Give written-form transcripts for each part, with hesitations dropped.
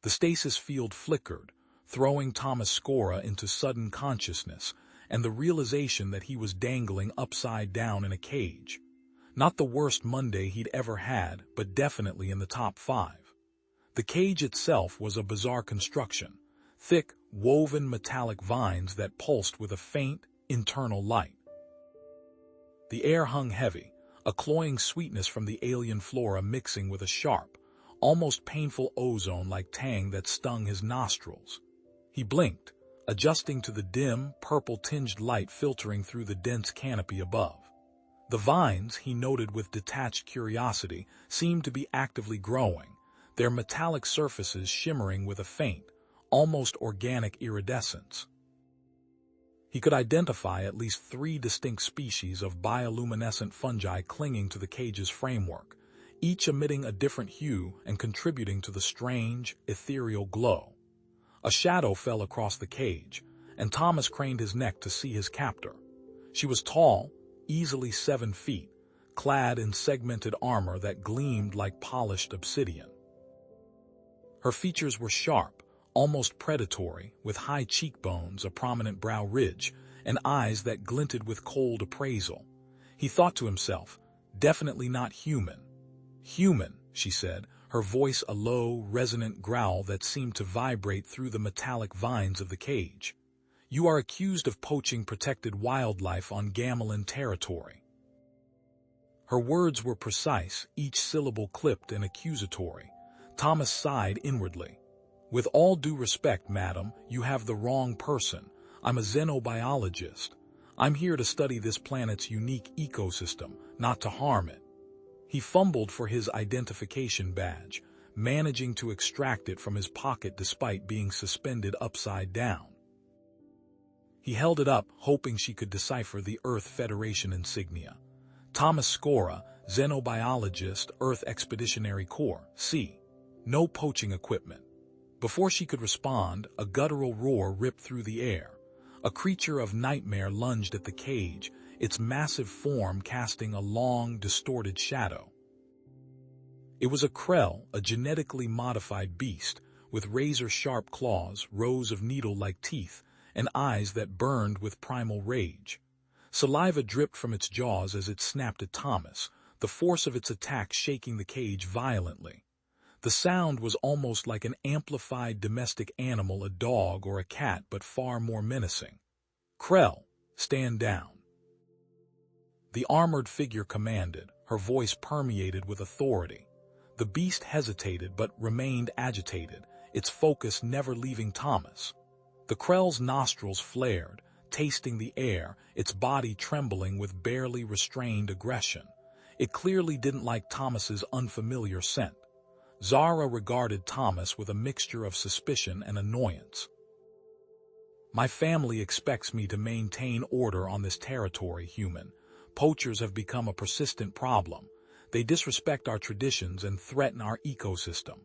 The stasis field flickered, throwing Thomas Scora into sudden consciousness and the realization that he was dangling upside down in a cage. Not the worst Monday he'd ever had, but definitely in the top 5. The cage itself was a bizarre construction, thick, woven metallic vines that pulsed with a faint, internal light. The air hung heavy, a cloying sweetness from the alien flora mixing with a sharp, almost painful ozone-like tang that stung his nostrils. He blinked, adjusting to the dim, purple-tinged light filtering through the dense canopy above. The vines, he noted with detached curiosity, seemed to be actively growing, their metallic surfaces shimmering with a faint, almost organic iridescence. He could identify at least 3 distinct species of bioluminescent fungi clinging to the cage's framework, each emitting a different hue and contributing to the strange, ethereal glow. A shadow fell across the cage, and Thomas craned his neck to see his captor. She was tall, easily 7 feet, clad in segmented armor that gleamed like polished obsidian. Her features were sharp, almost predatory, with high cheekbones, a prominent brow ridge, and eyes that glinted with cold appraisal. He thought to himself, definitely not human. Human, she said, her voice a low, resonant growl that seemed to vibrate through the metallic vines of the cage. You are accused of poaching protected wildlife on Gamelin territory. Her words were precise, each syllable clipped and accusatory. Thomas sighed inwardly. With all due respect, madam, you have the wrong person. I'm a xenobiologist. I'm here to study this planet's unique ecosystem, not to harm it. He fumbled for his identification badge, managing to extract it from his pocket despite being suspended upside down. He held it up, hoping she could decipher the Earth Federation insignia. Thomas Scora, xenobiologist, Earth Expeditionary Corps, C. No poaching equipment. Before she could respond, a guttural roar ripped through the air. A creature of nightmare lunged at the cage, its massive form casting a long, distorted shadow. It was a krell, a genetically modified beast, with razor-sharp claws, rows of needle-like teeth, and eyes that burned with primal rage. Saliva dripped from its jaws as it snapped at Thomas, the force of its attack shaking the cage violently. The sound was almost like an amplified domestic animal, a dog or a cat, but far more menacing. Krell, stand down. The armored figure commanded, her voice permeated with authority. The beast hesitated but remained agitated, its focus never leaving Thomas. The Krell's nostrils flared, tasting the air, its body trembling with barely restrained aggression. It clearly didn't like Thomas's unfamiliar scent. Zara regarded Thomas with a mixture of suspicion and annoyance. My family expects me to maintain order on this territory, human. Poachers have become a persistent problem. They disrespect our traditions and threaten our ecosystem.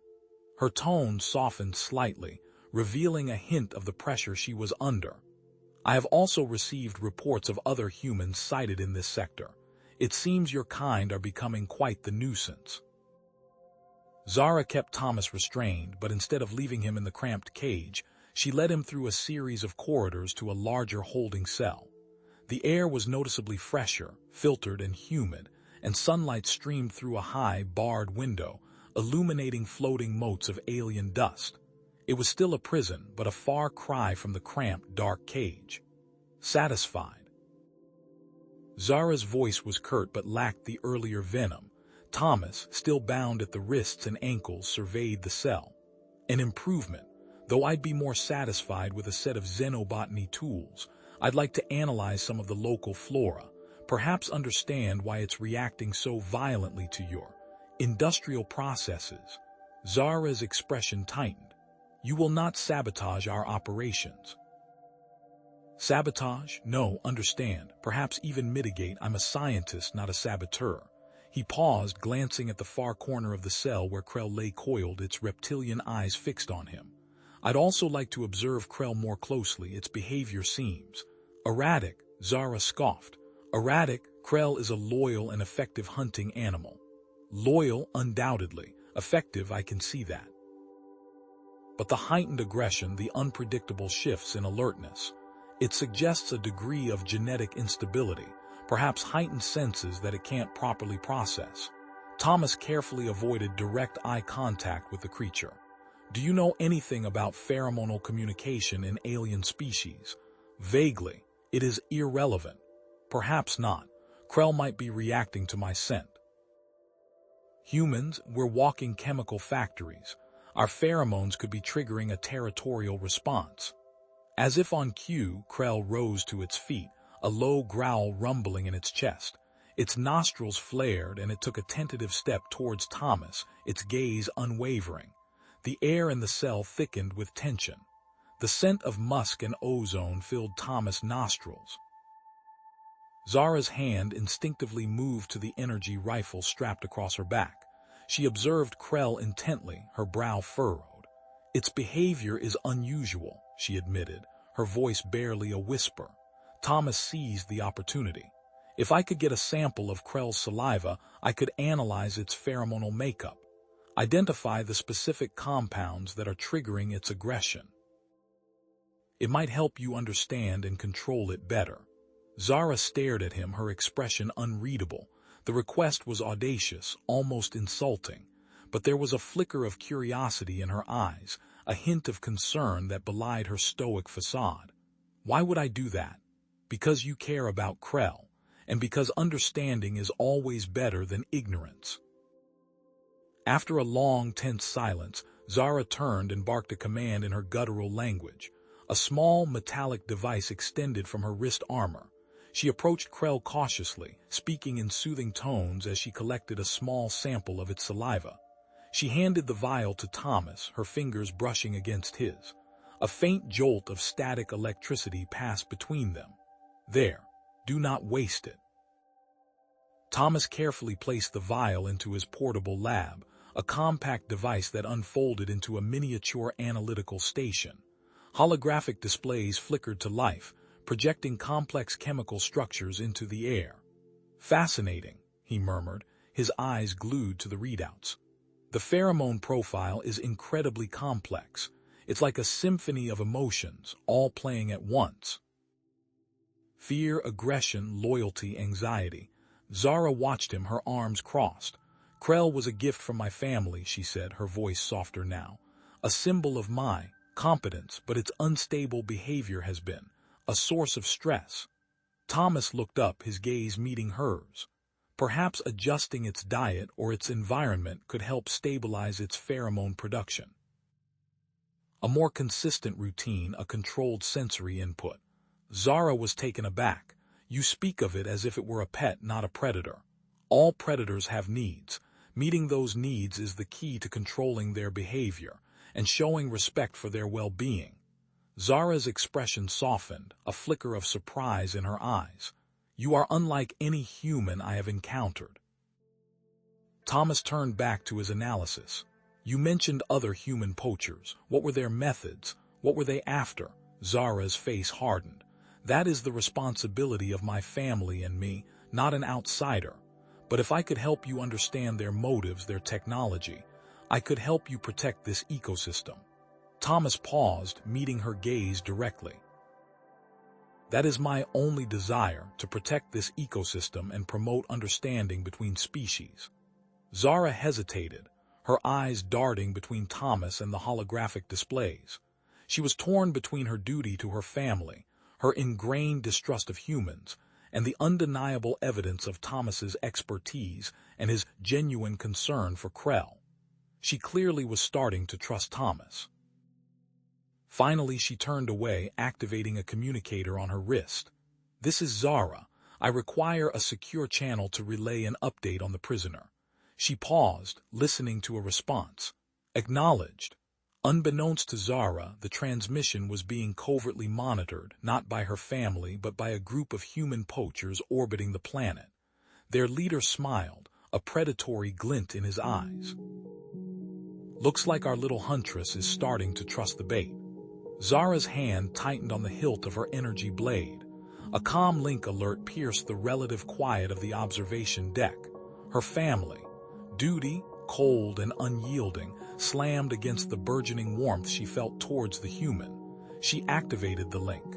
Her tone softened slightly, revealing a hint of the pressure she was under. I have also received reports of other humans sighted in this sector. It seems your kind are becoming quite the nuisance. Zara kept Thomas restrained, but instead of leaving him in the cramped cage, she led him through a series of corridors to a larger holding cell. The air was noticeably fresher, filtered and humid, and sunlight streamed through a high, barred window, illuminating floating motes of alien dust. It was still a prison, but a far cry from the cramped, dark cage. Satisfied? Zara's voice was curt but lacked the earlier venom. Thomas, still bound at the wrists and ankles, surveyed the cell. An improvement, though I'd be more satisfied with a set of xenobotany tools. I'd like to analyze some of the local flora, perhaps understand why it's reacting so violently to your industrial processes. Zara's expression tightened. You will not sabotage our operations. Sabotage? No, understand, perhaps even mitigate. I'm a scientist, not a saboteur. He paused, glancing at the far corner of the cell where Krell lay coiled, its reptilian eyes fixed on him. I'd also like to observe Krell more closely. Its behavior seems erratic. Zara scoffed. Erratic? Krell is a loyal and effective hunting animal. Loyal, undoubtedly. Effective, I can see that. but the heightened aggression, the unpredictable shifts in alertness. It suggests a degree of genetic instability, perhaps heightened senses that it can't properly process. Thomas carefully avoided direct eye contact with the creature. Do you know anything about pheromonal communication in alien species? Vaguely. It is irrelevant. Perhaps not. Krell might be reacting to my scent. Humans, we're walking chemical factories. Our pheromones could be triggering a territorial response. As if on cue, Krell rose to its feet, a low growl rumbling in its chest. Its nostrils flared and it took a tentative step towards Thomas, its gaze unwavering. The air in the cell thickened with tension. The scent of musk and ozone filled Thomas' nostrils. Zara's hand instinctively moved to the energy rifle strapped across her back. She observed Krell intently, her brow furrowed. Its behavior is unusual, she admitted, her voice barely a whisper. Thomas seized the opportunity. If I could get a sample of Krell's saliva, I could analyze its pheromonal makeup, identify the specific compounds that are triggering its aggression. It might help you understand and control it better. Zara stared at him, her expression unreadable. The request was audacious, almost insulting, but there was a flicker of curiosity in her eyes, a hint of concern that belied her stoic facade. Why would I do that? Because you care about Krell, and because understanding is always better than ignorance. After a long, tense silence, Zara turned and barked a command in her guttural language. A small, metallic device extended from her wrist armor. She approached Krell cautiously, speaking in soothing tones as she collected a small sample of its saliva. She handed the vial to Thomas, her fingers brushing against his. A faint jolt of static electricity passed between them. There, do not waste it. Thomas carefully placed the vial into his portable lab, a compact device that unfolded into a miniature analytical station. Holographic displays flickered to life, projecting complex chemical structures into the air. Fascinating, he murmured, his eyes glued to the readouts. The pheromone profile is incredibly complex. It's like a symphony of emotions, all playing at once. Fear, aggression, loyalty, anxiety. Zara watched him, her arms crossed. Krell was a gift from my family, she said, her voice softer now. A symbol of my competence, but its unstable behavior has been a source of stress. Thomas looked up, his gaze meeting hers. Perhaps adjusting its diet or its environment could help stabilize its pheromone production. A more consistent routine, a controlled sensory input. Zara was taken aback. You speak of it as if it were a pet, not a predator. All predators have needs. Meeting those needs is the key to controlling their behavior and showing respect for their well-being. Zara's expression softened, a flicker of surprise in her eyes. You are unlike any human I have encountered. Thomas turned back to his analysis. You mentioned other human poachers. What were their methods? What were they after? Zara's face hardened. That is the responsibility of my family and me, not an outsider. But if I could help you understand their motives, their technology, I could help you protect this ecosystem. Thomas paused, meeting her gaze directly. That is my only desire, to protect this ecosystem and promote understanding between species. Zara hesitated, her eyes darting between Thomas and the holographic displays. She was torn between her duty to her family, her ingrained distrust of humans, and the undeniable evidence of Thomas's expertise and his genuine concern for Krell. She clearly was starting to trust Thomas. Finally, she turned away, activating a communicator on her wrist. This is Zara. I require a secure channel to relay an update on the prisoner. She paused, listening to a response. Acknowledged. Unbeknownst to Zara, the transmission was being covertly monitored, not by her family, but by a group of human poachers orbiting the planet. Their leader smiled, a predatory glint in his eyes. Looks like our little Huntress is starting to trust the bait. Zara's hand tightened on the hilt of her energy blade. A comm link alert pierced the relative quiet of the observation deck. Her family, duty, cold and unyielding, slammed against the burgeoning warmth she felt towards the human. She activated the link.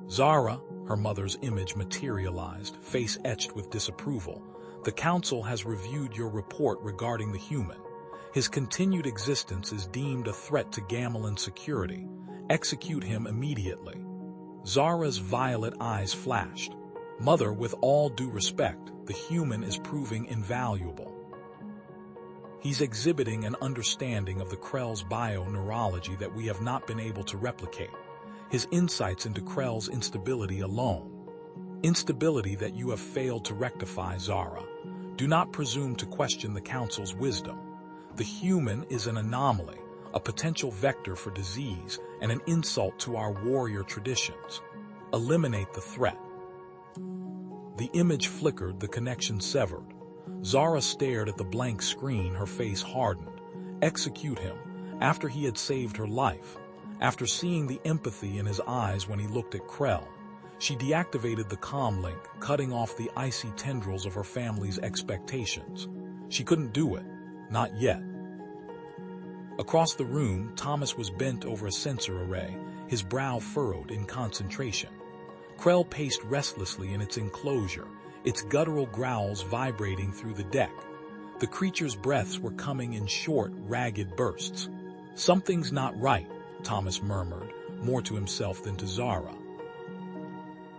"Zara," her mother's image materialized, face etched with disapproval. "The council has reviewed your report regarding the human. His continued existence is deemed a threat to Gamelan security. Execute him immediately." Zara's violet eyes flashed. "Mother, with all due respect, the human is proving invaluable. He's exhibiting an understanding of the Krell's bioneurology that we have not been able to replicate. His insights into Krell's instability alone. Instability that you have failed to rectify, Zara. Do not presume to question the Council's wisdom. The human is an anomaly, a potential vector for disease, and an insult to our warrior traditions. Eliminate the threat." The image flickered, the connection severed. Zara stared at the blank screen, her face hardened. Execute him, after he had saved her life. After seeing the empathy in his eyes when he looked at Krell, she deactivated the comm link, cutting off the icy tendrils of her family's expectations. She couldn't do it. Not yet. Across the room, Thomas was bent over a sensor array, his brow furrowed in concentration. Krell paced restlessly in its enclosure, its guttural growls vibrating through the deck. The creature's breaths were coming in short, ragged bursts. "Something's not right," Thomas murmured, more to himself than to Zara.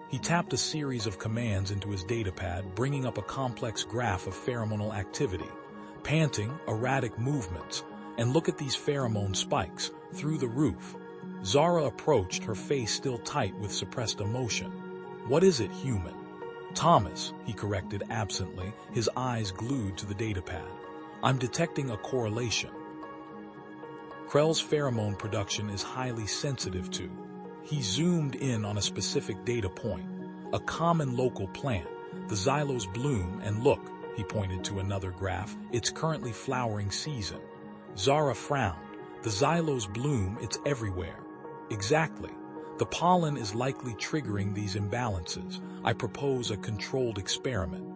He tapped a series of commands into his datapad, bringing up a complex graph of pheromonal activity. Panting, erratic movements, and look at these pheromone spikes, through the roof. Zara approached, her face still tight with suppressed emotion. "What is it, human?" "Thomas," he corrected absently, his eyes glued to the datapad. "I'm detecting a correlation. Krell's pheromone production is highly sensitive to." He zoomed in on a specific data point. "A common local plant, the xylose bloom, and look," he pointed to another graph, "it's currently flowering season." Zara frowned. "The xylose bloom, it's everywhere." "Exactly. The pollen is likely triggering these imbalances. I propose a controlled experiment.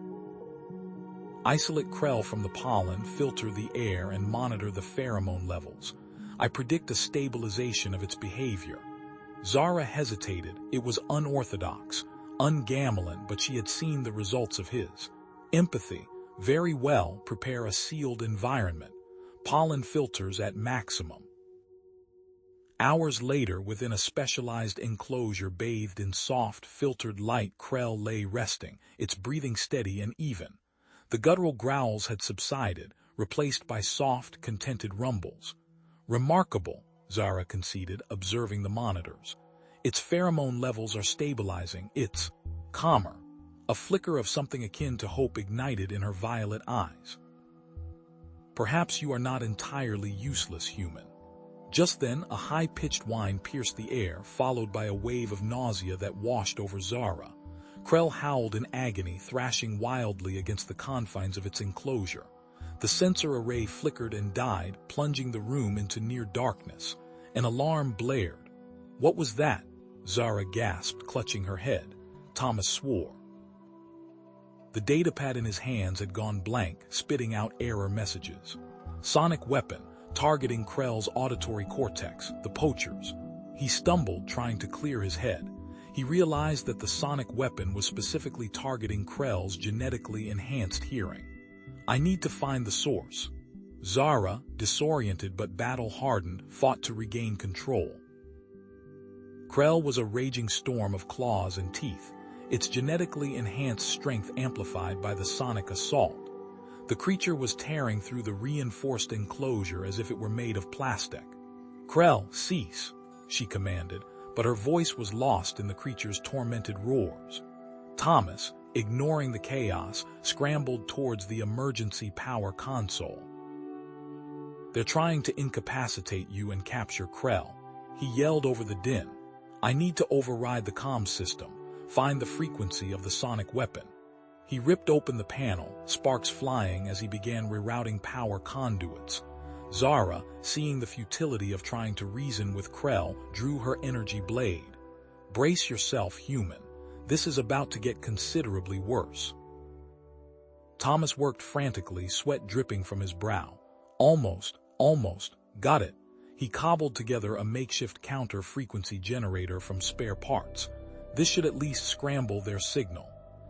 Isolate Krell from the pollen, filter the air, and monitor the pheromone levels. I predict a stabilization of its behavior." Zara hesitated. It was unorthodox, un-Gamelan, but she had seen the results of his. Empathy. Very well, prepare a sealed environment. Pollen filters at maximum. Hours later, within a specialized enclosure bathed in soft, filtered light, Krell lay resting, its breathing steady and even. The guttural growls had subsided, replaced by soft, contented rumbles. "Remarkable," Zara conceded, observing the monitors. "Its pheromone levels are stabilizing. It's calmer." A flicker of something akin to hope ignited in her violet eyes. "Perhaps you are not entirely useless, human." Just then, a high-pitched whine pierced the air, followed by a wave of nausea that washed over Zara. Krell howled in agony, thrashing wildly against the confines of its enclosure. The sensor array flickered and died, plunging the room into near darkness. An alarm blared. "What was that?" Zara gasped, clutching her head. Thomas swore. The datapad in his hands had gone blank, spitting out error messages. "Sonic weapon. Targeting Krell's auditory cortex, the poachers." He stumbled, trying to clear his head. He realized that the sonic weapon was specifically targeting Krell's genetically enhanced hearing. "I need to find the source." Zara, disoriented but battle-hardened, fought to regain control. Krell was a raging storm of claws and teeth, its genetically enhanced strength amplified by the sonic assault. The creature was tearing through the reinforced enclosure as if it were made of plastic. "Krell, cease," she commanded, but her voice was lost in the creature's tormented roars. Thomas, ignoring the chaos, scrambled towards the emergency power console. "They're trying to incapacitate you and capture Krell," he yelled over the din. "I need to override the comm system, find the frequency of the sonic weapon." He ripped open the panel, sparks flying as he began rerouting power conduits. Zara, seeing the futility of trying to reason with Krell, drew her energy blade. "Brace yourself, human. This is about to get considerably worse." Thomas worked frantically, sweat dripping from his brow. Almost, got it. He cobbled together a makeshift counter-frequency generator from spare parts. This should at least scramble their signal.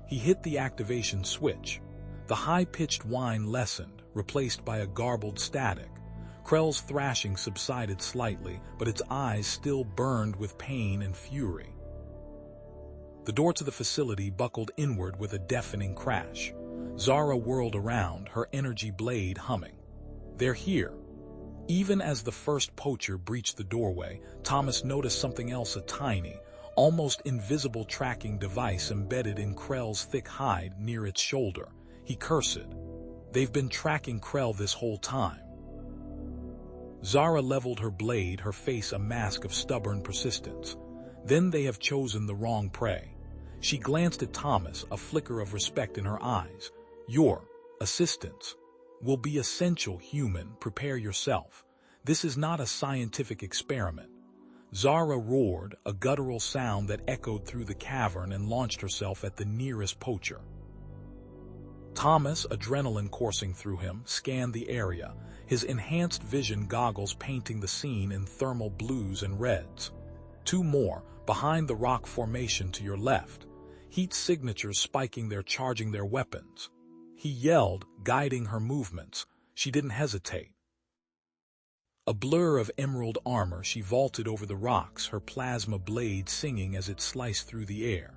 He hit the activation switch. The high-pitched whine lessened, replaced by a garbled static. Krell's thrashing subsided slightly, but its eyes still burned with pain and fury. The door to the facility buckled inward with a deafening crash. Zara whirled around, her energy blade humming. They're here. Even as the first poacher breached the doorway, Thomas noticed something else, a tiny, almost invisible tracking device embedded in Krell's thick hide near its shoulder. He cursed. They've been tracking Krell this whole time. Zara leveled her blade, her face a mask of stubborn persistence. Then they have chosen the wrong prey. She glanced at Thomas, a flicker of respect in her eyes. Your assistance will be essential, human. Prepare yourself. This is not a scientific experiment. Zara roared, a guttural sound that echoed through the cavern, and launched herself at the nearest poacher. Thomas, adrenaline coursing through him, scanned the area, his enhanced vision goggles painting the scene in thermal blues and reds. Two more, behind the rock formation to your left. Heat signatures spiking there, charging their weapons. He yelled, guiding her movements. She didn't hesitate. A blur of emerald armor, she vaulted over the rocks, her plasma blade singing as it sliced through the air.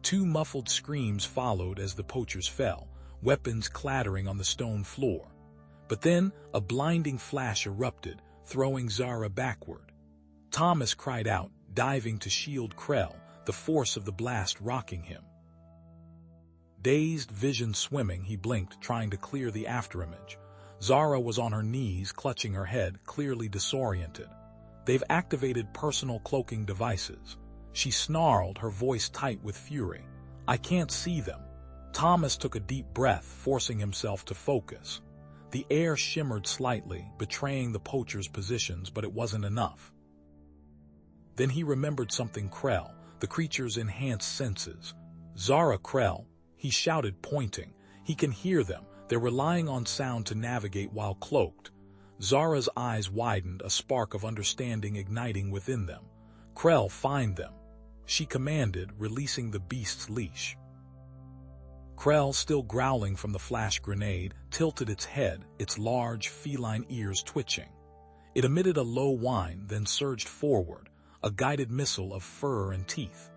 Two muffled screams followed as the poachers fell, weapons clattering on the stone floor. But then a blinding flash erupted, throwing Zara backward. Thomas cried out, diving to shield Krell, the force of the blast rocking him. Dazed, vision swimming, he blinked, trying to clear the afterimage. Zara was on her knees, clutching her head, clearly disoriented. They've activated personal cloaking devices. She snarled, her voice tight with fury. I can't see them. Thomas took a deep breath, forcing himself to focus. The air shimmered slightly, betraying the poachers' positions, but it wasn't enough. Then he remembered something. Krell, the creature's enhanced senses. Zara, Krell, he shouted, pointing. He can hear them. They're relying on sound to navigate while cloaked. Zara's eyes widened, a spark of understanding igniting within them. Krell, find them, she commanded, releasing the beast's leash. Krell, still growling from the flash grenade, tilted its head, its large, feline ears twitching. It emitted a low whine, then surged forward, a guided missile of fur and teeth.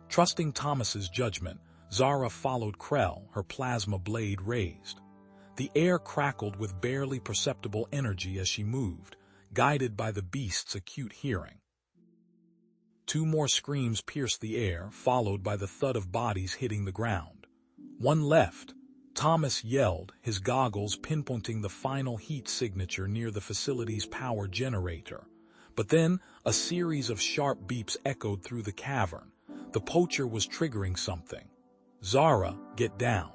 Trusting Thomas's judgment, Zara followed Krell, her plasma blade raised. The air crackled with barely perceptible energy as she moved, guided by the beast's acute hearing. Two more screams pierced the air, followed by the thud of bodies hitting the ground. One left, Thomas yelled, his goggles pinpointing the final heat signature near the facility's power generator. But then, a series of sharp beeps echoed through the cavern. The poacher was triggering something. Zara, get down.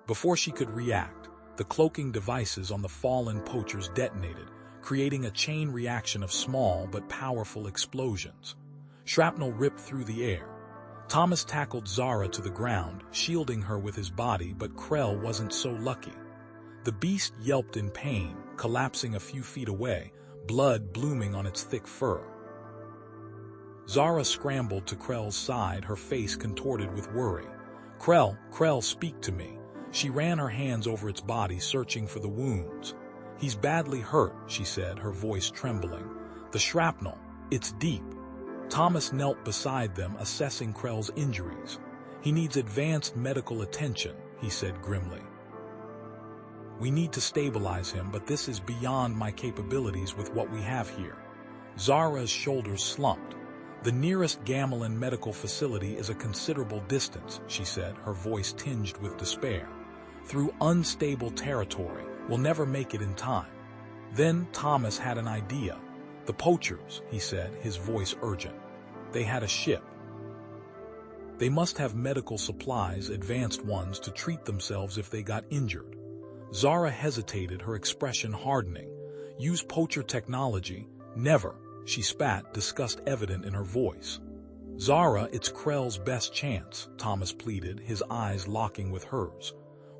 Before she could react, the cloaking devices on the fallen poachers detonated, creating a chain reaction of small but powerful explosions. Shrapnel ripped through the air. Thomas tackled Zara to the ground, shielding her with his body, but Krell wasn't so lucky. The beast yelped in pain, collapsing a few feet away, blood blooming on its thick fur. Zara scrambled to Krell's side, her face contorted with worry. Krell, speak to me. She ran her hands over its body, searching for the wounds. He's badly hurt, she said, her voice trembling. The shrapnel, it's deep. Thomas knelt beside them, assessing Krell's injuries. He needs advanced medical attention, he said grimly. We need to stabilize him, but this is beyond my capabilities with what we have here. Zara's shoulders slumped. The nearest Gamelin medical facility is a considerable distance, she said, her voice tinged with despair. Through unstable territory, we'll never make it in time. Then Thomas had an idea. The poachers, he said, his voice urgent. They had a ship. They must have medical supplies, advanced ones, to treat themselves if they got injured. Zara hesitated, her expression hardening. Use poacher technology? Never, she spat, disgust evident in her voice. Zara, it's Krell's best chance, Thomas pleaded, his eyes locking with hers.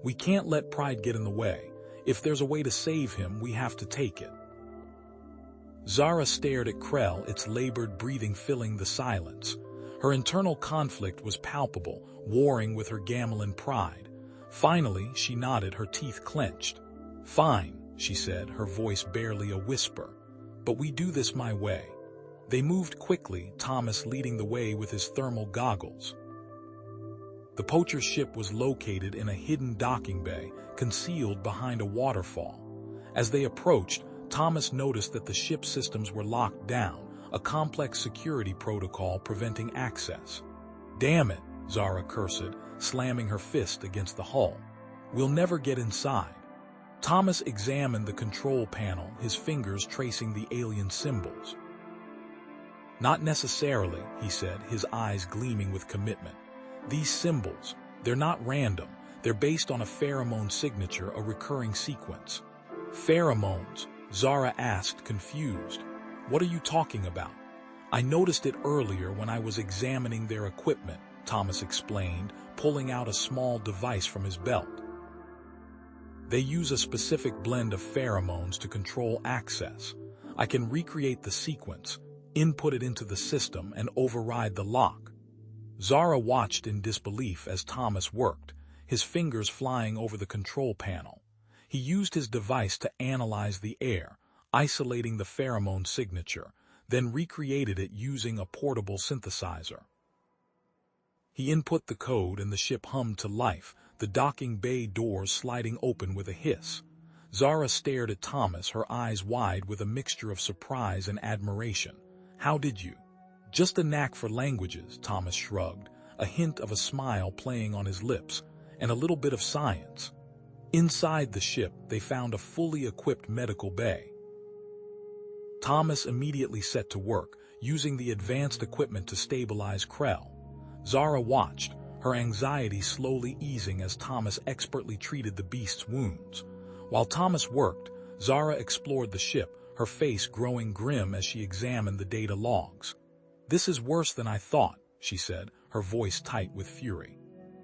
We can't let pride get in the way. If there's a way to save him, we have to take it. Zara stared at Krell, its labored breathing filling the silence. Her internal conflict was palpable, warring with her gamelin pride. Finally, she nodded, her teeth clenched. "Fine," she said, her voice barely a whisper. "But we do this my way." They moved quickly, Thomas leading the way with his thermal goggles. The poacher's ship was located in a hidden docking bay, concealed behind a waterfall. As they approached, Thomas noticed that the ship's systems were locked down, a complex security protocol preventing access. "Damn it," Zara cursed, slamming her fist against the hull. "We'll never get inside." Thomas examined the control panel, his fingers tracing the alien symbols. "Not necessarily," he said, his eyes gleaming with commitment. "These symbols, they're not random. They're based on a pheromone signature, a recurring sequence." "Pheromones?" Zara asked, confused. "What are you talking about?" "I noticed it earlier when I was examining their equipment," Thomas explained, pulling out a small device from his belt. "They use a specific blend of pheromones to control access. I can recreate the sequence, input it into the system, and override the lock." Zara watched in disbelief as Thomas worked, his fingers flying over the control panel. He used his device to analyze the air, isolating the pheromone signature, then recreated it using a portable synthesizer. He input the code and the ship hummed to life, the docking bay doors sliding open with a hiss. Zara stared at Thomas, her eyes wide with a mixture of surprise and admiration. "How did you?" "Just a knack for languages," Thomas shrugged, a hint of a smile playing on his lips, "and a little bit of science." Inside the ship, they found a fully equipped medical bay. Thomas immediately set to work, using the advanced equipment to stabilize Krell. Zara watched, her anxiety slowly easing as Thomas expertly treated the beast's wounds. While Thomas worked, Zara explored the ship, her face growing grim as she examined the data logs. "This is worse than I thought," she said, her voice tight with fury.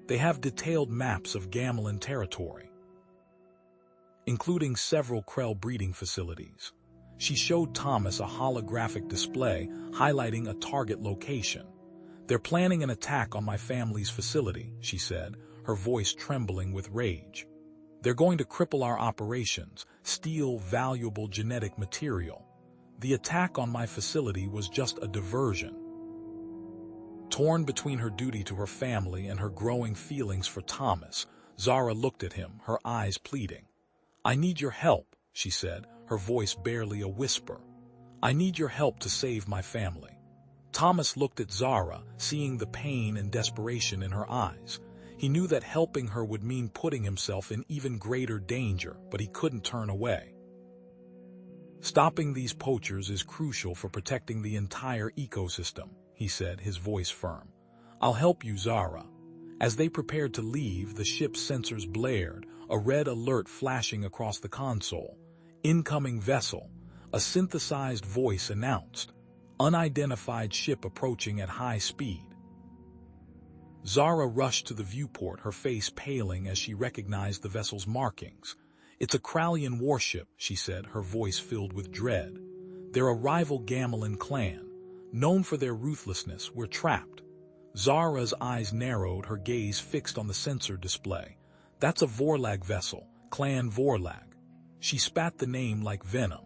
"They have detailed maps of gamelin territory, including several Krell breeding facilities." She showed Thomas a holographic display highlighting a target location. "They're planning an attack on my family's facility," she said, her voice trembling with rage. "They're going to cripple our operations, steal valuable genetic material. The attack on my facility was just a diversion." Torn between her duty to her family and her growing feelings for Thomas, Zara looked at him, her eyes pleading. "I need your help," she said, her voice barely a whisper. "I need your help to save my family." Thomas looked at Zara, seeing the pain and desperation in her eyes. He knew that helping her would mean putting himself in even greater danger, but he couldn't turn away. "Stopping these poachers is crucial for protecting the entire ecosystem," he said, his voice firm. "I'll help you, Zara." As they prepared to leave, the ship's sensors blared, a red alert flashing across the console. "Incoming vessel," a synthesized voice announced. "Unidentified ship approaching at high speed." Zara rushed to the viewport, her face paling as she recognized the vessel's markings. "It's a Krallian warship," she said, her voice filled with dread. "They're a rival Gamelin clan. Known for their ruthlessness, we're trapped." Zara's eyes narrowed, her gaze fixed on the sensor display. "That's a Vorlag vessel, Clan Vorlag." She spat the name like venom.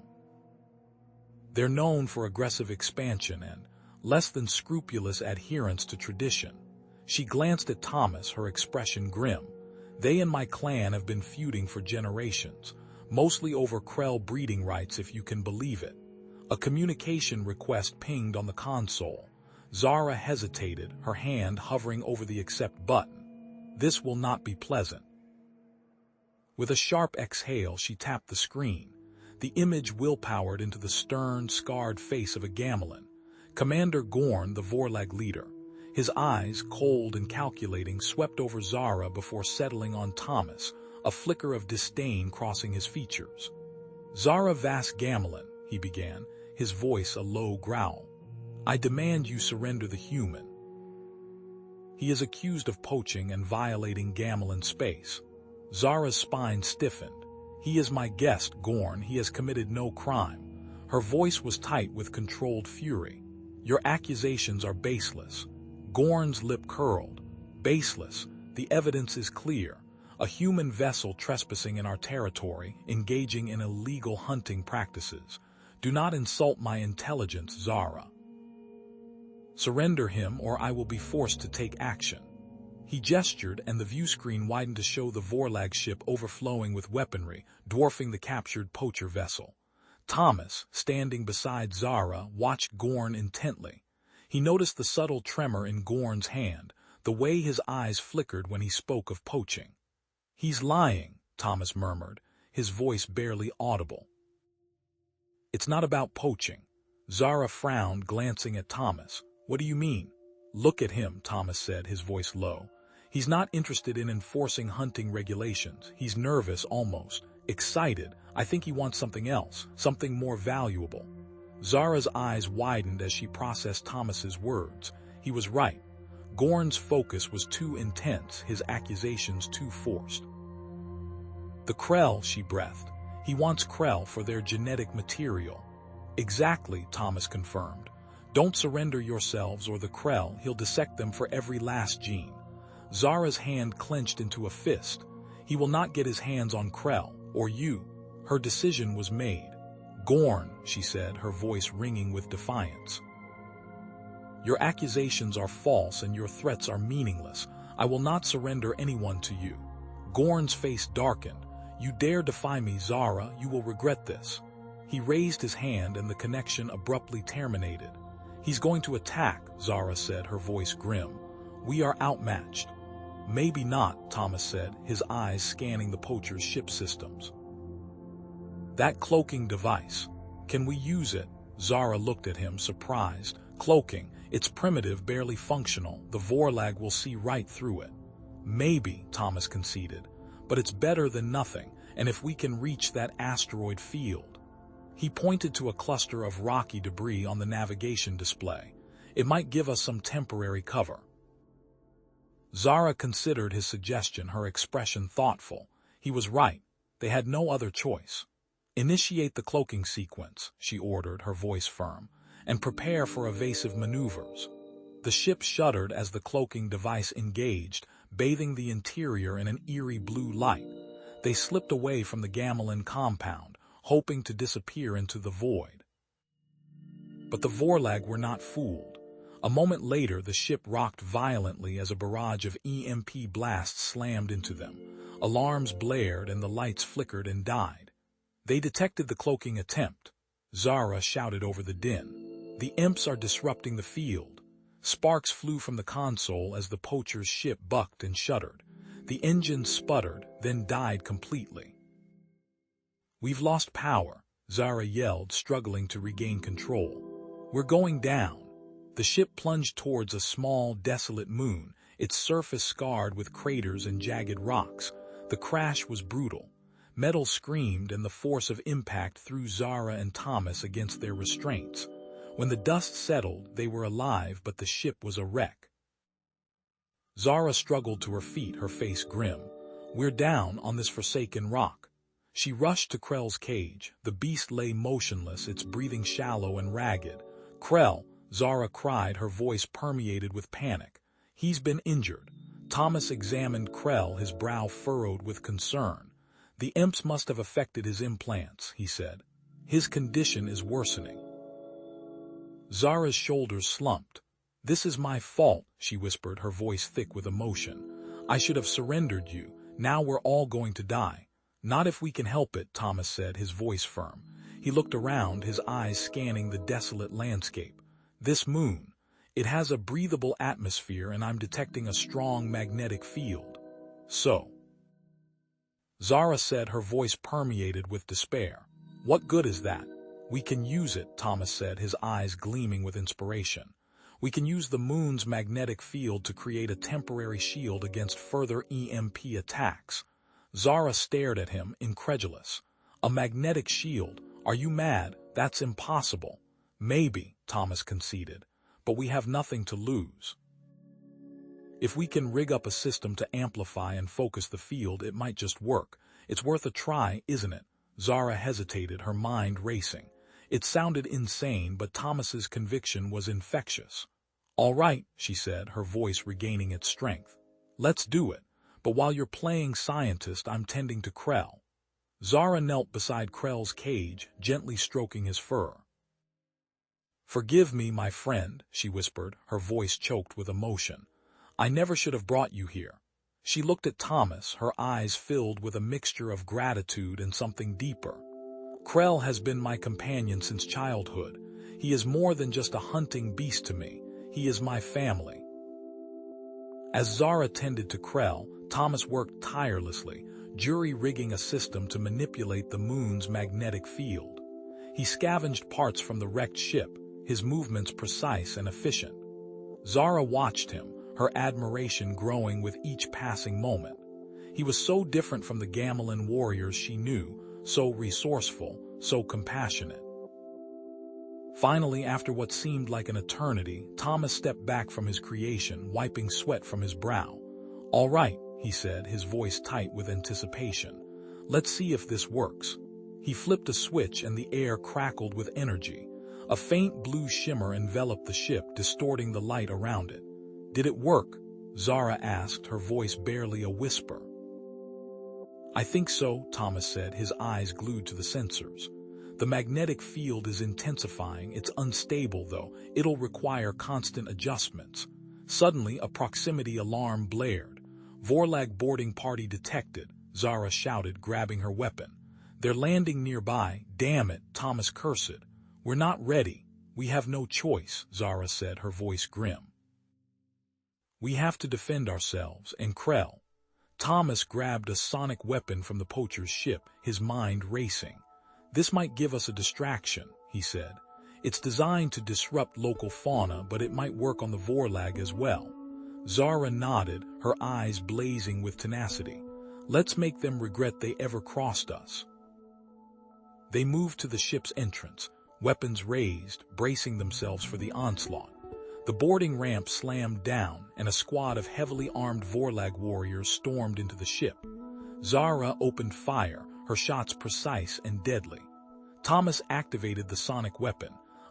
"They're known for aggressive expansion and less than scrupulous adherence to tradition." She glanced at Thomas, her expression grim. "They and my clan have been feuding for generations, mostly over Krell breeding rights, if you can believe it." A communication request pinged on the console. Zara hesitated, her hand hovering over the accept button. "This will not be pleasant." With a sharp exhale, she tapped the screen. The image willpowered into the stern, scarred face of a Gamelin. Commander Gorn, the Vorlag leader. His eyes, cold and calculating, swept over Zara before settling on Thomas, a flicker of disdain crossing his features. "Zara Vas Gamelin," he began, his voice a low growl. "I demand you surrender the human. He is accused of poaching and violating Gamelin space." Zara's spine stiffened. He is my guest, Gorn. He has committed no crime. Her voice was tight with controlled fury. Your accusations are baseless. Gorn's lip curled. Baseless. The evidence is clear. A human vessel trespassing in our territory, engaging in illegal hunting practices. Do not insult my intelligence, Zara. Surrender him or I will be forced to take action. He gestured and the view screen widened to show the Vorlag ship overflowing with weaponry, dwarfing the captured poacher vessel. Thomas, standing beside Zara, watched Gorn intently. He noticed the subtle tremor in Gorn's hand, the way his eyes flickered when he spoke of poaching. He's lying, Thomas murmured, his voice barely audible. It's not about poaching. Zara frowned, glancing at Thomas. What do you mean? Look at him, Thomas said, his voice low. He's not interested in enforcing hunting regulations. He's nervous, almost excited. I think he wants something else, something more valuable. Zara's eyes widened as she processed Thomas's words. He was right. Gorn's focus was too intense, his accusations too forced. The Krell, she breathed. He wants Krell for their genetic material. Exactly, Thomas confirmed. Don't surrender yourselves or the Krell, he'll dissect them for every last gene. Zara's hand clenched into a fist. He will not get his hands on Krell, or you. Her decision was made. Gorn, she said, her voice ringing with defiance. Your accusations are false and your threats are meaningless. I will not surrender anyone to you. Gorn's face darkened. You dare defy me, Zara, you will regret this. He raised his hand and the connection abruptly terminated. He's going to attack, Zara said, her voice grim. We are outmatched. Maybe not, Thomas said, his eyes scanning the poacher's ship systems. That cloaking device. Can we use it? Zara looked at him, surprised. Cloaking. It's primitive, barely functional. The Vorlag will see right through it. Maybe, Thomas conceded. But it's better than nothing, and if we can reach that asteroid field. He pointed to a cluster of rocky debris on the navigation display. It might give us some temporary cover. Zara considered his suggestion, her expression thoughtful. He was right. They had no other choice. Initiate the cloaking sequence, she ordered, her voice firm, and prepare for evasive maneuvers. The ship shuddered as the cloaking device engaged, bathing the interior in an eerie blue light. They slipped away from the Gamelin compound, hoping to disappear into the void. But the Vorlag were not fooled. A moment later, the ship rocked violently as a barrage of EMP blasts slammed into them. Alarms blared and the lights flickered and died. They detected the cloaking attempt. Zara shouted over the din. The imps are disrupting the field. Sparks flew from the console as the poacher's ship bucked and shuddered. The engine sputtered, then died completely. We've lost power, Zara yelled, struggling to regain control. We're going down. The ship plunged towards a small, desolate moon, its surface scarred with craters and jagged rocks. The crash was brutal. Metal screamed and the force of impact threw Zara and Thomas against their restraints. When the dust settled, they were alive, but the ship was a wreck. Zara struggled to her feet, her face grim. We're down on this forsaken rock. She rushed to Krell's cage. The beast lay motionless, its breathing shallow and ragged. Krell, Zara cried, her voice permeated with panic. He's been injured. Thomas examined Krell, his brow furrowed with concern. The imps must have affected his implants, he said. His condition is worsening. Zara's shoulders slumped. This is my fault, she whispered, her voice thick with emotion. I should have surrendered you. Now we're all going to die. Not if we can help it, Thomas said, his voice firm. He looked around, his eyes scanning the desolate landscape. This moon, it has a breathable atmosphere and I'm detecting a strong magnetic field. So, Zara said, her voice permeated with despair. What good is that? We can use it, Thomas said, his eyes gleaming with inspiration. We can use the moon's magnetic field to create a temporary shield against further EMP attacks. Zara stared at him, incredulous. A magnetic shield? Are you mad? That's impossible. Maybe, Thomas conceded, but we have nothing to lose. If we can rig up a system to amplify and focus the field, it might just work. It's worth a try, isn't it? Zara hesitated, her mind racing. It sounded insane, but Thomas's conviction was infectious. All right, she said, her voice regaining its strength. Let's do it. But while you're playing scientist, I'm tending to Krell. Zara knelt beside Krell's cage, gently stroking his fur. Forgive me, my friend, she whispered, her voice choked with emotion. I never should have brought you here. She looked at Thomas, her eyes filled with a mixture of gratitude and something deeper. Krell has been my companion since childhood. He is more than just a hunting beast to me. He is my family. As Zara tended to Krell, Thomas worked tirelessly, jury-rigging a system to manipulate the moon's magnetic field. He scavenged parts from the wrecked ship, his movements precise and efficient. Zara watched him, her admiration growing with each passing moment. He was so different from the Gamelin warriors she knew, so resourceful, so compassionate. Finally, after what seemed like an eternity, Thomas stepped back from his creation, wiping sweat from his brow. All right, he said, his voice tight with anticipation. Let's see if this works. He flipped a switch and the air crackled with energy. A faint blue shimmer enveloped the ship, distorting the light around it. Did it work? Zara asked, her voice barely a whisper. I think so, Thomas said, his eyes glued to the sensors. The magnetic field is intensifying. It's unstable, though. It'll require constant adjustments. Suddenly, a proximity alarm blared. Vorlag boarding party detected, Zara shouted, grabbing her weapon. They're landing nearby. Damn it, Thomas cursed. We're not ready. We have no choice, Zara said, her voice grim. We have to defend ourselves, and Krell. Thomas grabbed a sonic weapon from the poacher's ship, his mind racing. This might give us a distraction, he said. It's designed to disrupt local fauna, but it might work on the Vorlag as well. Zara nodded, her eyes blazing with tenacity. Let's make them regret they ever crossed us. They moved to the ship's entrance, weapons raised, bracing themselves for the onslaught. The boarding ramp slammed down, and a squad of heavily armed Vorlag warriors stormed into the ship. Zara opened fire, her shots precise and deadly. Thomas activated the sonic weapon,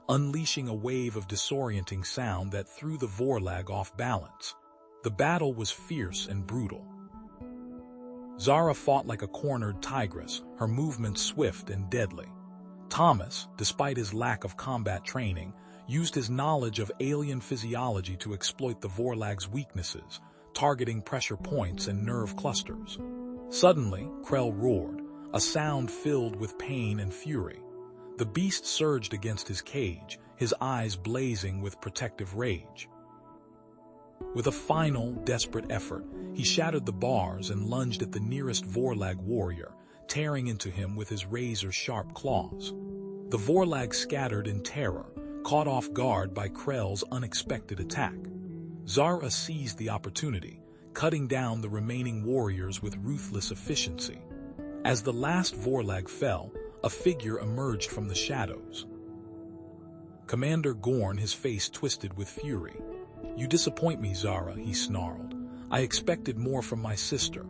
unleashing a wave of disorienting sound that threw the Vorlag off balance. The battle was fierce and brutal. Zara fought like a cornered tigress, her movements swift and deadly. Thomas, despite his lack of combat training, used his knowledge of alien physiology to exploit the Vorlag's weaknesses, targeting pressure points and nerve clusters. Suddenly, Krell roared, a sound filled with pain and fury. The beast surged against his cage, his eyes blazing with protective rage. With a final, desperate effort, he shattered the bars and lunged at the nearest Vorlag warrior, tearing into him with his razor-sharp claws. The Vorlag scattered in terror, caught off guard by Krell's unexpected attack. Zara seized the opportunity, cutting down the remaining warriors with ruthless efficiency. As the last Vorlag fell, a figure emerged from the shadows. Commander Gorn, his face twisted with fury. You disappoint me, Zara, he snarled. I expected more from my sister.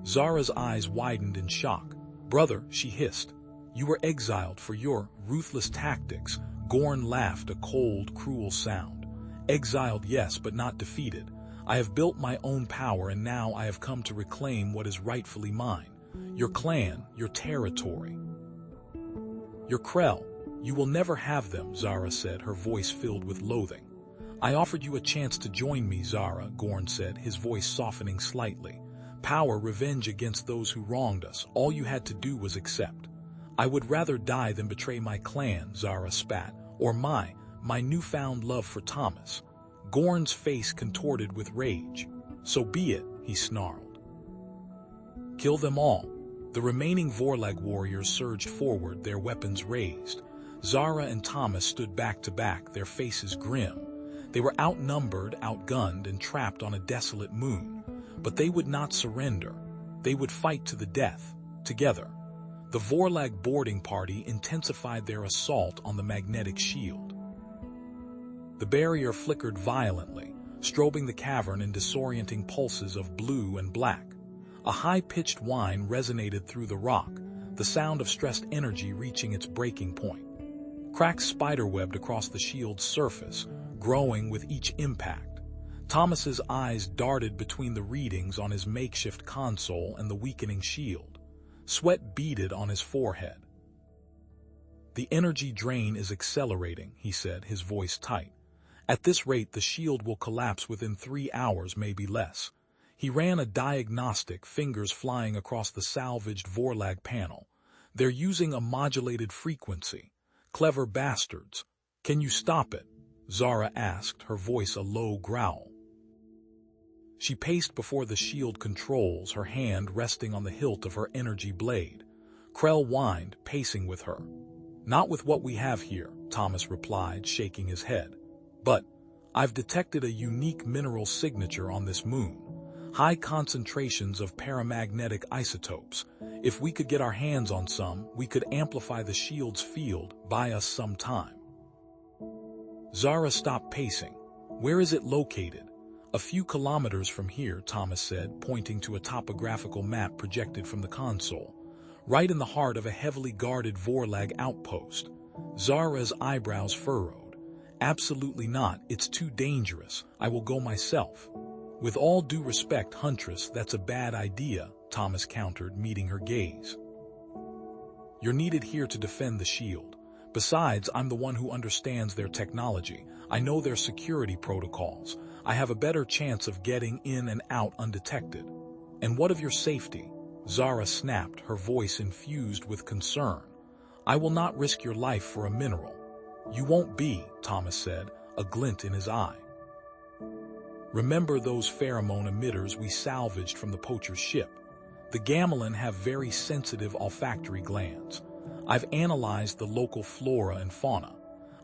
Zara's eyes widened in shock. Brother, she hissed. You were exiled for your ruthless tactics. Gorn laughed, a cold, cruel sound. Exiled, yes, but not defeated. I have built my own power, and now I have come to reclaim what is rightfully mine. Your clan, your territory. Your Krell. You will never have them, Zara said, her voice filled with loathing. I offered you a chance to join me, Zara, Gorn said, his voice softening slightly. Power, revenge against those who wronged us. All you had to do was accept. I would rather die than betray my clan, Zara spat, or my newfound love for Thomas. Gorn's face contorted with rage. So be it, he snarled. Kill them all. The remaining Vorlag warriors surged forward, their weapons raised. Zara and Thomas stood back to back, their faces grim. They were outnumbered, outgunned, and trapped on a desolate moon. But they would not surrender. They would fight to the death, together. The Vorlag boarding party intensified their assault on the magnetic shield. The barrier flickered violently, strobing the cavern in disorienting pulses of blue and black. A high-pitched whine resonated through the rock, the sound of stressed energy reaching its breaking point. Cracks spiderwebbed across the shield's surface, growing with each impact. Thomas's eyes darted between the readings on his makeshift console and the weakening shield. Sweat beaded on his forehead. "The energy drain is accelerating," he said, his voice tight. "At this rate, the shield will collapse within 3 hours, maybe less." He ran a diagnostic, fingers flying across the salvaged Vorlag panel. "They're using a modulated frequency. Clever bastards. Can you stop it?" Zara asked, her voice a low growl. She paced before the shield controls, her hand resting on the hilt of her energy blade. Krell whined, pacing with her. "Not with what we have here," Thomas replied, shaking his head. "But I've detected a unique mineral signature on this moon. High concentrations of paramagnetic isotopes. If we could get our hands on some, we could amplify the shield's field, buy us some time." Zara stopped pacing. "Where is it located?" "A few kilometers from here," Thomas said, pointing to a topographical map projected from the console. "Right in the heart of a heavily guarded Vorlag outpost." Zara's eyebrows furrowed. "Absolutely not. It's too dangerous. I will go myself." "With all due respect, Huntress, that's a bad idea," Thomas countered, meeting her gaze. "You're needed here to defend the shield. Besides, I'm the one who understands their technology. I know their security protocols. I have a better chance of getting in and out undetected." "And what of your safety?" Zara snapped, her voice infused with concern. "I will not risk your life for a mineral." "You won't be," Thomas said, a glint in his eye. "Remember those pheromone emitters we salvaged from the poacher's ship? The gamelin have very sensitive olfactory glands. I've analyzed the local flora and fauna.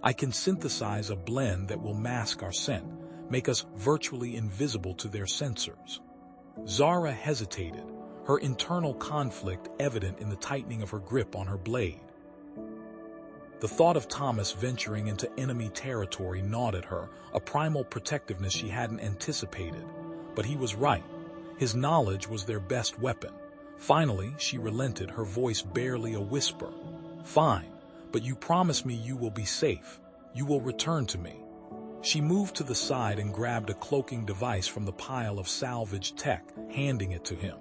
I can synthesize a blend that will mask our scent, make us virtually invisible to their sensors." Zara hesitated, her internal conflict evident in the tightening of her grip on her blade. The thought of Thomas venturing into enemy territory gnawed at her, a primal protectiveness she hadn't anticipated. But he was right. His knowledge was their best weapon. Finally, she relented, her voice barely a whisper. "Fine, but you promise me you will be safe. You will return to me." She moved to the side and grabbed a cloaking device from the pile of salvaged tech, handing it to him.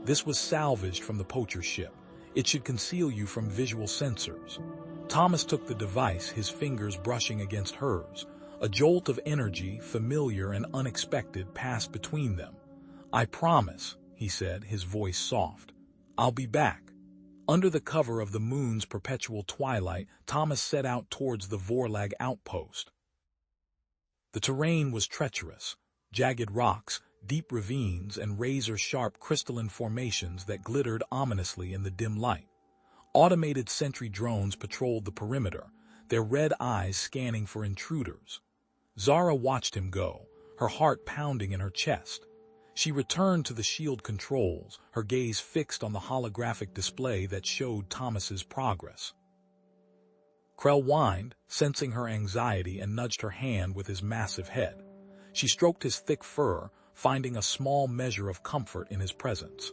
"This was salvaged from the poacher's ship. It should conceal you from visual sensors." Thomas took the device, his fingers brushing against hers. A jolt of energy, familiar and unexpected, passed between them. "I promise," he said, his voice soft. "I'll be back." Under the cover of the moon's perpetual twilight, Thomas set out towards the Vorlag outpost. The terrain was treacherous. Jagged rocks, deep ravines, and razor-sharp crystalline formations that glittered ominously in the dim light. Automated sentry drones patrolled the perimeter, their red eyes scanning for intruders. Zara watched him go, her heart pounding in her chest. She returned to the shield controls, her gaze fixed on the holographic display that showed Thomas's progress. Krell whined, sensing her anxiety, and nudged her hand with his massive head. She stroked his thick fur, finding a small measure of comfort in his presence.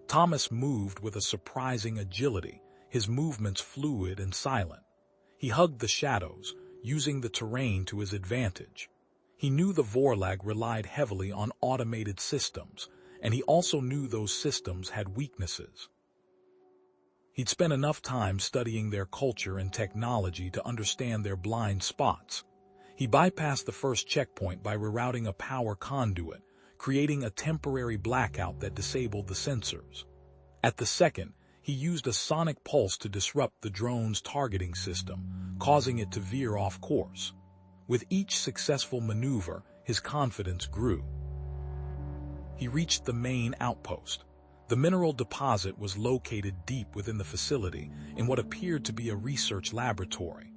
Thomas moved with a surprising agility, his movements fluid and silent. He hugged the shadows, using the terrain to his advantage. He knew the Vorlag relied heavily on automated systems, and he also knew those systems had weaknesses. He'd spent enough time studying their culture and technology to understand their blind spots. He bypassed the first checkpoint by rerouting a power conduit, creating a temporary blackout that disabled the sensors. At the second, he used a sonic pulse to disrupt the drone's targeting system, causing it to veer off course. With each successful maneuver, his confidence grew. He reached the main outpost. The mineral deposit was located deep within the facility, in what appeared to be a research laboratory.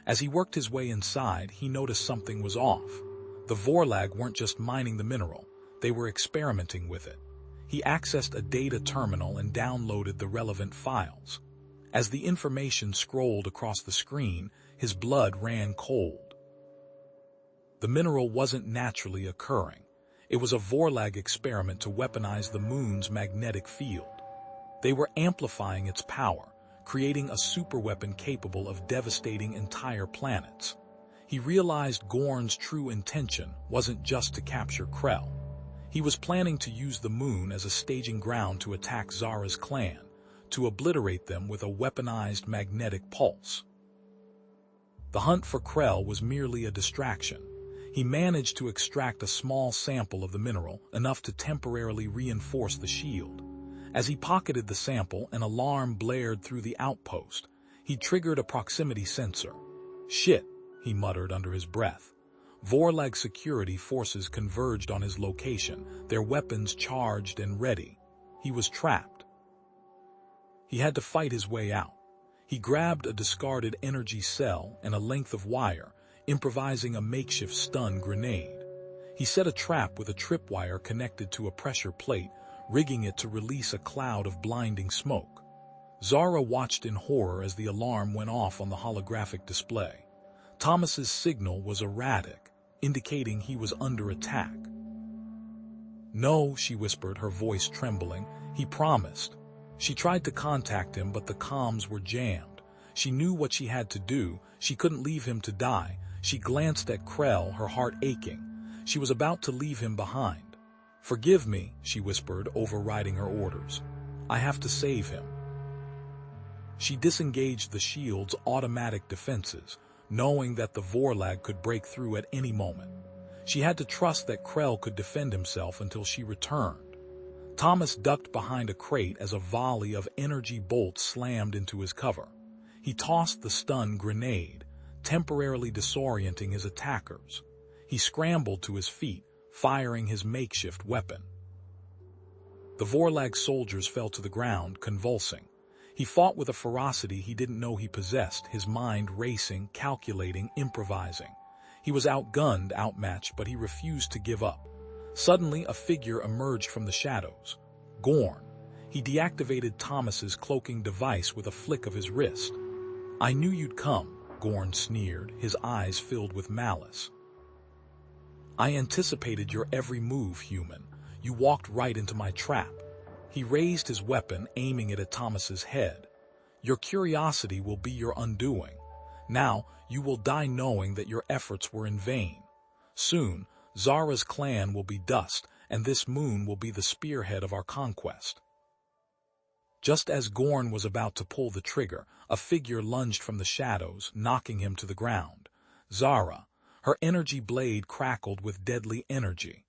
As he worked his way inside, he noticed something was off. The Vorlag weren't just mining the mineral, they were experimenting with it. He accessed a data terminal and downloaded the relevant files. As the information scrolled across the screen, his blood ran cold. The mineral wasn't naturally occurring. It was a Vorlag experiment to weaponize the moon's magnetic field. They were amplifying its power, creating a superweapon capable of devastating entire planets. He realized Gorn's true intention wasn't just to capture Krell. He was planning to use the moon as a staging ground to attack Zara's clan, to obliterate them with a weaponized magnetic pulse. The hunt for Krell was merely a distraction. He managed to extract a small sample of the mineral, enough to temporarily reinforce the shield. As he pocketed the sample, an alarm blared through the outpost. He triggered a proximity sensor. "Shit," he muttered under his breath. Vorlag security forces converged on his location, their weapons charged and ready. He was trapped. He had to fight his way out. He grabbed a discarded energy cell and a length of wire, improvising a makeshift stun grenade. He set a trap with a tripwire connected to a pressure plate, rigging it to release a cloud of blinding smoke. Zara watched in horror as the alarm went off on the holographic display. Thomas's signal was erratic, indicating he was under attack. "No," she whispered, her voice trembling. "He promised." She tried to contact him, but the comms were jammed. She knew what she had to do. She couldn't leave him to die. She glanced at Krell, her heart aching. She was about to leave him behind. "Forgive me," she whispered, overriding her orders. "I have to save him." She disengaged the shield's automatic defenses, knowing that the Vorlag could break through at any moment. She had to trust that Krell could defend himself until she returned. Thomas ducked behind a crate as a volley of energy bolts slammed into his cover. He tossed the stun grenade, temporarily disorienting his attackers. He scrambled to his feet, firing his makeshift weapon. The Vorlag soldiers fell to the ground, convulsing. He fought with a ferocity he didn't know he possessed, his mind racing, calculating, improvising. He was outgunned, outmatched, but he refused to give up. Suddenly, a figure emerged from the shadows. Gorn. He deactivated Thomas's cloaking device with a flick of his wrist. "I knew you'd come," Gorn sneered, his eyes filled with malice. "I anticipated your every move, human. You walked right into my trap." He raised his weapon, aiming it at Thomas's head. "Your curiosity will be your undoing. Now, you will die knowing that your efforts were in vain. Soon, Zara's clan will be dust, and this moon will be the spearhead of our conquest." Just as Gorn was about to pull the trigger, a figure lunged from the shadows, knocking him to the ground. Zara. Her energy blade crackled with deadly energy.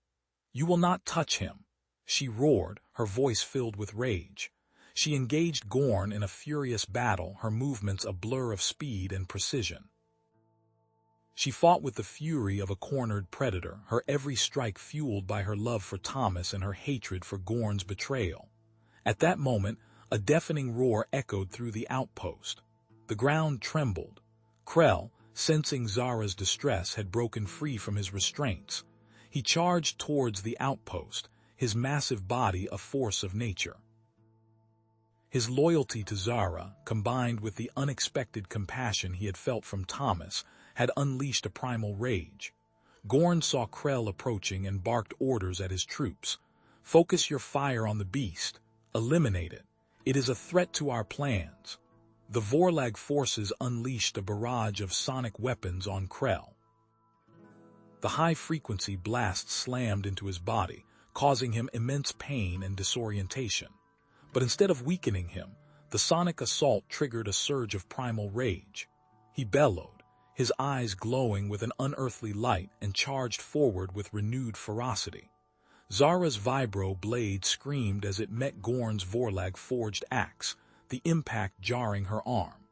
"You will not touch him," she roared, her voice filled with rage. She engaged Gorn in a furious battle, her movements a blur of speed and precision. She fought with the fury of a cornered predator, her every strike fueled by her love for Thomas and her hatred for Gorn's betrayal. At that moment, a deafening roar echoed through the outpost. The ground trembled. Krell, sensing Zara's distress, had broken free from his restraints. He charged towards the outpost, his massive body a force of nature. His loyalty to Zara, combined with the unexpected compassion he had felt from Thomas, had unleashed a primal rage. Gorn saw Krell approaching and barked orders at his troops. "Focus your fire on the beast. Eliminate it. It is a threat to our plans." The Vorlag forces unleashed a barrage of sonic weapons on Krell. The high-frequency blast slammed into his body, causing him immense pain and disorientation. But instead of weakening him, the sonic assault triggered a surge of primal rage. He bellowed, his eyes glowing with an unearthly light, and charged forward with renewed ferocity. Zara's vibro blade screamed as it met Gorn's Vorlag-forged axe, the impact jarring her arm.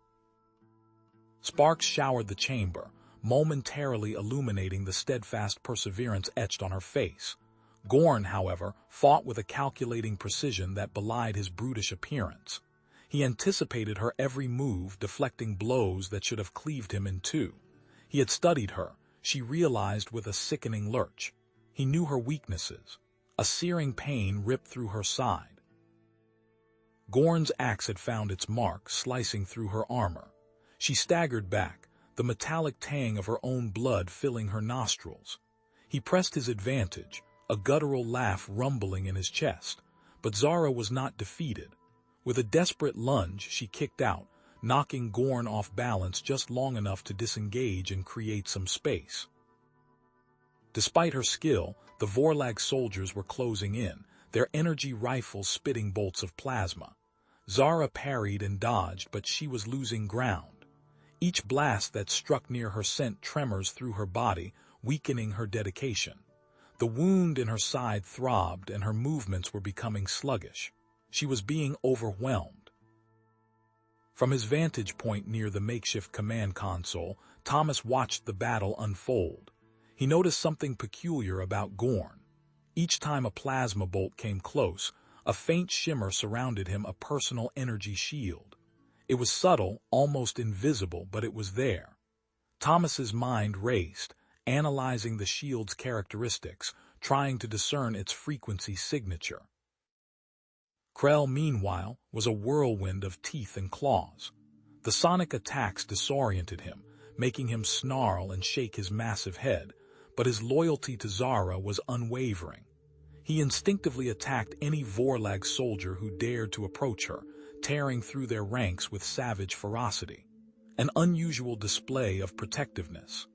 Sparks showered the chamber, momentarily illuminating the steadfast perseverance etched on her face. Gorn, however, fought with a calculating precision that belied his brutish appearance. He anticipated her every move, deflecting blows that should have cleaved him in two. He had studied her, she realized with a sickening lurch. He knew her weaknesses. A searing pain ripped through her side. Gorn's axe had found its mark, slicing through her armor. She staggered back, the metallic tang of her own blood filling her nostrils. He pressed his advantage, a guttural laugh rumbling in his chest. But Zara was not defeated. With a desperate lunge, she kicked out, knocking Gorn off balance just long enough to disengage and create some space. Despite her skill, the Vorlag soldiers were closing in, their energy rifles spitting bolts of plasma. Zara parried and dodged, but she was losing ground. Each blast that struck near her sent tremors through her body, weakening her dedication. The wound in her side throbbed and her movements were becoming sluggish. She was being overwhelmed. From his vantage point near the makeshift command console, Thomas watched the battle unfold. He noticed something peculiar about Gorn. Each time a plasma bolt came close, a faint shimmer surrounded him, a personal energy shield. It was subtle, almost invisible, but it was there. Thomas's mind raced, analyzing the shield's characteristics, trying to discern its frequency signature. Krell, meanwhile, was a whirlwind of teeth and claws. The sonic attacks disoriented him, making him snarl and shake his massive head, but his loyalty to Zara was unwavering. He instinctively attacked any Vorlag soldier who dared to approach her, tearing through their ranks with savage ferocity. An unusual display of protectiveness.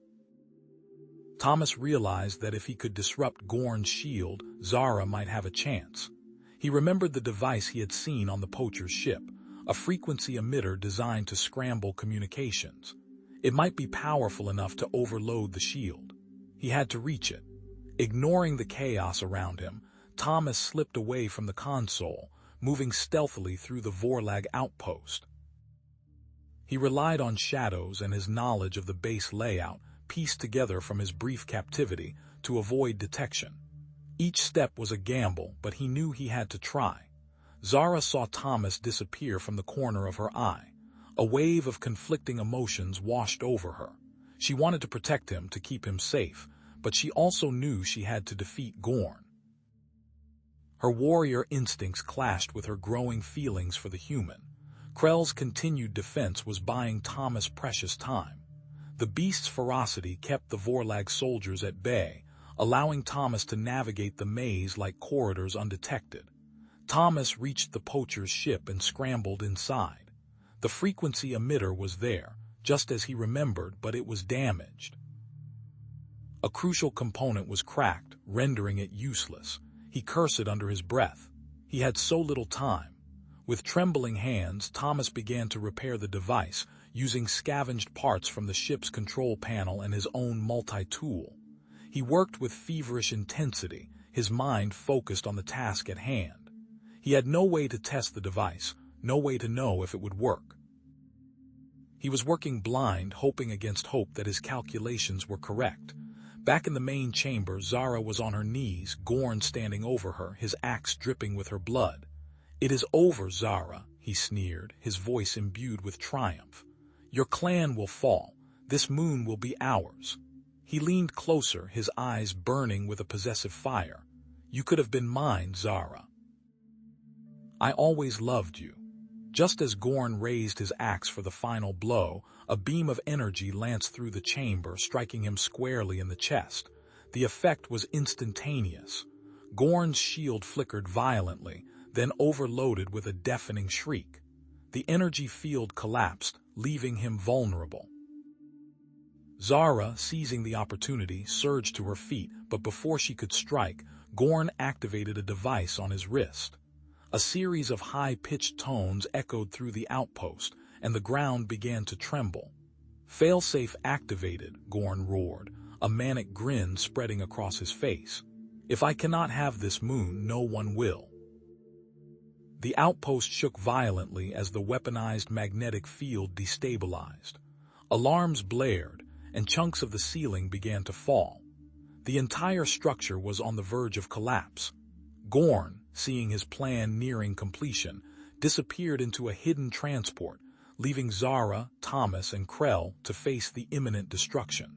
Thomas realized that if he could disrupt Gorn's shield, Zara might have a chance. He remembered the device he had seen on the poacher's ship, a frequency emitter designed to scramble communications. It might be powerful enough to overload the shield. He had to reach it. Ignoring the chaos around him, Thomas slipped away from the console, moving stealthily through the Vorlag outpost. He relied on shadows and his knowledge of the base layout, pieced together from his brief captivity, to avoid detection. Each step was a gamble, but he knew he had to try. Zara saw Thomas disappear from the corner of her eye. A wave of conflicting emotions washed over her. She wanted to protect him, to keep him safe, but she also knew she had to defeat Gorn. Her warrior instincts clashed with her growing feelings for the human. Krell's continued defense was buying Thomas precious time. The beast's ferocity kept the Vorlag soldiers at bay, allowing Thomas to navigate the maze like corridors undetected. Thomas reached the poacher's ship and scrambled inside. The frequency emitter was there, just as he remembered, but it was damaged. A crucial component was cracked, rendering it useless. He cursed under his breath. He had so little time. With trembling hands, Thomas began to repair the device, using scavenged parts from the ship's control panel and his own multi-tool. He worked with feverish intensity, his mind focused on the task at hand. He had no way to test the device, no way to know if it would work. He was working blind, hoping against hope that his calculations were correct. Back in the main chamber, Zara was on her knees, Gorn standing over her, his axe dripping with her blood. "It is over, Zara," he sneered, his voice imbued with triumph. "Your clan will fall. This moon will be ours." He leaned closer, his eyes burning with a possessive fire. "You could have been mine, Zara. I always loved you." Just as Gorn raised his axe for the final blow, a beam of energy lanced through the chamber, striking him squarely in the chest. The effect was instantaneous. Gorn's shield flickered violently, then overloaded with a deafening shriek. The energy field collapsed, leaving him vulnerable. Zara, seizing the opportunity, surged to her feet, but before she could strike, Gorn activated a device on his wrist. A series of high-pitched tones echoed through the outpost, and the ground began to tremble. "Failsafe activated," Gorn roared, a manic grin spreading across his face. "If I cannot have this moon, no one will." The outpost shook violently as the weaponized magnetic field destabilized. Alarms blared, and chunks of the ceiling began to fall. The entire structure was on the verge of collapse. Gorn, seeing his plan nearing completion, disappeared into a hidden transport, leaving Zara, Thomas, and Krell to face the imminent destruction.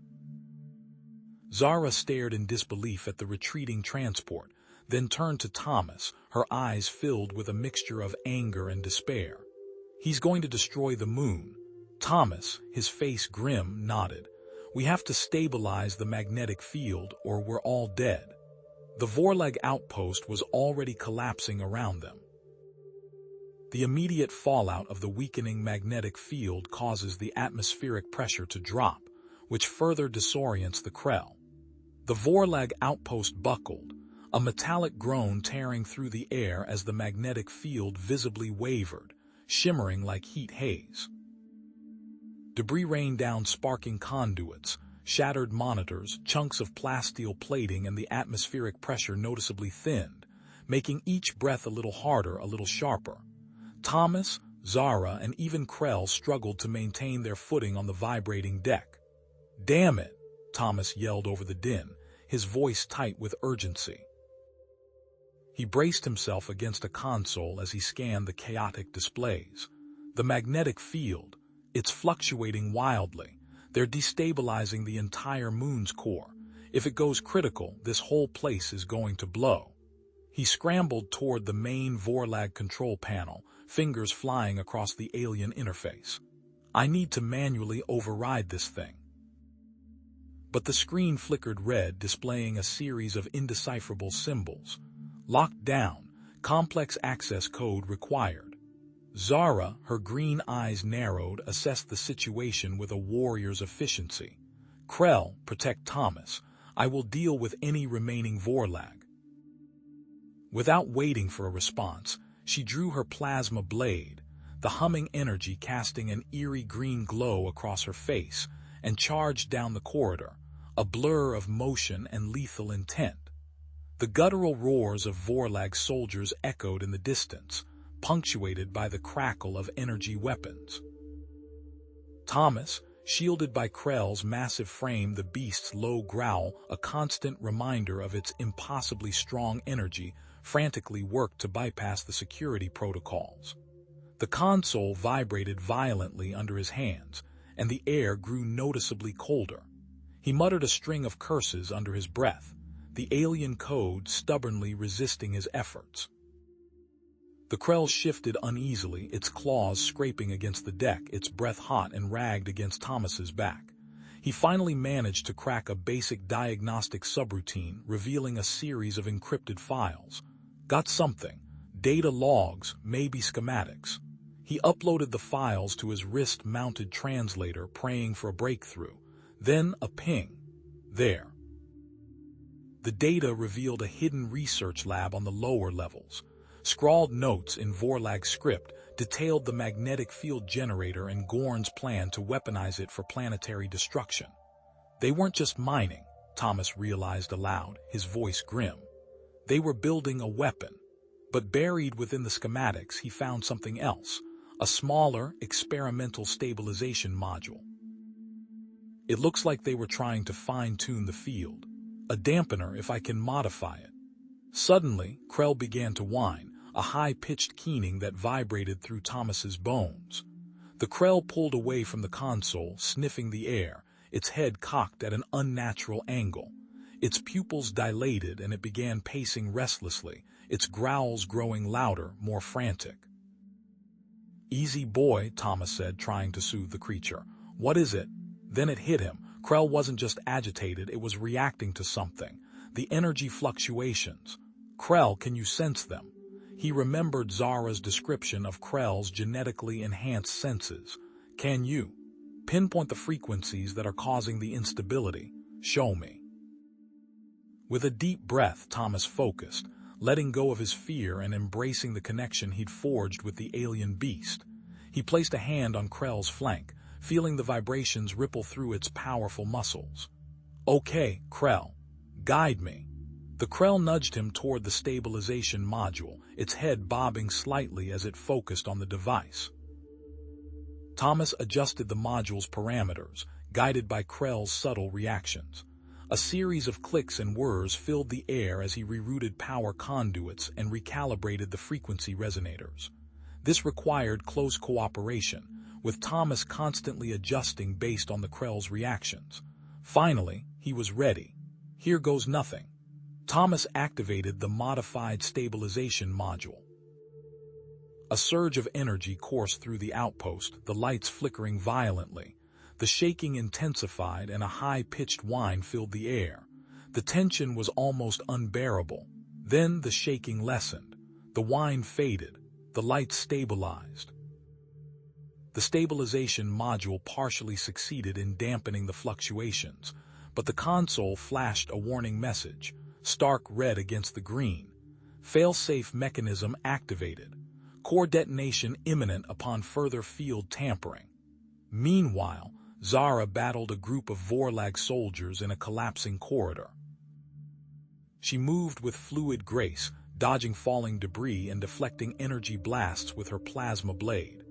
Zara stared in disbelief at the retreating transport, then turned to Thomas, her eyes filled with a mixture of anger and despair. "He's going to destroy the moon. Thomas, his face grim, nodded. "We have to stabilize the magnetic field or we're all dead." The Vorlag outpost was already collapsing around them. The immediate fallout of the weakening magnetic field causes the atmospheric pressure to drop, which further disorients the Krell. The Vorlag outpost buckled, a metallic groan tearing through the air as the magnetic field visibly wavered, shimmering like heat haze. Debris rained down sparking conduits, shattered monitors, chunks of plasteel plating, and the atmospheric pressure noticeably thinned, making each breath a little harder, a little sharper. Thomas, Zara, and even Krell struggled to maintain their footing on the vibrating deck. "Damn it!" Thomas yelled over the din, his voice tight with urgency. He braced himself against a console as he scanned the chaotic displays. The magnetic field, it's fluctuating wildly. They're destabilizing the entire moon's core. If it goes critical, this whole place is going to blow. He scrambled toward the main Vorlag control panel, fingers flying across the alien interface. "I need to manually override this thing." But the screen flickered red, displaying a series of indecipherable symbols. "Locked down. Complex access code required." Zara, her green eyes narrowed, assessed the situation with a warrior's efficiency. "Krell, protect Thomas. I will deal with any remaining Vorlag." Without waiting for a response, she drew her plasma blade, the humming energy casting an eerie green glow across her face, and charged down the corridor, a blur of motion and lethal intent. The guttural roars of Vorlag soldiers echoed in the distance, punctuated by the crackle of energy weapons. Thomas, shielded by Krell's massive frame, the beast's low growl, a constant reminder of its impossibly strong energy, frantically worked to bypass the security protocols. The console vibrated violently under his hands, and the air grew noticeably colder. He muttered a string of curses under his breath, the alien code stubbornly resisting his efforts. The Krell shifted uneasily, its claws scraping against the deck, its breath hot and ragged against Thomas's back. He finally managed to crack a basic diagnostic subroutine, revealing a series of encrypted files. "Got something. Data logs, maybe schematics." He uploaded the files to his wrist-mounted translator, praying for a breakthrough. Then a ping. There. The data revealed a hidden research lab on the lower levels. Scrawled notes in Vorlag script detailed the magnetic field generator and Gorn's plan to weaponize it for planetary destruction. They weren't just mining, Thomas realized aloud, his voice grim. They were building a weapon. But buried within the schematics, he found something else, a smaller, experimental stabilization module. It looks like they were trying to fine-tune the field. A dampener if I can modify it. Suddenly, Krell began to whine, a high-pitched keening that vibrated through Thomas's bones. The Krell pulled away from the console, sniffing the air, its head cocked at an unnatural angle. Its pupils dilated and it began pacing restlessly, its growls growing louder, more frantic. "Easy boy," Thomas said, trying to soothe the creature. "What is it?" Then it hit him. Krell wasn't just agitated, it was reacting to something. The energy fluctuations. "Krell, can you sense them?" He remembered Zara's description of Krell's genetically enhanced senses. "Can you pinpoint the frequencies that are causing the instability? Show me." With a deep breath, Thomas focused, letting go of his fear and embracing the connection he'd forged with the alien beast. He placed a hand on Krell's flank, feeling the vibrations ripple through its powerful muscles. "Okay, Krell, guide me." The Krell nudged him toward the stabilization module, its head bobbing slightly as it focused on the device. Thomas adjusted the module's parameters, guided by Krell's subtle reactions. A series of clicks and whirs filled the air as he rerouted power conduits and recalibrated the frequency resonators. This required close cooperation, with Thomas constantly adjusting based on the Krell's reactions. Finally, he was ready. "Here goes nothing." Thomas activated the modified stabilization module. A surge of energy coursed through the outpost, the lights flickering violently. The shaking intensified and a high-pitched whine filled the air. The tension was almost unbearable. Then the shaking lessened. The whine faded. The lights stabilized. The stabilization module partially succeeded in dampening the fluctuations, but the console flashed a warning message, stark red against the green. Fail-safe mechanism activated. Core detonation imminent upon further field tampering. Meanwhile, Zara battled a group of Vorlag soldiers in a collapsing corridor. She moved with fluid grace, dodging falling debris and deflecting energy blasts with her plasma blade.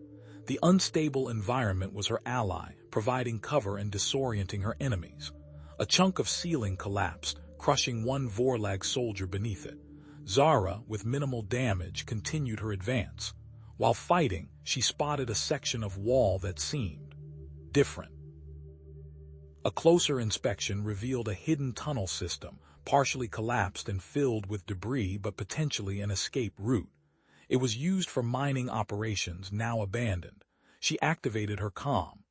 The unstable environment was her ally, providing cover and disorienting her enemies. A chunk of ceiling collapsed, crushing one Vorlag soldier beneath it. Zara, with minimal damage, continued her advance. While fighting, she spotted a section of wall that seemed different. A closer inspection revealed a hidden tunnel system, partially collapsed and filled with debris but potentially an escape route. It was used for mining operations, now abandoned. She activated her comm.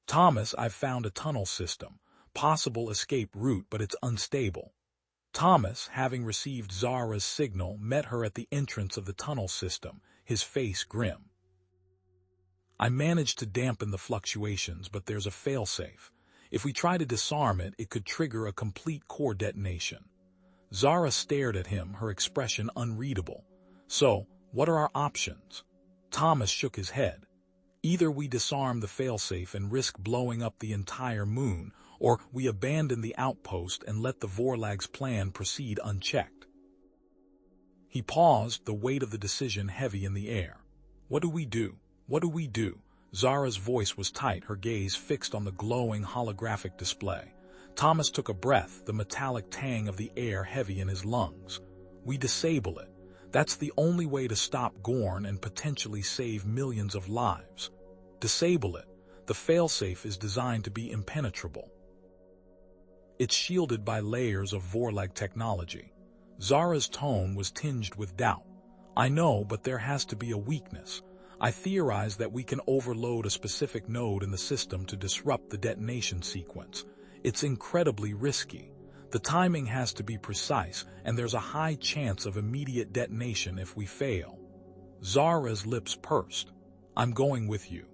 "Thomas, I've found a tunnel system. Possible escape route, but it's unstable." Thomas, having received Zara's signal, met her at the entrance of the tunnel system, his face grim. "I managed to dampen the fluctuations, but there's a failsafe. If we try to disarm it, it could trigger a complete core detonation." Zara stared at him, her expression unreadable. "So, what are our options?" Thomas shook his head. "Either we disarm the failsafe and risk blowing up the entire moon, or we abandon the outpost and let the Vorlag's plan proceed unchecked." He paused, the weight of the decision heavy in the air. "What do we do? What do we do?" Zara's voice was tight, her gaze fixed on the glowing holographic display. Thomas took a breath, the metallic tang of the air heavy in his lungs. "We disable it. That's the only way to stop Gorn and potentially save millions of lives. Disable it. The failsafe is designed to be impenetrable. It's shielded by layers of Vorlag technology." Zara's tone was tinged with doubt. "I know, but there has to be a weakness. I theorize that we can overload a specific node in the system to disrupt the detonation sequence. It's incredibly risky. The timing has to be precise, and there's a high chance of immediate detonation if we fail." Zara's lips pursed. "I'm going with you."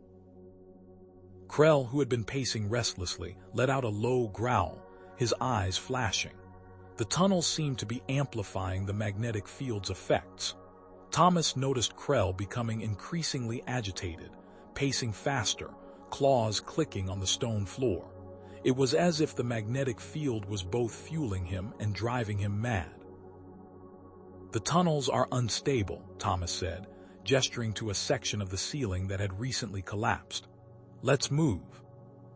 Krell, who had been pacing restlessly, let out a low growl, his eyes flashing. The tunnels seemed to be amplifying the magnetic field's effects. Thomas noticed Krell becoming increasingly agitated, pacing faster, claws clicking on the stone floor. It was as if the magnetic field was both fueling him and driving him mad. "The tunnels are unstable," Thomas said, gesturing to a section of the ceiling that had recently collapsed. "Let's move."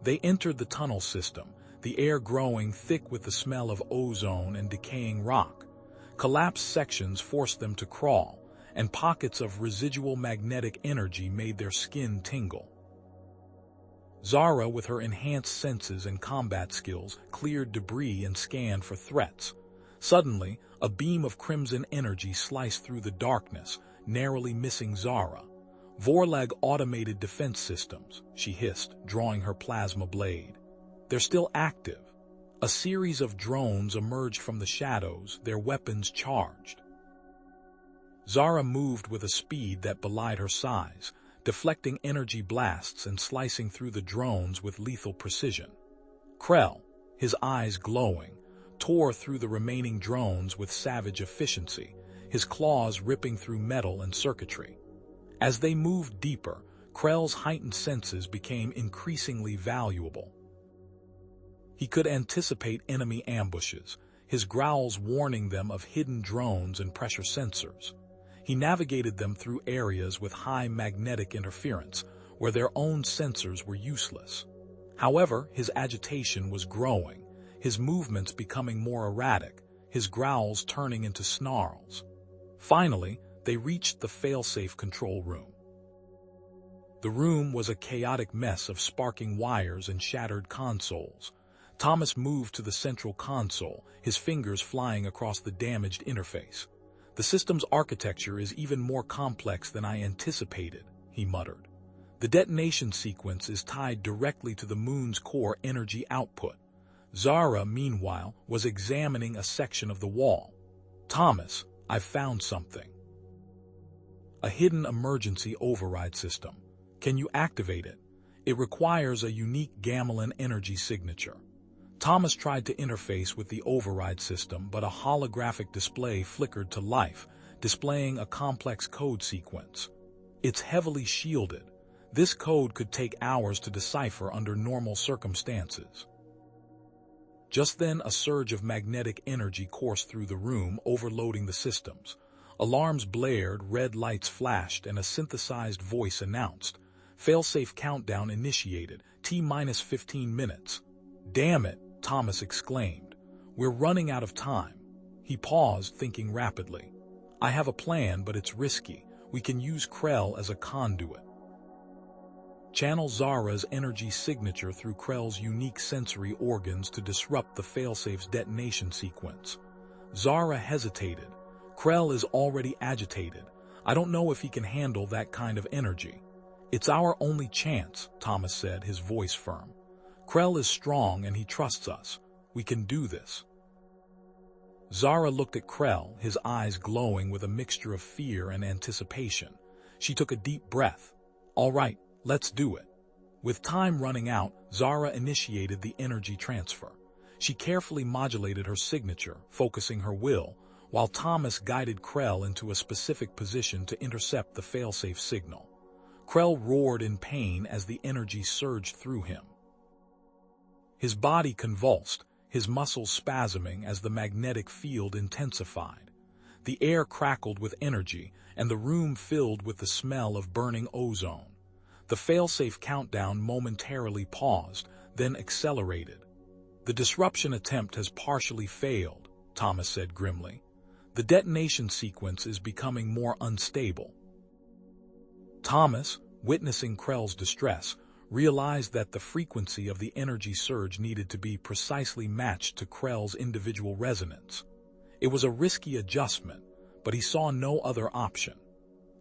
They entered the tunnel system, the air growing thick with the smell of ozone and decaying rock. Collapsed sections forced them to crawl, and pockets of residual magnetic energy made their skin tingle. Zara, with her enhanced senses and combat skills, cleared debris and scanned for threats. Suddenly, a beam of crimson energy sliced through the darkness, narrowly missing Zara. "Vorlag automated defense systems," she hissed, drawing her plasma blade. "They're still active." A series of drones emerged from the shadows, their weapons charged. Zara moved with a speed that belied her size, deflecting energy blasts and slicing through the drones with lethal precision. Krell, his eyes glowing, tore through the remaining drones with savage efficiency, his claws ripping through metal and circuitry. As they moved deeper, Krell's heightened senses became increasingly valuable. He could anticipate enemy ambushes, his growls warning them of hidden drones and pressure sensors. He navigated them through areas with high magnetic interference, where their own sensors were useless. However, his agitation was growing, his movements becoming more erratic, his growls turning into snarls. Finally, they reached the failsafe control room. The room was a chaotic mess of sparking wires and shattered consoles. Thomas moved to the central console, his fingers flying across the damaged interface. The system's architecture is even more complex than I anticipated, he muttered. The detonation sequence is tied directly to the moon's core energy output. Zara, meanwhile, was examining a section of the wall. Thomas, I've found something. A hidden emergency override system. Can you activate it? It requires a unique gamelan energy signature. Thomas tried to interface with the override system, but a holographic display flickered to life, displaying a complex code sequence. It's heavily shielded. This code could take hours to decipher under normal circumstances. Just then, a surge of magnetic energy coursed through the room, overloading the systems. Alarms blared, red lights flashed, and a synthesized voice announced, "Failsafe countdown initiated, T-minus 15 minutes. Damn it, Thomas exclaimed. We're running out of time. He paused, thinking rapidly. I have a plan, but it's risky. We can use Krell as a conduit. Channel Zara's energy signature through Krell's unique sensory organs to disrupt the failsafe's detonation sequence. Zara hesitated. Krell is already agitated. I don't know if he can handle that kind of energy. It's our only chance, Thomas said, his voice firm. Krell is strong and he trusts us. We can do this. Zara looked at Krell, his eyes glowing with a mixture of fear and anticipation. She took a deep breath. All right, let's do it. With time running out, Zara initiated the energy transfer. She carefully modulated her signature, focusing her will, while Thomas guided Krell into a specific position to intercept the failsafe signal. Krell roared in pain as the energy surged through him. His body convulsed, his muscles spasming as the magnetic field intensified. The air crackled with energy, and the room filled with the smell of burning ozone. The failsafe countdown momentarily paused, then accelerated. The disruption attempt has partially failed, Thomas said grimly. The detonation sequence is becoming more unstable. Thomas, witnessing Krell's distress, realized that the frequency of the energy surge needed to be precisely matched to Krell's individual resonance. It was a risky adjustment, but he saw no other option.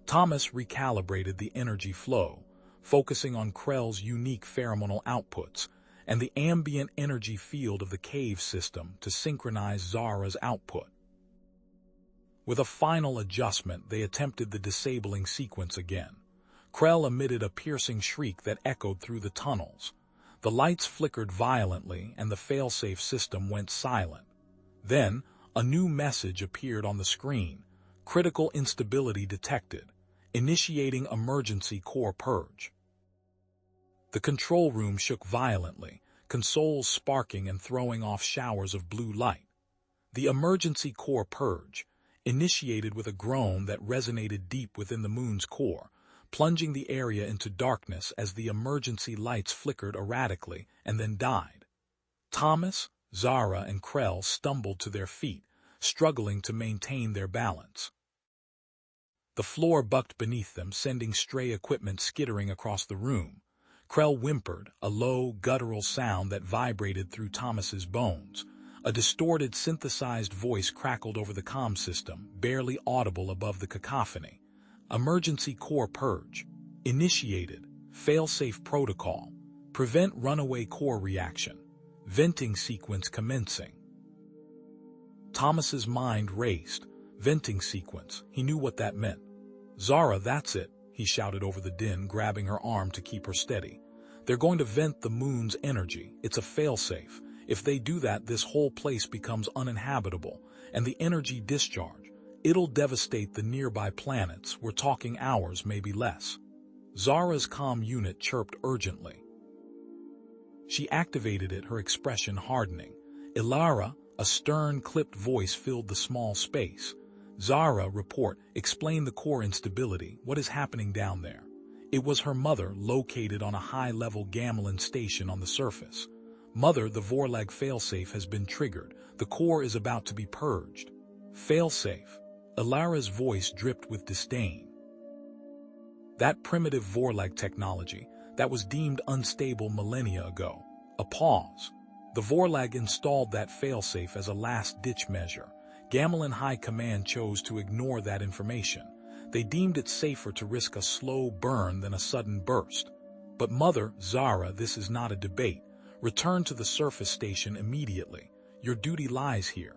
Thomas recalibrated the energy flow, focusing on Krell's unique pheromonal outputs and the ambient energy field of the cave system to synchronize Zara's output. With a final adjustment, they attempted the disabling sequence again. Krell emitted a piercing shriek that echoed through the tunnels. The lights flickered violently and the failsafe system went silent. Then, a new message appeared on the screen. Critical instability detected. Initiating emergency core purge. The control room shook violently, consoles sparking and throwing off showers of blue light. The emergency core purge, initiated with a groan that resonated deep within the moon's core, plunging the area into darkness as the emergency lights flickered erratically and then died. Thomas, Zara, and Krell stumbled to their feet, struggling to maintain their balance. The floor bucked beneath them, sending stray equipment skittering across the room. Krell whimpered, a low, guttural sound that vibrated through Thomas's bones. A distorted, synthesized voice crackled over the comm system, barely audible above the cacophony. Emergency core purge. Initiated. Failsafe protocol. Prevent runaway core reaction. Venting sequence commencing. Thomas's mind raced. Venting sequence. He knew what that meant. Zara, that's it, he shouted over the din, grabbing her arm to keep her steady. They're going to vent the moon's energy. It's a failsafe. If they do that, this whole place becomes uninhabitable, and the energy discharge, it'll devastate the nearby planets. We're talking hours, maybe less. Zara's comm unit chirped urgently. She activated it, her expression hardening. Ilara, a stern, clipped voice filled the small space. Zara, report, explain the core instability. What is happening down there? It was her mother, located on a high-level gamelan station on the surface. Mother, the Vorlag failsafe has been triggered. The core is about to be purged. Failsafe. Ilara's voice dripped with disdain. That primitive Vorlag technology, that was deemed unstable millennia ago. A pause. The Vorlag installed that failsafe as a last-ditch measure, Gamelin High Command chose to ignore that information. They deemed it safer to risk a slow burn than a sudden burst. But Mother, Zara, this is not a debate. Return to the surface station immediately. Your duty lies here.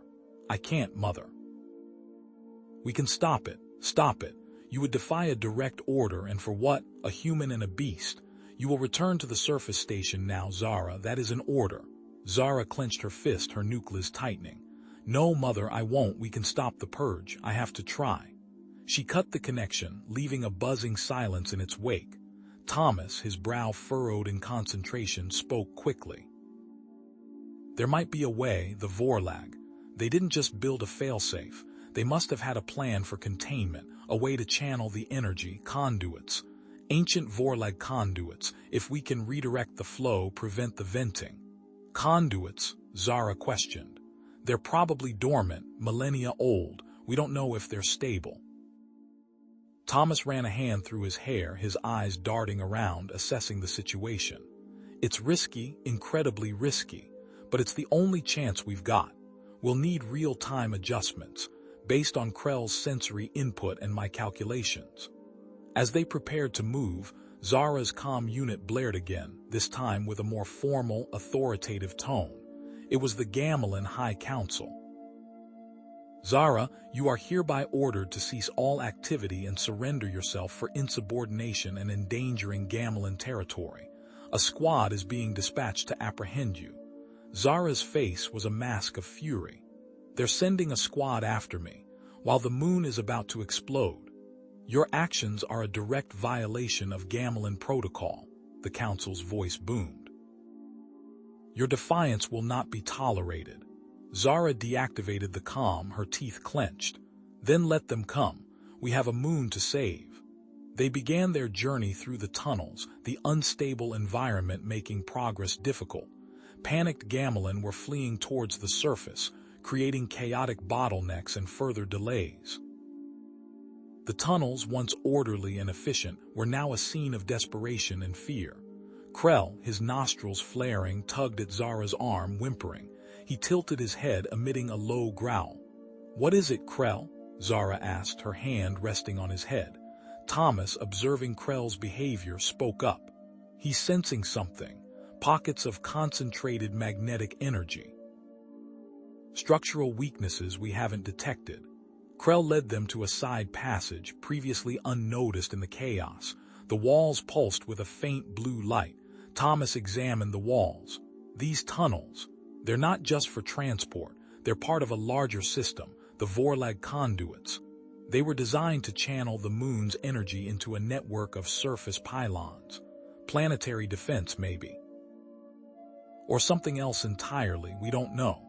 I can't, Mother. We can stop it. Stop it. You would defy a direct order, and for what? A human and a beast. You will return to the surface station now, Zara. That is an order. Zara clenched her fist, her nucleus tightening. No, Mother, I won't. We can stop the purge. I have to try. She cut the connection, leaving a buzzing silence in its wake. Thomas, his brow furrowed in concentration, spoke quickly. There might be a way, the Vorlag. They didn't just build a failsafe. They must have had a plan for containment, a way to channel the energy, conduits. Ancient Vorlag conduits, if we can redirect the flow, prevent the venting. Conduits, Zara questioned. They're probably dormant, millennia old. We don't know if they're stable. Thomas ran a hand through his hair, his eyes darting around, assessing the situation. It's risky, incredibly risky, but it's the only chance we've got. We'll need real-time adjustments, based on Krell's sensory input and my calculations. As they prepared to move, Zara's comm unit blared again, this time with a more formal, authoritative tone. It was the Gamelin High Council. Zara, you are hereby ordered to cease all activity and surrender yourself for insubordination and endangering Gamelin territory. A squad is being dispatched to apprehend you. Zara's face was a mask of fury. They're sending a squad after me, while the moon is about to explode. Your actions are a direct violation of Gamelin protocol, the council's voice boomed. Your defiance will not be tolerated. Zara deactivated the comm, her teeth clenched. Then let them come. We have a moon to save. They began their journey through the tunnels, the unstable environment making progress difficult. Panicked Gamelin were fleeing towards the surface, creating chaotic bottlenecks and further delays. The tunnels, once orderly and efficient, were now a scene of desperation and fear. Krell, his nostrils flaring, tugged at Zara's arm, whimpering. He tilted his head, emitting a low growl. What is it, Krell? Zara asked, her hand resting on his head. Thomas, observing Krell's behavior, spoke up. He's sensing something. Pockets of concentrated magnetic energy. Structural weaknesses we haven't detected. Krell led them to a side passage, previously unnoticed in the chaos. The walls pulsed with a faint blue light. Thomas examined the walls. These tunnels, they're not just for transport. They're part of a larger system, the Vorlag conduits. They were designed to channel the moon's energy into a network of surface pylons. Planetary defense, maybe. Or something else entirely, we don't know.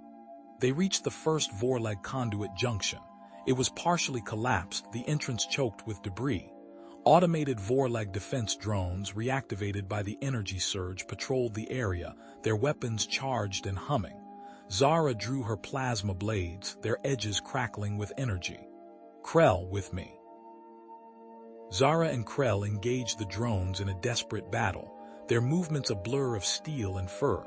They reached the first Vorlag conduit junction. It was partially collapsed, the entrance choked with debris. Automated Vorlag defense drones, reactivated by the energy surge, patrolled the area, their weapons charged and humming. Zara drew her plasma blades, their edges crackling with energy. Krell, with me. Zara and Krell engaged the drones in a desperate battle, their movements a blur of steel and fur.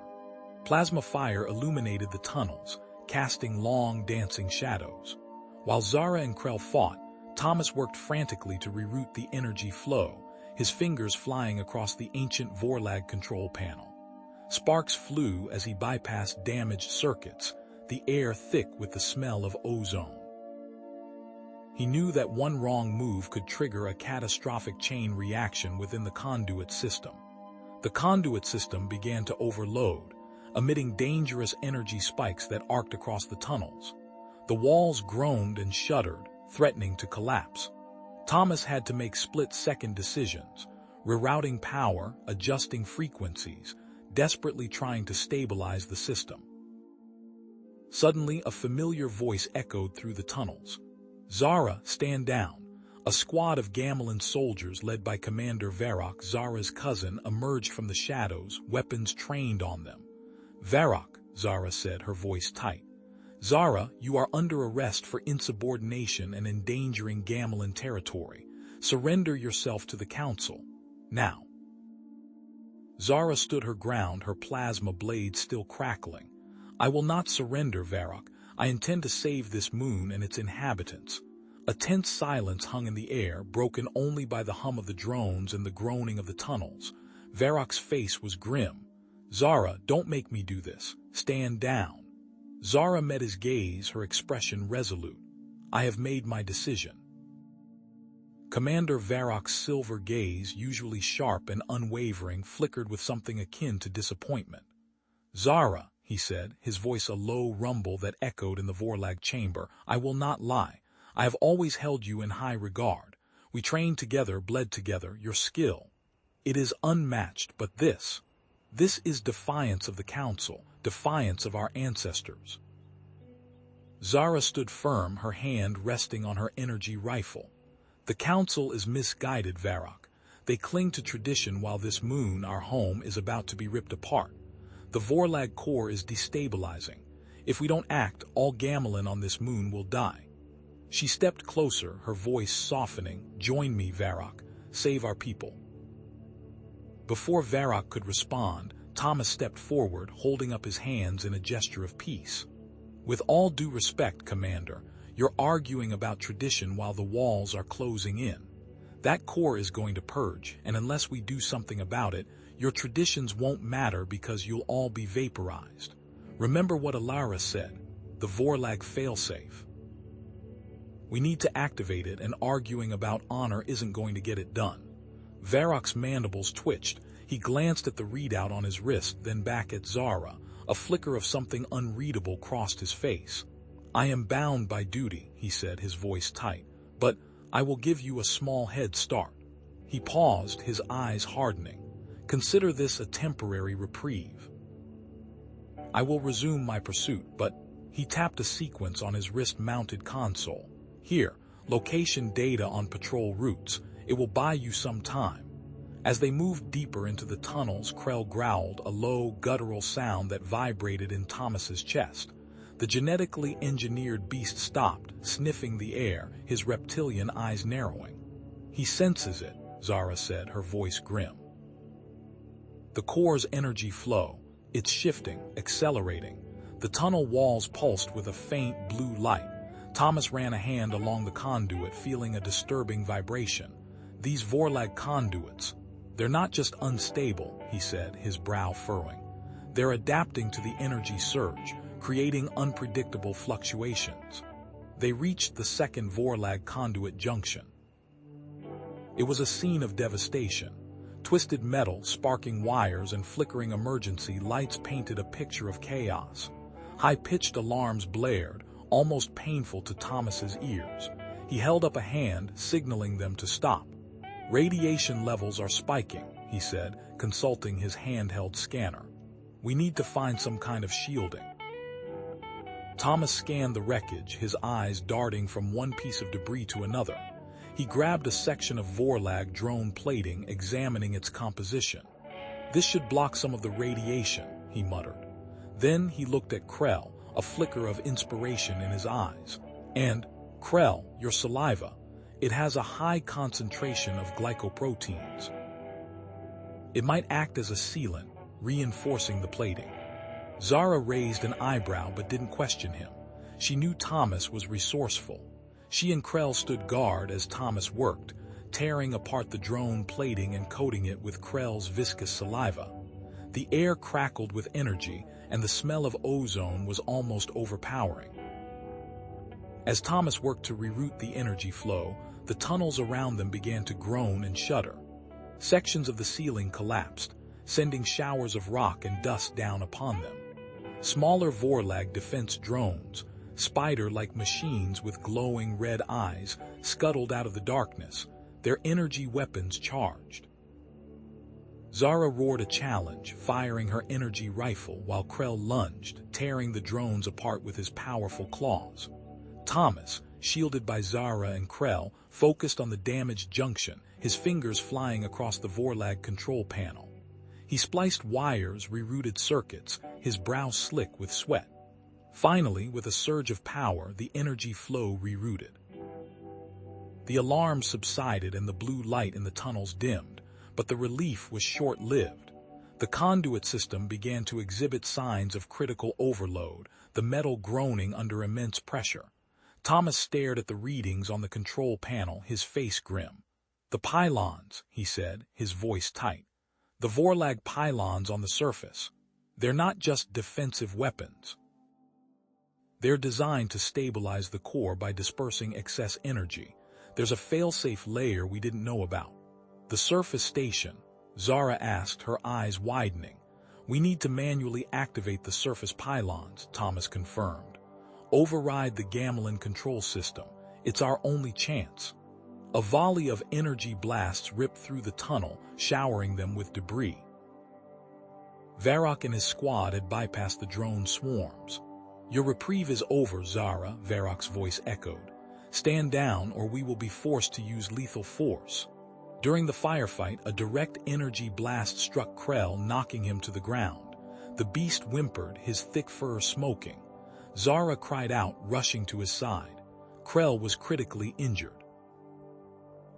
Plasma fire illuminated the tunnels, casting long, dancing shadows. While Zara and Krell fought, Thomas worked frantically to reroute the energy flow, his fingers flying across the ancient Vorlag control panel. Sparks flew as he bypassed damaged circuits, the air thick with the smell of ozone. He knew that one wrong move could trigger a catastrophic chain reaction within the conduit system. The conduit system began to overload, emitting dangerous energy spikes that arced across the tunnels. The walls groaned and shuddered, threatening to collapse. Thomas had to make split-second decisions, rerouting power, adjusting frequencies, desperately trying to stabilize the system. Suddenly, a familiar voice echoed through the tunnels. Zara, stand down. A squad of Gamelin soldiers led by Commander Varrock, Zara's cousin, emerged from the shadows, weapons trained on them. Varrock, Zara said, her voice tight. Zara, you are under arrest for insubordination and endangering Gamelin territory. Surrender yourself to the council. Now. Zara stood her ground, her plasma blade still crackling. I will not surrender, Varrock. I intend to save this moon and its inhabitants. A tense silence hung in the air, broken only by the hum of the drones and the groaning of the tunnels. Varrock's face was grim. Zara, don't make me do this. Stand down. Zara met his gaze, her expression resolute. I have made my decision. Commander Varrock's silver gaze, usually sharp and unwavering, flickered with something akin to disappointment. Zara, he said, his voice a low rumble that echoed in the Vorlag chamber, I will not lie. I have always held you in high regard. We trained together, bled together, your skill. It is unmatched, but this is defiance of the Council, defiance of our ancestors. Zara stood firm, her hand resting on her energy rifle. The Council is misguided, Varrock. They cling to tradition while this moon, our home, is about to be ripped apart. The Vorlag core is destabilizing. If we don't act, all Gamelin on this moon will die. She stepped closer, her voice softening. Join me, Varrock. Save our people. Before Varrock could respond, Thomas stepped forward, holding up his hands in a gesture of peace. With all due respect, Commander, you're arguing about tradition while the walls are closing in. That core is going to purge, and unless we do something about it, your traditions won't matter because you'll all be vaporized. Remember what Alara said, the Vorlag failsafe. We need to activate it, and arguing about honor isn't going to get it done. Varrock's mandibles twitched. He glanced at the readout on his wrist, then back at Zara. A flicker of something unreadable crossed his face. I am bound by duty, he said, his voice tight, but I will give you a small head start. He paused, his eyes hardening. Consider this a temporary reprieve. I will resume my pursuit, but he tapped a sequence on his wrist-mounted console. Here, location data on patrol routes. It will buy you some time. As they moved deeper into the tunnels, Krell growled, a low, guttural sound that vibrated in Thomas's chest. The genetically engineered beast stopped, sniffing the air, his reptilian eyes narrowing. He senses it, Zara said, her voice grim. The core's energy flow. It's shifting, accelerating. The tunnel walls pulsed with a faint blue light. Thomas ran a hand along the conduit, feeling a disturbing vibration. These Vorlag conduits, they're not just unstable, he said, his brow furrowing. They're adapting to the energy surge, creating unpredictable fluctuations. They reached the second Vorlag conduit junction. It was a scene of devastation. Twisted metal, sparking wires, and flickering emergency lights painted a picture of chaos. High-pitched alarms blared, almost painful to Thomas's ears. He held up a hand, signaling them to stop. Radiation levels are spiking, he said, consulting his handheld scanner. We need to find some kind of shielding. Thomas scanned the wreckage, his eyes darting from one piece of debris to another. He grabbed a section of Vorlag drone plating, examining its composition. This should block some of the radiation, he muttered. Then he looked at Krell, a flicker of inspiration in his eyes. And, Krell, your saliva. It has a high concentration of glycoproteins. It might act as a sealant, reinforcing the plating. Zara raised an eyebrow but didn't question him. She knew Thomas was resourceful. She and Krell stood guard as Thomas worked, tearing apart the drone plating and coating it with Krell's viscous saliva. The air crackled with energy, and the smell of ozone was almost overpowering. As Thomas worked to reroute the energy flow, the tunnels around them began to groan and shudder. Sections of the ceiling collapsed, sending showers of rock and dust down upon them. Smaller Vorlag defense drones, spider-like machines with glowing red eyes, scuttled out of the darkness, their energy weapons charged. Zara roared a challenge, firing her energy rifle while Krell lunged, tearing the drones apart with his powerful claws. Thomas, shielded by Zara and Krell, focused on the damaged junction, his fingers flying across the Vorlag control panel. He spliced wires, rerouted circuits, his brow slick with sweat. Finally, with a surge of power, the energy flow rerouted. The alarm subsided and the blue light in the tunnels dimmed, but the relief was short-lived. The conduit system began to exhibit signs of critical overload, the metal groaning under immense pressure. Thomas stared at the readings on the control panel, his face grim. "The pylons," he said, his voice tight. "The Vorlag pylons on the surface. They're not just defensive weapons. They're designed to stabilize the core by dispersing excess energy. There's a failsafe layer we didn't know about." "The surface station?" Zara asked, her eyes widening. "We need to manually activate the surface pylons," Thomas confirmed. "Override the Gamelin control system. It's our only chance." A volley of energy blasts ripped through the tunnel, showering them with debris. Varrock and his squad had bypassed the drone swarms. "Your reprieve is over, Zara," Varrock's voice echoed. "Stand down or we will be forced to use lethal force." During the firefight, a direct energy blast struck Krell, knocking him to the ground. The beast whimpered, his thick fur smoking. Zara cried out, rushing to his side. Krell was critically injured.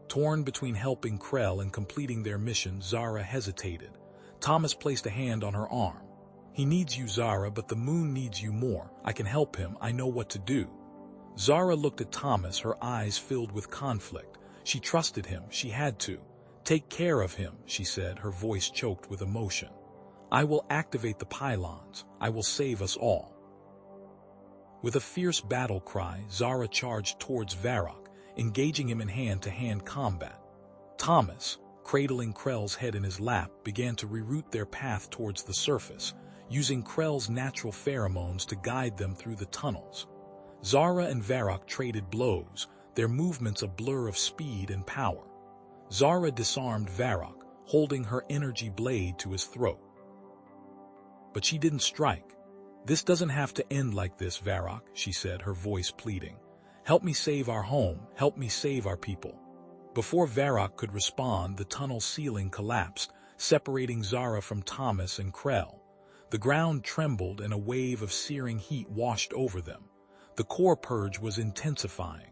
Torn between helping Krell and completing their mission, Zara hesitated. Thomas placed a hand on her arm. "He needs you, Zara, but the moon needs you more. I can help him. I know what to do." Zara looked at Thomas, her eyes filled with conflict. She trusted him. She had to. "Take care of him," she said, her voice choked with emotion. "I will activate the pylons. I will save us all." With a fierce battle cry, Zara charged towards Varrock, engaging him in hand-to-hand combat. Thomas, cradling Krell's head in his lap, began to reroute their path towards the surface, using Krell's natural pheromones to guide them through the tunnels. Zara and Varrock traded blows, their movements a blur of speed and power. Zara disarmed Varrock, holding her energy blade to his throat. But she didn't strike. "This doesn't have to end like this, Varrock," she said, her voice pleading. "Help me save our home. Help me save our people." Before Varrock could respond, the tunnel ceiling collapsed, separating Zara from Thomas and Krell. The ground trembled and a wave of searing heat washed over them. The core purge was intensifying.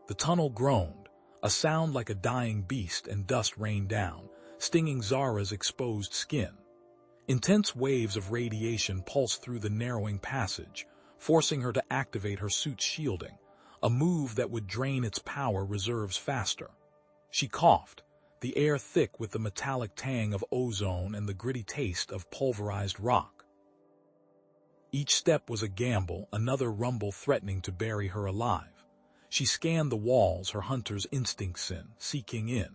The tunnel groaned, a sound like a dying beast, and dust rained down, stinging Zara's exposed skin. Intense waves of radiation pulsed through the narrowing passage, forcing her to activate her suit's shielding, a move that would drain its power reserves faster. She coughed, the air thick with the metallic tang of ozone and the gritty taste of pulverized rock. Each step was a gamble, another rumble threatening to bury her alive. She scanned the walls, her hunter's instincts seeking in.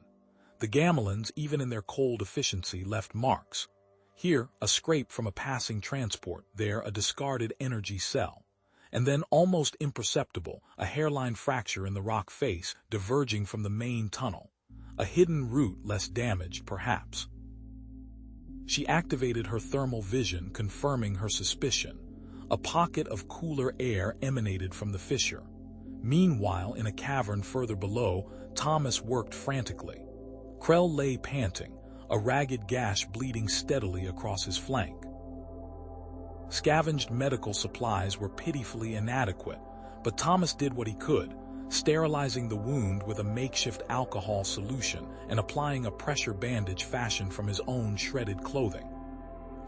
The Gamelins, even in their cold efficiency, left marks. Here, a scrape from a passing transport, there a discarded energy cell. And then, almost imperceptible, a hairline fracture in the rock face, diverging from the main tunnel. A hidden route, less damaged, perhaps. She activated her thermal vision, confirming her suspicion. A pocket of cooler air emanated from the fissure. Meanwhile, in a cavern further below, Thomas worked frantically. Krell lay panting, a ragged gash bleeding steadily across his flank. Scavenged medical supplies were pitifully inadequate, but Thomas did what he could, sterilizing the wound with a makeshift alcohol solution and applying a pressure bandage fashioned from his own shredded clothing.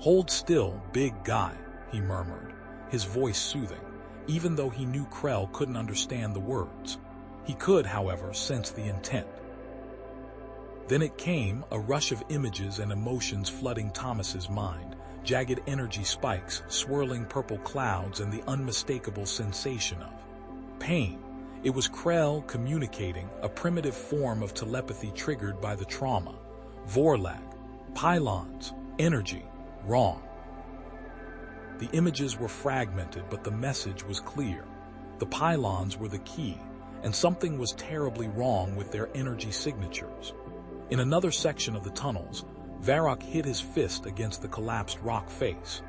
"Hold still, big guy," he murmured, his voice soothing, even though he knew Krell couldn't understand the words. He could, however, sense the intent. Then it came, a rush of images and emotions flooding Thomas's mind, jagged energy spikes, swirling purple clouds, and the unmistakable sensation of pain. It was Krell communicating, a primitive form of telepathy triggered by the trauma. Vorlag, pylons, energy, wrong. The images were fragmented, but the message was clear. The pylons were the key, and something was terribly wrong with their energy signatures. In another section of the tunnels, Varrock hit his fist against the collapsed rock face.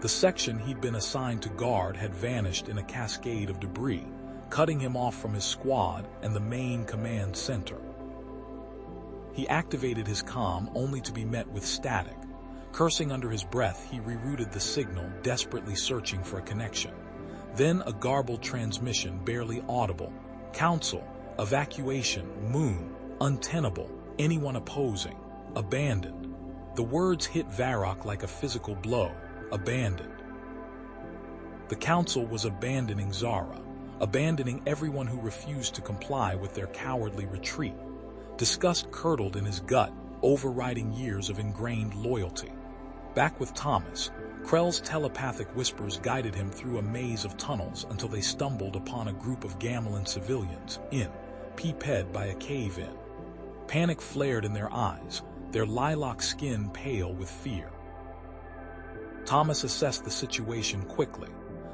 The section he'd been assigned to guard had vanished in a cascade of debris, cutting him off from his squad and the main command center. He activated his comm only to be met with static. Cursing under his breath, he rerouted the signal, desperately searching for a connection. Then a garbled transmission, barely audible. "Council, evacuation, moon, untenable, anyone opposing, abandoned." The words hit Varrock like a physical blow. Abandoned. The council was abandoning Zara, abandoning everyone who refused to comply with their cowardly retreat. Disgust curdled in his gut, overriding years of ingrained loyalty. Back with Thomas, Krell's telepathic whispers guided him through a maze of tunnels until they stumbled upon a group of Gamelin civilians, peeped by a cave-in. Panic flared in their eyes, their lilac skin pale with fear. Thomas assessed the situation quickly.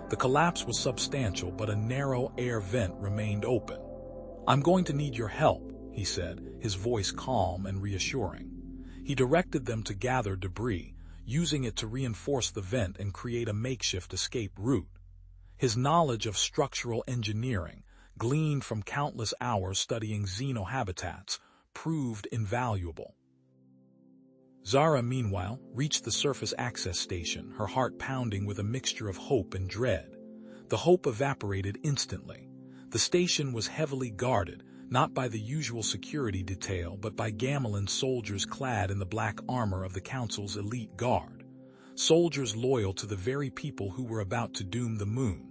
The collapse was substantial, but a narrow air vent remained open. "I'm going to need your help," he said, his voice calm and reassuring. He directed them to gather debris, using it to reinforce the vent and create a makeshift escape route. His knowledge of structural engineering, gleaned from countless hours studying xenohabitats, proved invaluable. Zara, meanwhile, reached the surface access station, her heart pounding with a mixture of hope and dread. The hope evaporated instantly. The station was heavily guarded, not by the usual security detail but by Gamelin soldiers clad in the black armor of the Council's elite guard. Soldiers loyal to the very people who were about to doom the moon.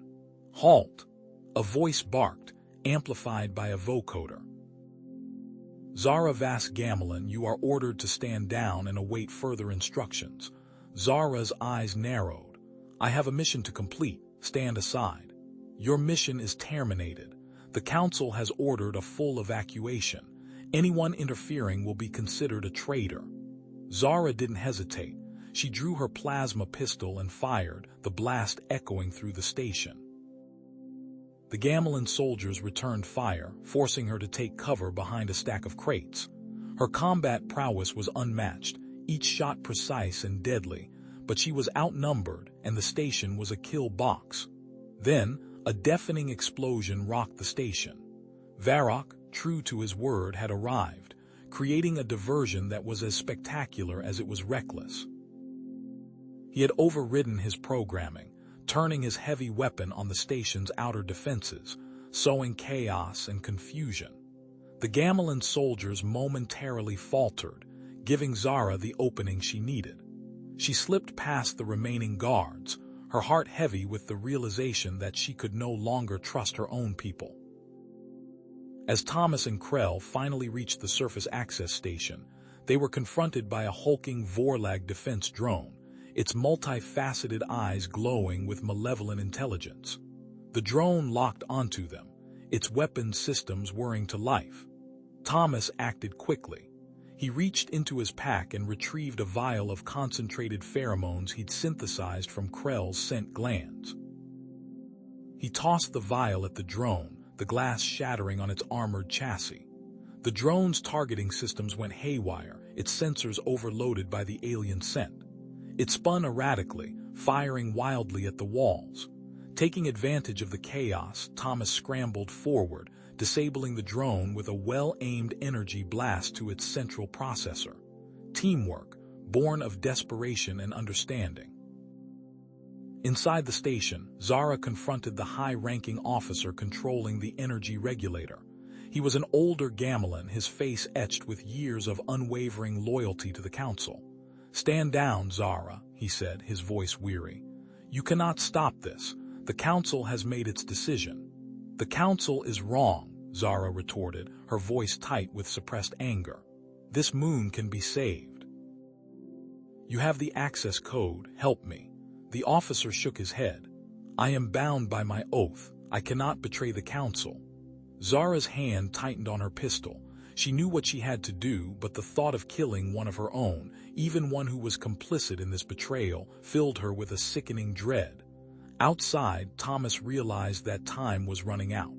"Halt!" A voice barked, amplified by a vocoder. "Zara Vas Gamelin, you are ordered to stand down and await further instructions." Zara's eyes narrowed. "I have a mission to complete. Stand aside. Your mission is terminated. The Council has ordered a full evacuation. Anyone interfering will be considered a traitor." Zara didn't hesitate. She drew her plasma pistol and fired, the blast echoing through the station. The Gamelin soldiers returned fire, forcing her to take cover behind a stack of crates. Her combat prowess was unmatched, each shot precise and deadly, but she was outnumbered and the station was a kill box. Then, a deafening explosion rocked the station. Varrock, true to his word, had arrived, creating a diversion that was as spectacular as it was reckless. He had overridden his programming, turning his heavy weapon on the station's outer defenses, sowing chaos and confusion. The Gamelin soldiers momentarily faltered, giving Zara the opening she needed. She slipped past the remaining guards, her heart heavy with the realization that she could no longer trust her own people. As Thomas and Krell finally reached the surface access station, they were confronted by a hulking Vorlag defense drone, its multifaceted eyes glowing with malevolent intelligence. The drone locked onto them, its weapon systems whirring to life. Thomas acted quickly. He reached into his pack and retrieved a vial of concentrated pheromones he'd synthesized from Krell's scent glands. He tossed the vial at the drone, the glass shattering on its armored chassis. The drone's targeting systems went haywire, its sensors overloaded by the alien scent. It spun erratically, firing wildly at the walls. Taking advantage of the chaos, Thomas scrambled forward, disabling the drone with a well-aimed energy blast to its central processor. Teamwork, born of desperation and understanding. Inside the station, Zara confronted the high-ranking officer controlling the energy regulator. He was an older Gamelin, his face etched with years of unwavering loyalty to the Council. "Stand down, Zara," he said, his voice weary. "You cannot stop this. The Council has made its decision." "The Council is wrong," Zara retorted, her voice tight with suppressed anger. "This moon can be saved. You have the access code, help me." The officer shook his head. "I am bound by my oath. I cannot betray the Council." Zara's hand tightened on her pistol. She knew what she had to do, but the thought of killing one of her own, even one who was complicit in this betrayal, filled her with a sickening dread. Outside, Thomas realized that time was running out.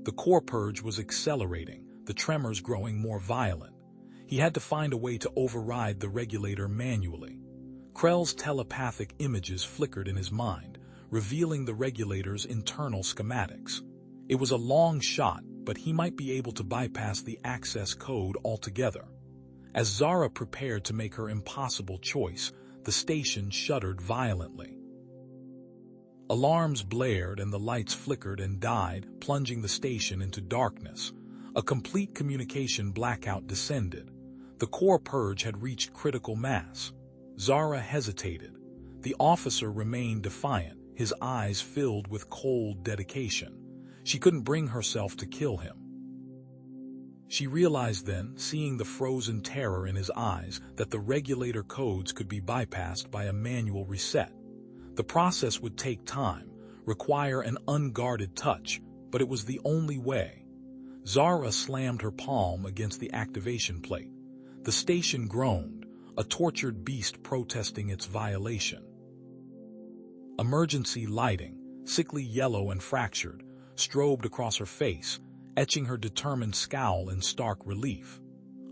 The core purge was accelerating, the tremors growing more violent. He had to find a way to override the regulator manually. Krell's telepathic images flickered in his mind, revealing the regulator's internal schematics. It was a long shot, but he might be able to bypass the access code altogether. As Zara prepared to make her impossible choice, the station shuddered violently. Alarms blared and the lights flickered and died, plunging the station into darkness. A complete communication blackout descended. The core purge had reached critical mass. Zara hesitated. The officer remained defiant, his eyes filled with cold dedication. She couldn't bring herself to kill him. She realized then, seeing the frozen terror in his eyes, that the regulator codes could be bypassed by a manual reset. The process would take time, require an unguarded touch, but it was the only way. Zara slammed her palm against the activation plate. The station groaned, a tortured beast protesting its violation. Emergency lighting, sickly yellow and fractured, strobed across her face, etching her determined scowl in stark relief.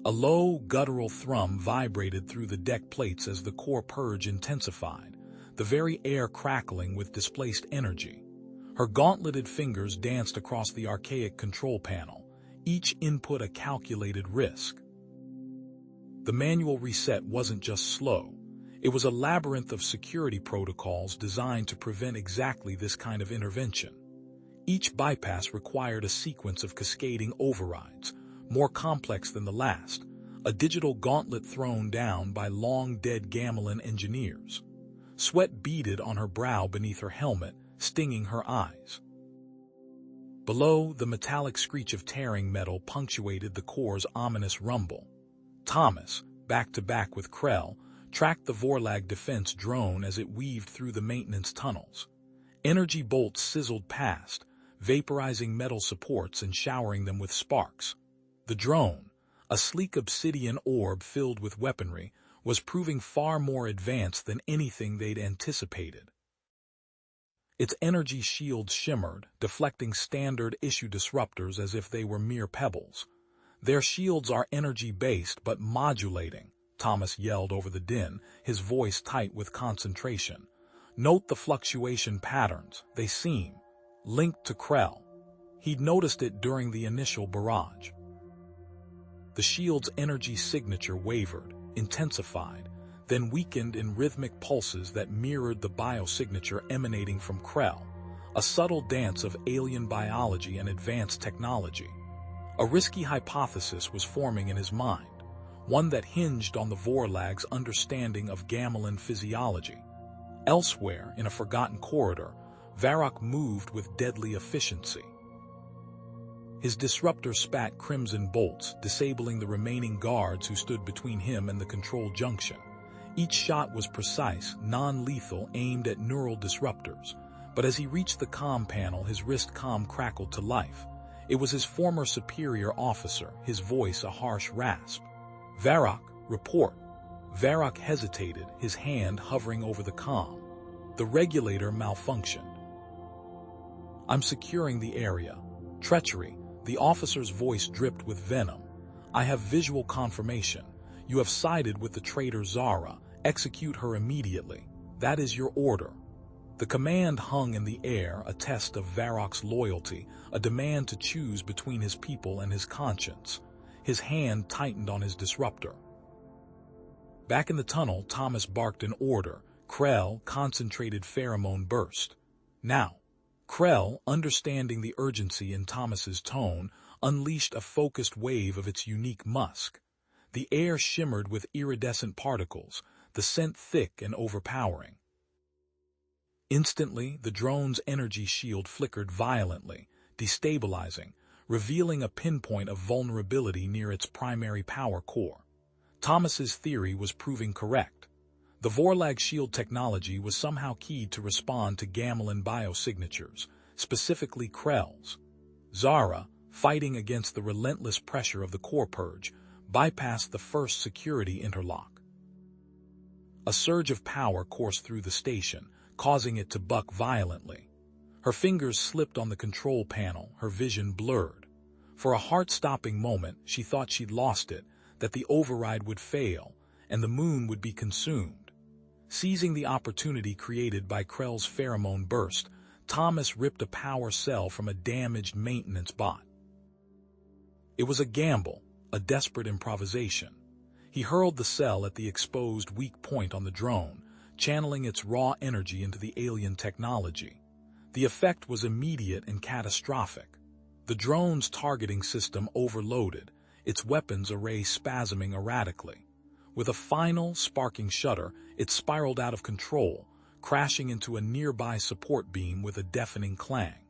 A low, guttural thrum vibrated through the deck plates as the core purge intensified, the very air crackling with displaced energy. Her gauntleted fingers danced across the archaic control panel, each input a calculated risk. The manual reset wasn't just slow. It was a labyrinth of security protocols designed to prevent exactly this kind of intervention. Each bypass required a sequence of cascading overrides, more complex than the last, a digital gauntlet thrown down by long-dead Gamelin engineers. Sweat beaded on her brow beneath her helmet, stinging her eyes. Below, the metallic screech of tearing metal punctuated the core's ominous rumble. Thomas, back-to-back with Krell, tracked the Vorlag defense drone as it weaved through the maintenance tunnels. Energy bolts sizzled past, vaporizing metal supports and showering them with sparks. The drone, a sleek obsidian orb filled with weaponry, was proving far more advanced than anything they'd anticipated. Its energy shields shimmered, deflecting standard-issue disruptors as if they were mere pebbles. "Their shields are energy-based but modulating," Thomas yelled over the din, his voice tight with concentration. "Note the fluctuation patterns. They seem linked to Krell." He'd noticed it during the initial barrage. The shield's energy signature wavered, intensified, then weakened in rhythmic pulses that mirrored the biosignature emanating from Krell, a subtle dance of alien biology and advanced technology. A risky hypothesis was forming in his mind, one that hinged on the Vorlag's understanding of Gamelin physiology. Elsewhere, in a forgotten corridor, Varrock moved with deadly efficiency. His disruptor spat crimson bolts, disabling the remaining guards who stood between him and the control junction. Each shot was precise, non-lethal, aimed at neural disruptors. But as he reached the comm panel, his wrist comm crackled to life. It was his former superior officer, his voice a harsh rasp. "Varrock, report." Varrock hesitated, his hand hovering over the comm. The regulator malfunctioned. "I'm securing the area." Treachery. The officer's voice dripped with venom. "I have visual confirmation. You have sided with the traitor Zara. Execute her immediately. That is your order." The command hung in the air, a test of Varrock's loyalty, a demand to choose between his people and his conscience. His hand tightened on his disruptor. Back in the tunnel, Thomas barked an order. Krell, concentrated pheromone burst. Now. Krell, understanding the urgency in Thomas's tone, unleashed a focused wave of its unique musk. The air shimmered with iridescent particles, the scent thick and overpowering. Instantly, the drone's energy shield flickered violently, destabilizing, revealing a pinpoint of vulnerability near its primary power core. Thomas's theory was proving correct. The Vorlag shield technology was somehow keyed to respond to Gamelin biosignatures, specifically Krell's. Zara, fighting against the relentless pressure of the core purge, bypassed the first security interlock. A surge of power coursed through the station, causing it to buck violently. Her fingers slipped on the control panel, her vision blurred. For a heart-stopping moment, she thought she'd lost it, that the override would fail, and the moon would be consumed. Seizing the opportunity created by Krell's pheromone burst, Thomas ripped a power cell from a damaged maintenance bot. It was a gamble, a desperate improvisation. He hurled the cell at the exposed weak point on the drone, channeling its raw energy into the alien technology. The effect was immediate and catastrophic. The drone's targeting system overloaded, its weapons array spasming erratically. With a final, sparking shudder, it spiraled out of control, crashing into a nearby support beam with a deafening clang.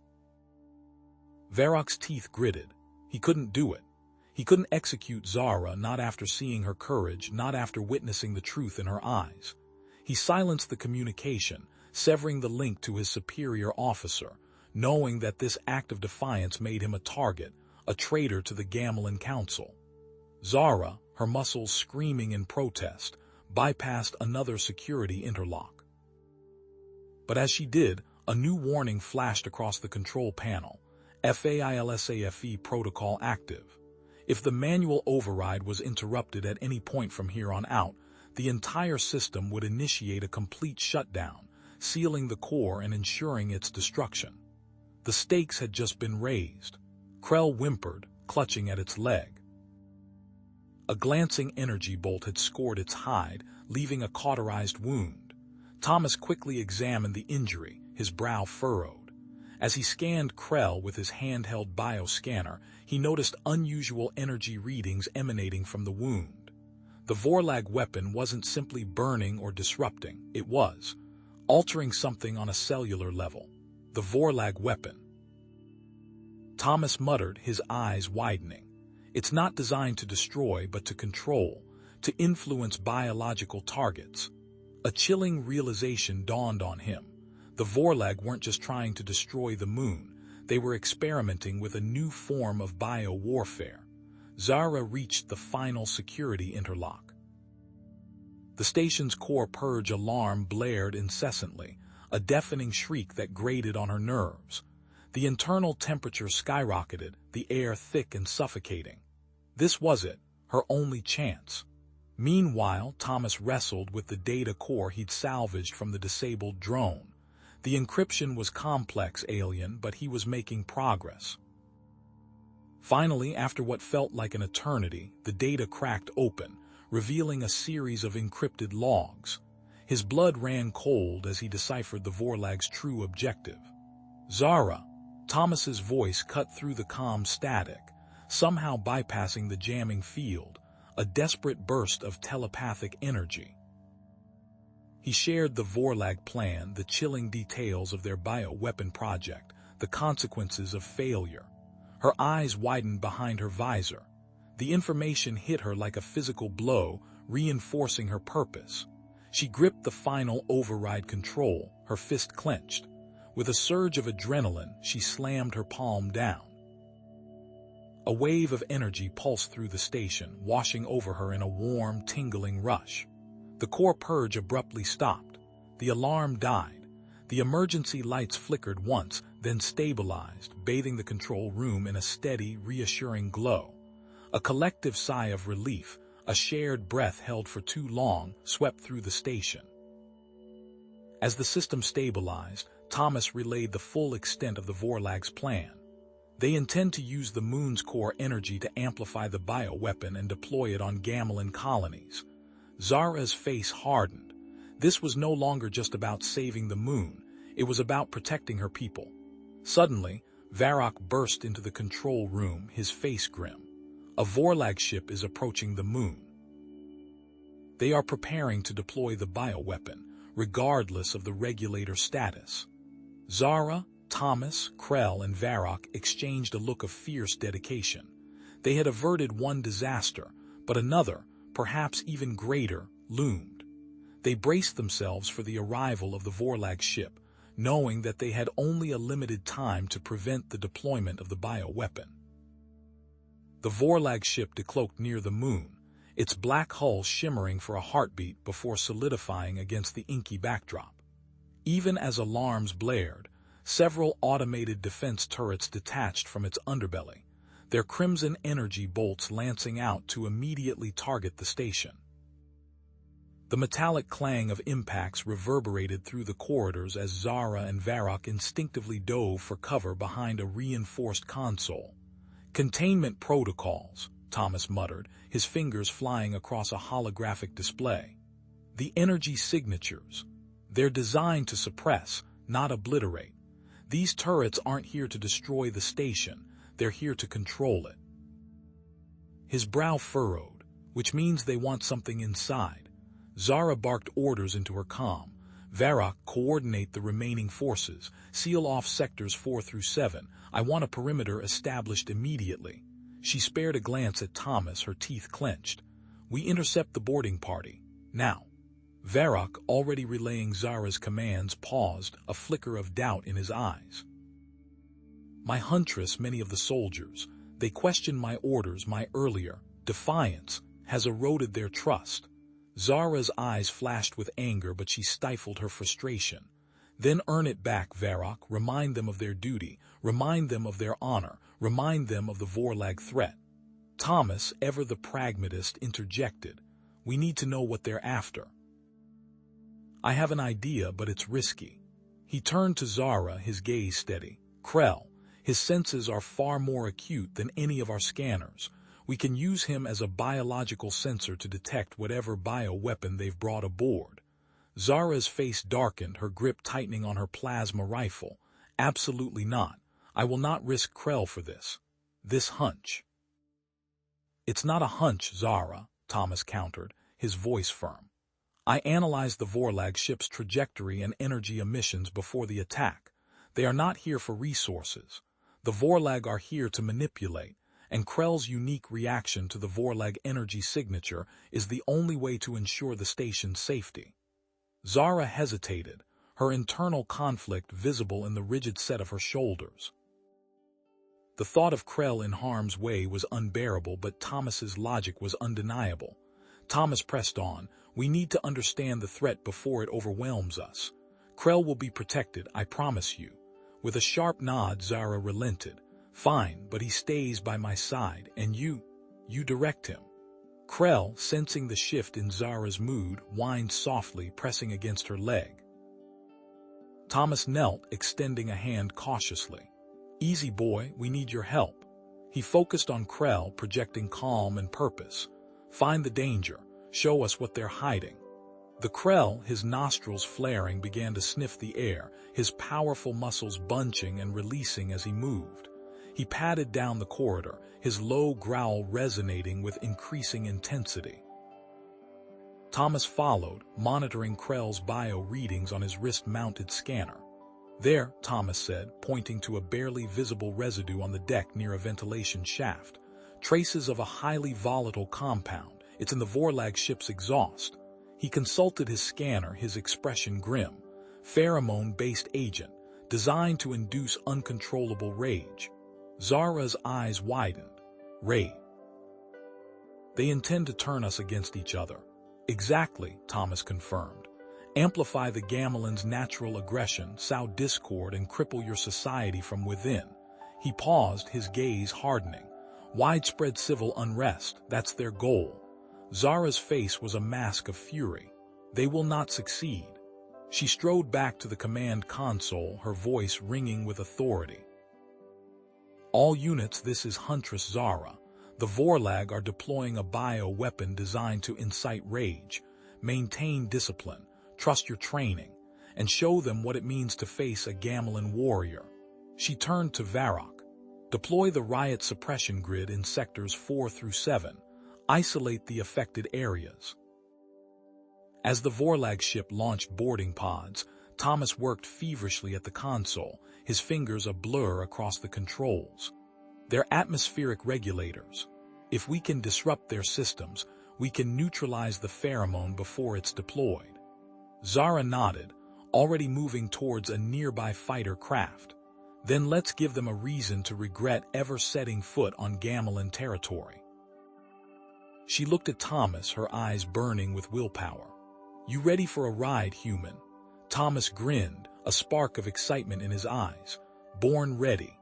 Varrock's teeth gritted. He couldn't do it. He couldn't execute Zara, not after seeing her courage, not after witnessing the truth in her eyes. He silenced the communication, severing the link to his superior officer, knowing that this act of defiance made him a target, a traitor to the Gamelin Council. Zara, her muscles screaming in protest, bypassed another security interlock. But as she did, a new warning flashed across the control panel. FAILSAFE protocol active. If the manual override was interrupted at any point from here on out, the entire system would initiate a complete shutdown, sealing the core and ensuring its destruction. The stakes had just been raised. Krell whimpered, clutching at its leg. A glancing energy bolt had scored its hide, leaving a cauterized wound. Thomas quickly examined the injury, his brow furrowed. As he scanned Krell with his handheld bioscanner, he noticed unusual energy readings emanating from the wound. The Vorlag weapon wasn't simply burning or disrupting, it was altering something on a cellular level. The Vorlag weapon. Thomas muttered, his eyes widening. It's not designed to destroy, but to control, to influence biological targets. A chilling realization dawned on him. The Vorlag weren't just trying to destroy the moon, they were experimenting with a new form of bio-warfare. Zara reached the final security interlock. The station's core purge alarm blared incessantly, a deafening shriek that grated on her nerves. The internal temperature skyrocketed, the air thick and suffocating. This was it, her only chance. Meanwhile, Thomas wrestled with the data core he'd salvaged from the disabled drone. The encryption was complex, alien, but he was making progress. Finally, after what felt like an eternity, the data cracked open, revealing a series of encrypted logs. His blood ran cold as he deciphered the Vorlag's true objective. Zara. Thomas's voice cut through the calm static, somehow bypassing the jamming field, a desperate burst of telepathic energy. He shared the Vorlag plan, the chilling details of their bioweapon project, the consequences of failure. Her eyes widened behind her visor. The information hit her like a physical blow, reinforcing her purpose. She gripped the final override control, her fist clenched. With a surge of adrenaline, she slammed her palm down. A wave of energy pulsed through the station, washing over her in a warm, tingling rush. The core purge abruptly stopped. The alarm died. The emergency lights flickered once, then stabilized, bathing the control room in a steady, reassuring glow. A collective sigh of relief, a shared breath held for too long, swept through the station. As the system stabilized, Thomas relayed the full extent of the Vorlag's plan. They intend to use the moon's core energy to amplify the bioweapon and deploy it on Gamelin colonies. Zara's face hardened. This was no longer just about saving the moon, it was about protecting her people. Suddenly, Varrock burst into the control room, his face grim. A Vorlag ship is approaching the moon. They are preparing to deploy the bioweapon, regardless of the regulator status. Zara, Thomas, Krell, and Varrock exchanged a look of fierce dedication. They had averted one disaster, but another, perhaps even greater, loomed. They braced themselves for the arrival of the Vorlag ship, knowing that they had only a limited time to prevent the deployment of the bioweapon. The Vorlag ship decloaked near the moon, its black hull shimmering for a heartbeat before solidifying against the inky backdrop. Even as alarms blared, several automated defense turrets detached from its underbelly, their crimson energy bolts lancing out to immediately target the station. The metallic clang of impacts reverberated through the corridors as Zara and Varrock instinctively dove for cover behind a reinforced console. Containment protocols, Thomas muttered, his fingers flying across a holographic display. The energy signatures. They're designed to suppress, not obliterate. These turrets aren't here to destroy the station, they're here to control it. His brow furrowed, which means they want something inside. Zara barked orders into her comm. Varrock, coordinate the remaining forces. Seal off sectors 4 through 7. I want a perimeter established immediately. She spared a glance at Thomas, her teeth clenched. We intercept the boarding party. Now. Varrock, already relaying Zara's commands, paused, a flicker of doubt in his eyes. My Huntress, many of the soldiers, they question my orders. My earlier defiance has eroded their trust. Zara's eyes flashed with anger, but she stifled her frustration. Then earn it back, Varrock. Remind them of their duty. Remind them of their honor. Remind them of the Vorlag threat. Thomas, ever the pragmatist, interjected. We need to know what they're after. I have an idea, but it's risky. He turned to Zara, his gaze steady. Krell, his senses are far more acute than any of our scanners. We can use him as a biological sensor to detect whatever bioweapon they've brought aboard. Zara's face darkened, her grip tightening on her plasma rifle. Absolutely not. I will not risk Krell for this. This hunch. It's not a hunch, Zara, Thomas countered, his voice firm. I analyzed the Vorlag ship's trajectory and energy emissions before the attack. They are not here for resources. The Vorlag are here to manipulate, and Krell's unique reaction to the Vorlag energy signature is the only way to ensure the station's safety. Zara hesitated, her internal conflict visible in the rigid set of her shoulders. The thought of Krell in harm's way was unbearable, but Thomas's logic was undeniable. Thomas pressed on. We need to understand the threat before it overwhelms us. Krell will be protected, I promise you. With a sharp nod, Zara relented. Fine, but he stays by my side, and you direct him. Krell, sensing the shift in Zara's mood, whined softly, pressing against her leg. Thomas knelt, extending a hand cautiously. Easy, boy, we need your help. He focused on Krell, projecting calm and purpose. Find the danger. Show us what they're hiding. The Krell, his nostrils flaring, began to sniff the air, his powerful muscles bunching and releasing as he moved. He padded down the corridor, his low growl resonating with increasing intensity. Thomas followed, monitoring Krell's bio readings on his wrist-mounted scanner. There, Thomas said, pointing to a barely visible residue on the deck near a ventilation shaft. Traces of a highly volatile compound. It's in the Vorlag ship's exhaust. He consulted his scanner, his expression grim. Pheromone-based agent, designed to induce uncontrollable rage. Zara's eyes widened. Rage. They intend to turn us against each other. Exactly, Thomas confirmed. Amplify the Gamelan's natural aggression, sow discord, and cripple your society from within. He paused, his gaze hardening. Widespread civil unrest, that's their goal. Zara's face was a mask of fury. They will not succeed. She strode back to the command console, her voice ringing with authority. All units, this is Huntress Zara. The Vorlag are deploying a bio-weapon designed to incite rage. Maintain discipline, trust your training, and show them what it means to face a Gamelan warrior. She turned to Varrock. Deploy the riot suppression grid in sectors 4 through 7. Isolate the affected areas. As the Vorlag ship launched boarding pods, Thomas worked feverishly at the console, his fingers a blur across the controls. They're atmospheric regulators. If we can disrupt their systems, we can neutralize the pheromone before it's deployed. Zara nodded, already moving towards a nearby fighter craft. Then let's give them a reason to regret ever setting foot on Gamelan territory. She looked at Thomas, her eyes burning with willpower. You ready for a ride, human? Thomas grinned, a spark of excitement in his eyes. Born ready.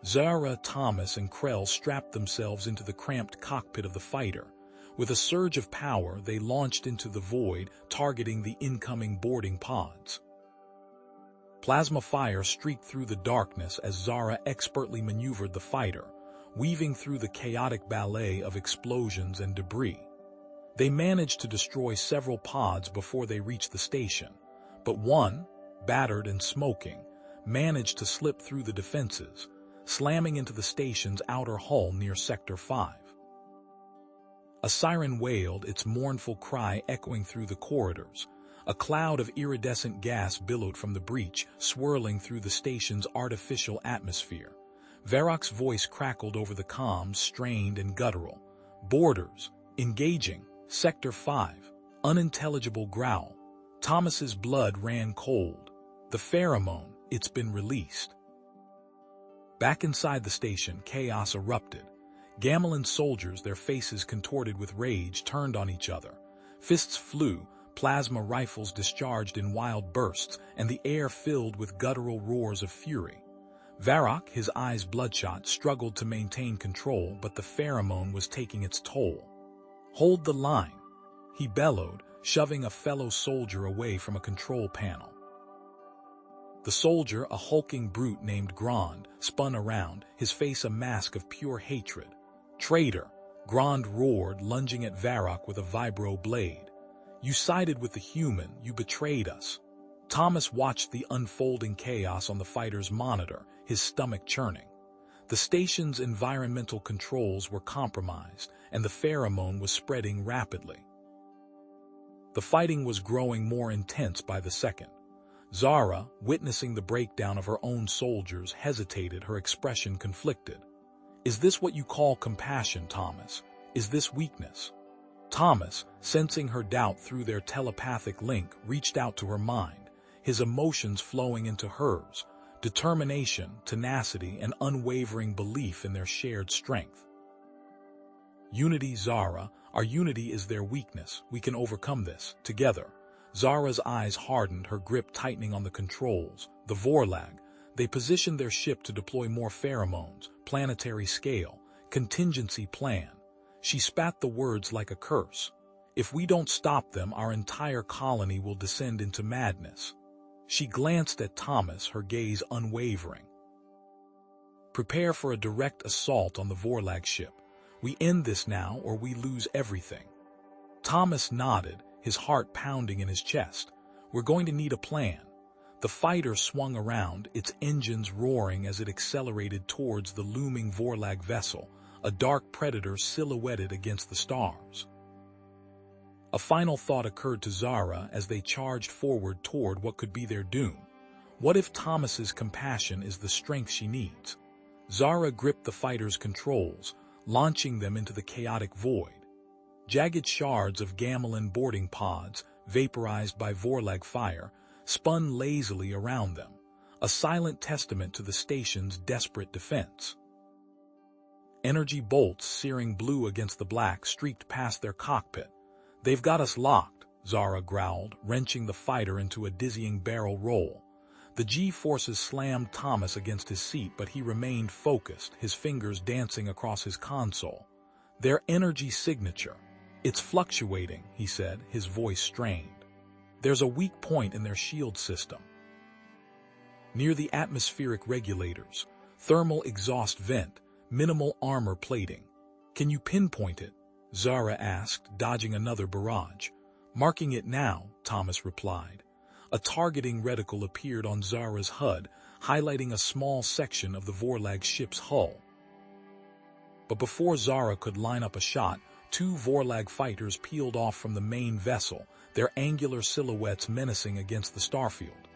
Zara, Thomas, and Krell strapped themselves into the cramped cockpit of the fighter. With a surge of power, they launched into the void, targeting the incoming boarding pods. Plasma fire streaked through the darkness as Zara expertly maneuvered the fighter, weaving through the chaotic ballet of explosions and debris. They managed to destroy several pods before they reached the station, but one, battered and smoking, managed to slip through the defenses, slamming into the station's outer hull near Sector 5. A siren wailed, its mournful cry echoing through the corridors. A cloud of iridescent gas billowed from the breach, swirling through the station's artificial atmosphere. Varroc's voice crackled over the comms, strained and guttural. "Boarders, engaging, Sector 5. Unintelligible growl." Thomas's blood ran cold. "The pheromone, it's been released." Back inside the station, chaos erupted. Gamelin soldiers, their faces contorted with rage, turned on each other. Fists flew, plasma rifles discharged in wild bursts, and the air filled with guttural roars of fury. Varroc, his eyes bloodshot, struggled to maintain control, but the pheromone was taking its toll. "Hold the line," he bellowed, shoving a fellow soldier away from a control panel. The soldier, a hulking brute named Grand, spun around, his face a mask of pure hatred. "Traitor!" Grand roared, lunging at Varroc with a vibro blade. "You sided with the human, you betrayed us." Thomas watched the unfolding chaos on the fighter's monitor, his stomach churning. The station's environmental controls were compromised, and the pheromone was spreading rapidly. The fighting was growing more intense by the second. Zara, witnessing the breakdown of her own soldiers, hesitated, her expression conflicted. "Is this what you call compassion, Thomas? Is this weakness?" Thomas, sensing her doubt through their telepathic link, reached out to her mind, his emotions flowing into hers, determination, tenacity, and unwavering belief in their shared strength. "Unity, Zara. Our unity is their weakness. We can overcome this, together." Zara's eyes hardened, her grip tightening on the controls. The Vorlag, they positioned their ship to deploy more pheromones, planetary scale, contingency plan. She spat the words like a curse. "If we don't stop them, our entire colony will descend into madness." She glanced at Thomas, her gaze unwavering. "Prepare for a direct assault on the Vorlag ship. We end this now or we lose everything." Thomas nodded, his heart pounding in his chest. "We're going to need a plan." The fighter swung around, its engines roaring as it accelerated towards the looming Vorlag vessel, a dark predator silhouetted against the stars. A final thought occurred to Zara as they charged forward toward what could be their doom. What if Thomas's compassion is the strength she needs? Zara gripped the fighter's controls, launching them into the chaotic void. Jagged shards of Gamelin boarding pods, vaporized by Vorlag fire, spun lazily around them, a silent testament to the station's desperate defense. Energy bolts, searing blue against the black, streaked past their cockpit. "They've got us locked," Zara growled, wrenching the fighter into a dizzying barrel roll. The G-forces slammed Thomas against his seat, but he remained focused, his fingers dancing across his console. "Their energy signature. It's fluctuating," he said, his voice strained. "There's a weak point in their shield system. Near the atmospheric regulators, thermal exhaust vent, minimal armor plating. Can you pinpoint it?" Zara asked, dodging another barrage. "Marking it now," Thomas replied. A targeting reticle appeared on Zara's HUD, highlighting a small section of the Vorlag ship's hull. But before Zara could line up a shot, two Vorlag fighters peeled off from the main vessel, their angular silhouettes menacing against the starfield.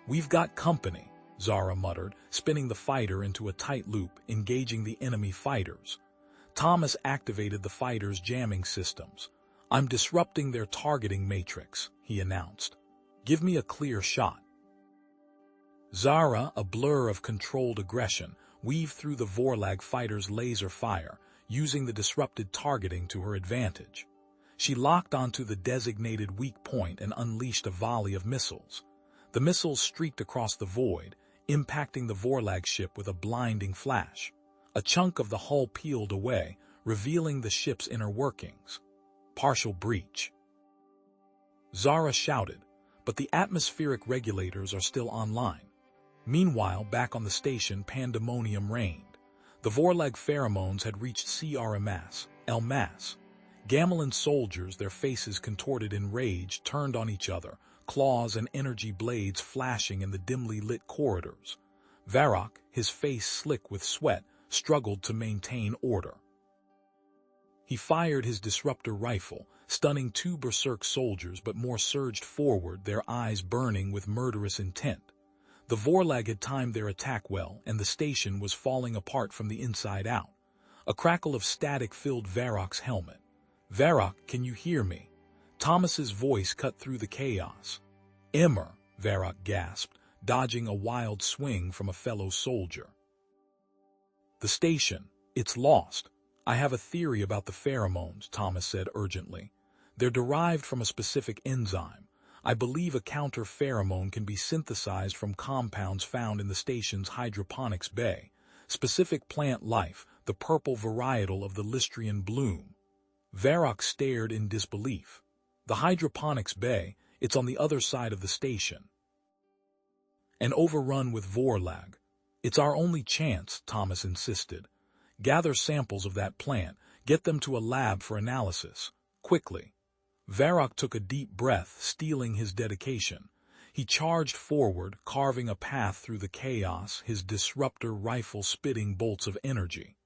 "We've got company," Zara muttered, spinning the fighter into a tight loop, engaging the enemy fighters. Thomas activated the fighter's jamming systems. "I'm disrupting their targeting matrix," he announced. "Give me a clear shot." Zara, a blur of controlled aggression, weaved through the Vorlag fighter's laser fire, using the disrupted targeting to her advantage. She locked onto the designated weak point and unleashed a volley of missiles. The missiles streaked across the void, impacting the Vorlag ship with a blinding flash. A chunk of the hull peeled away, revealing the ship's inner workings. Partial breach. Zara shouted, but the atmospheric regulators are still online. Meanwhile, back on the station, pandemonium reigned. The Vorlag pheromones had reached CRMAS, El Mas. Gamelin soldiers, their faces contorted in rage, turned on each other, claws and energy blades flashing in the dimly lit corridors. Varroc, his face slick with sweat, struggled to maintain order. He fired his disruptor rifle, stunning 2 berserk soldiers, but more surged forward, their eyes burning with murderous intent. The Vorlag had timed their attack well, and the station was falling apart from the inside out. A crackle of static filled Varroc's helmet. "Varroc, can you hear me?" Thomas's voice cut through the chaos. "Emmer," Varroc gasped, dodging a wild swing from a fellow soldier. "The station, it's lost. I have a theory about the pheromones," Thomas said urgently. "They're derived from a specific enzyme. I believe a counter-pheromone can be synthesized from compounds found in the station's hydroponics bay. Specific plant life, the purple varietal of the Listrian bloom." Varroc stared in disbelief. "The hydroponics bay, it's on the other side of the station." "And overrun with Vorlag. It's our only chance," Thomas insisted. "Gather samples of that plant, get them to a lab for analysis. Quickly." Varroc took a deep breath, steeling his dedication. He charged forward, carving a path through the chaos, his disruptor rifle spitting bolts of energy.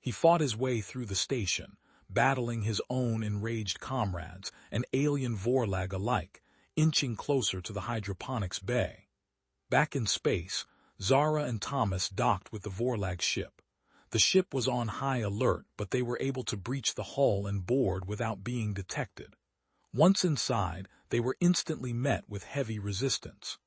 He fought his way through the station, battling his own enraged comrades and alien Vorlag alike, inching closer to the hydroponics bay. Back in space, Zara and Thomas docked with the Vorlag ship. The ship was on high alert, but they were able to breach the hull and board without being detected. Once inside, they were instantly met with heavy resistance.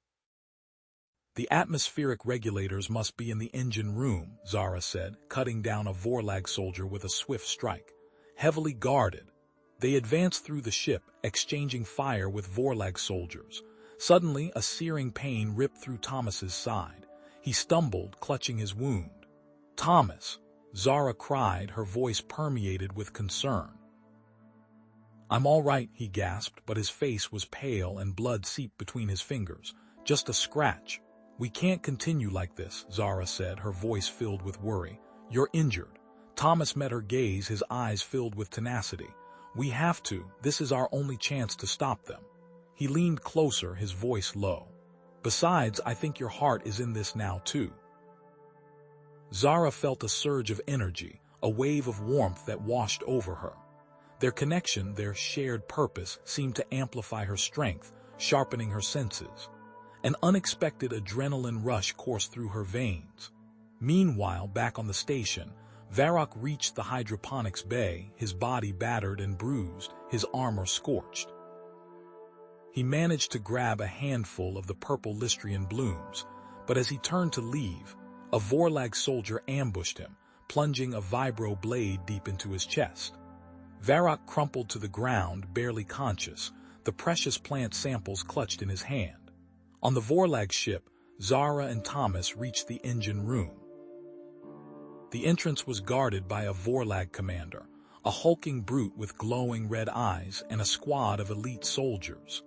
"The atmospheric regulators must be in the engine room," Zara said, cutting down a Vorlag soldier with a swift strike. "Heavily guarded." They advanced through the ship, exchanging fire with Vorlag soldiers. Suddenly, a searing pain ripped through Thomas's side. He stumbled, clutching his wound. "Thomas!" Zara cried, her voice permeated with concern. "I'm all right," he gasped, but his face was pale and blood seeped between his fingers. "Just a scratch." "We can't continue like this," Zara said, her voice filled with worry. "You're injured." Thomas met her gaze, his eyes filled with tenacity. "We have to. This is our only chance to stop them." He leaned closer, his voice low. "Besides, I think your heart is in this now, too." Zara felt a surge of energy, a wave of warmth that washed over her. Their connection, their shared purpose, seemed to amplify her strength, sharpening her senses. An unexpected adrenaline rush coursed through her veins. Meanwhile, back on the station, Varroc reached the hydroponics bay, his body battered and bruised, his armor scorched. He managed to grab a handful of the purple Listrian blooms, but as he turned to leave, a Vorlag soldier ambushed him, plunging a vibro blade deep into his chest. Varroc crumpled to the ground, barely conscious, the precious plant samples clutched in his hand. On the Vorlag ship, Zara and Thomas reached the engine room. The entrance was guarded by a Vorlag commander, a hulking brute with glowing red eyes and a squad of elite soldiers.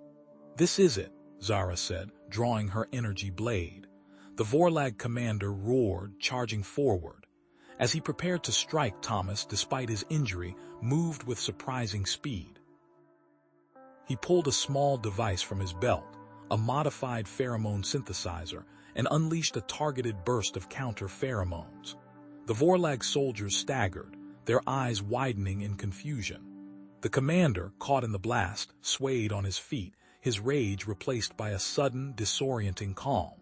"This is it," Zara said, drawing her energy blade. The Vorlag commander roared, charging forward. As he prepared to strike, Thomas, despite his injury, moved with surprising speed. He pulled a small device from his belt, a modified pheromone synthesizer, and unleashed a targeted burst of counter-pheromones. The Vorlag soldiers staggered, their eyes widening in confusion. The commander, caught in the blast, swayed on his feet, his rage replaced by a sudden, disorienting calm.